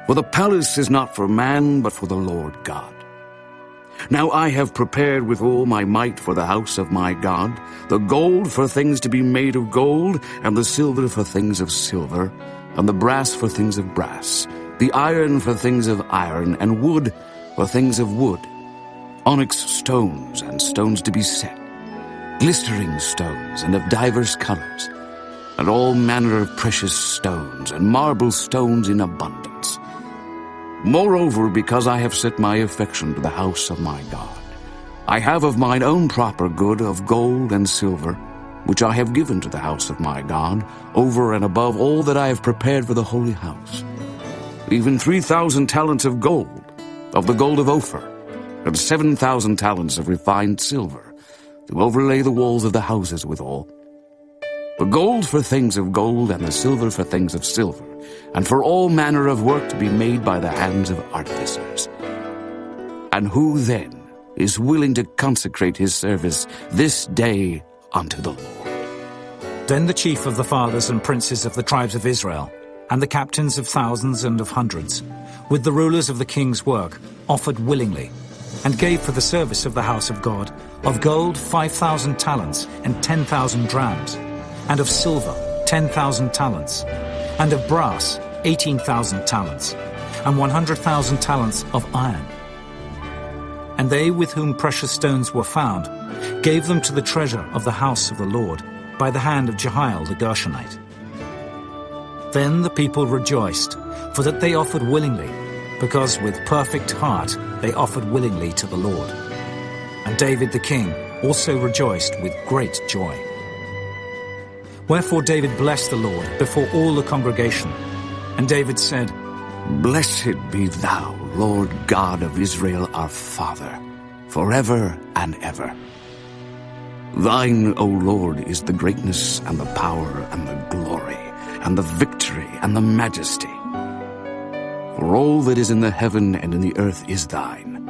For the palace is not for man, but for the Lord God. Now I have prepared with all my might for the house of my God, the gold for things to be made of gold, and the silver for things of silver, and the brass for things of brass, the iron for things of iron, and wood for things of wood, onyx stones and stones to be set, glistering stones and of divers colors, and all manner of precious stones, and marble stones in abundance. Moreover, because I have set my affection to the house of my God, I have of mine own proper good of gold and silver, which I have given to the house of my God, over and above all that I have prepared for the holy house. Even 3,000 talents of gold, of the gold of Ophir, and 7,000 talents of refined silver, to overlay the walls of the houses withal. The gold for things of gold, and the silver for things of silver, and for all manner of work to be made by the hands of artificers. And who then is willing to consecrate his service this day unto the Lord? Then the chief of the fathers and princes of the tribes of Israel, and the captains of thousands and of hundreds, with the rulers of the king's work, offered willingly, and gave for the service of the house of God, of gold 5,000 talents and 10,000 drams, and of silver 10,000 talents, and of brass 18,000 talents, and 100,000 talents of iron. And they with whom precious stones were found gave them to the treasure of the house of the Lord by the hand of Jehiel the Gershonite. Then the people rejoiced, for that they offered willingly, because with perfect heart they offered willingly to the Lord. And David the king also rejoiced with great joy. Wherefore David blessed the Lord before all the congregation. And David said, Blessed be thou, Lord God of Israel our Father, forever and ever. Thine, O Lord, is the greatness and the power and the glory and the victory and the majesty. For all that is in the heaven and in the earth is thine.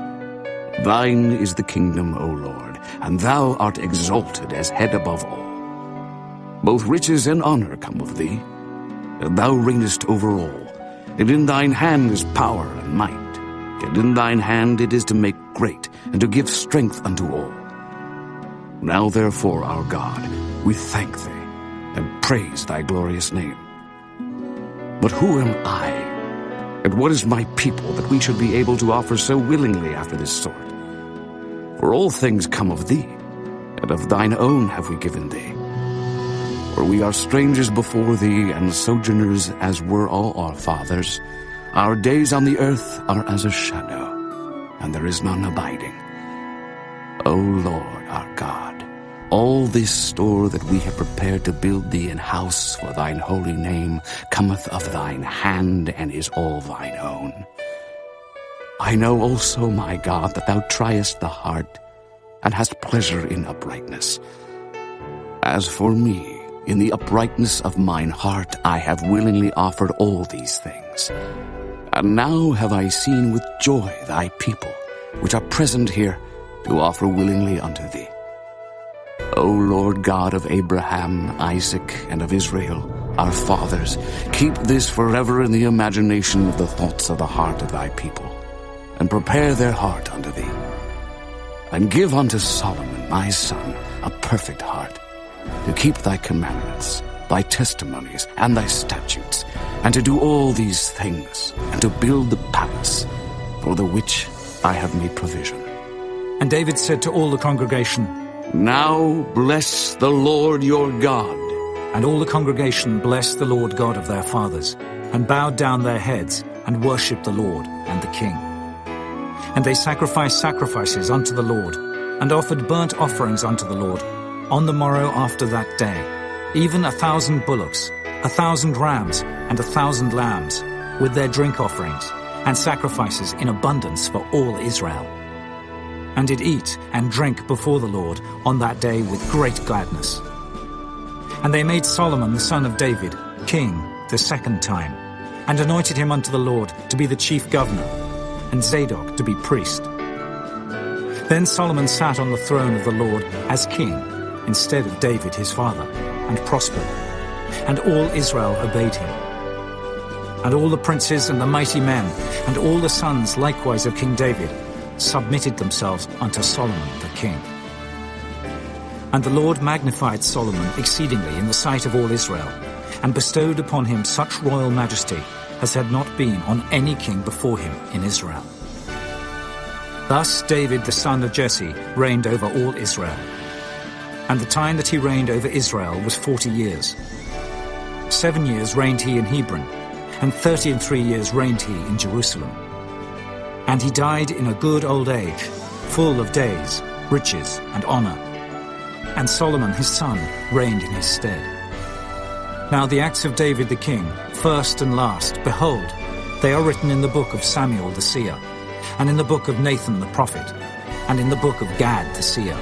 Thine is the kingdom, O Lord, and thou art exalted as head above all. Both riches and honor come of thee, and thou reignest over all. And in thine hand is power and might, and in thine hand it is to make great, and to give strength unto all. Now therefore, our God, we thank thee, and praise thy glorious name. But who am I, and what is my people, that we should be able to offer so willingly after this sort? For all things come of thee, and of thine own have we given thee. For we are strangers before thee, and sojourners as were all our fathers. Our days on the earth are as a shadow, and there is none abiding. O Lord our God, all this store that we have prepared to build thee an house for thine holy name cometh of thine hand, and is all thine own. I know also, my God, that thou triest the heart, and hast pleasure in uprightness. As for me, In the uprightness of mine heart I have willingly offered all these things. And now have I seen with joy thy people, which are present here, to offer willingly unto thee. O Lord God of Abraham, Isaac, and of Israel, our fathers, keep this forever in the imagination of the thoughts of the heart of thy people, and prepare their heart unto thee. And give unto Solomon, my son, a perfect heart, to keep thy commandments, thy testimonies, and thy statutes, and to do all these things, and to build the palace, for the which I have made provision. And David said to all the congregation, Now bless the Lord your God. And all the congregation blessed the Lord God of their fathers, and bowed down their heads, and worshipped the Lord and the king. And they sacrificed sacrifices unto the Lord, and offered burnt offerings unto the Lord, on the morrow after that day, even 1,000 bullocks, 1,000 rams, and 1,000 lambs, with their drink offerings, and sacrifices in abundance for all Israel. And did eat and drink before the Lord on that day with great gladness. And they made Solomon the son of David king the second time, and anointed him unto the Lord to be the chief governor, and Zadok to be priest. Then Solomon sat on the throne of the Lord as king, instead of David his father, and prospered. And all Israel obeyed him. And all the princes and the mighty men, and all the sons likewise of King David, submitted themselves unto Solomon the king. And the Lord magnified Solomon exceedingly in the sight of all Israel, and bestowed upon him such royal majesty as had not been on any king before him in Israel. Thus David the son of Jesse reigned over all Israel. And the time that he reigned over Israel was 40 years. 7 years reigned he in Hebron, and 33 years reigned he in Jerusalem. And he died in a good old age, full of days, riches, and honor. And Solomon his son reigned in his stead. Now the acts of David the king, first and last, behold, they are written in the book of Samuel the seer, and in the book of Nathan the prophet, and in the book of Gad the seer,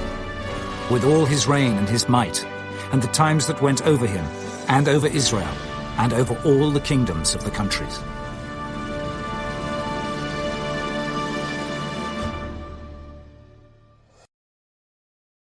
with all his reign and his might, and the times that went over him, and over Israel, and over all the kingdoms of the countries.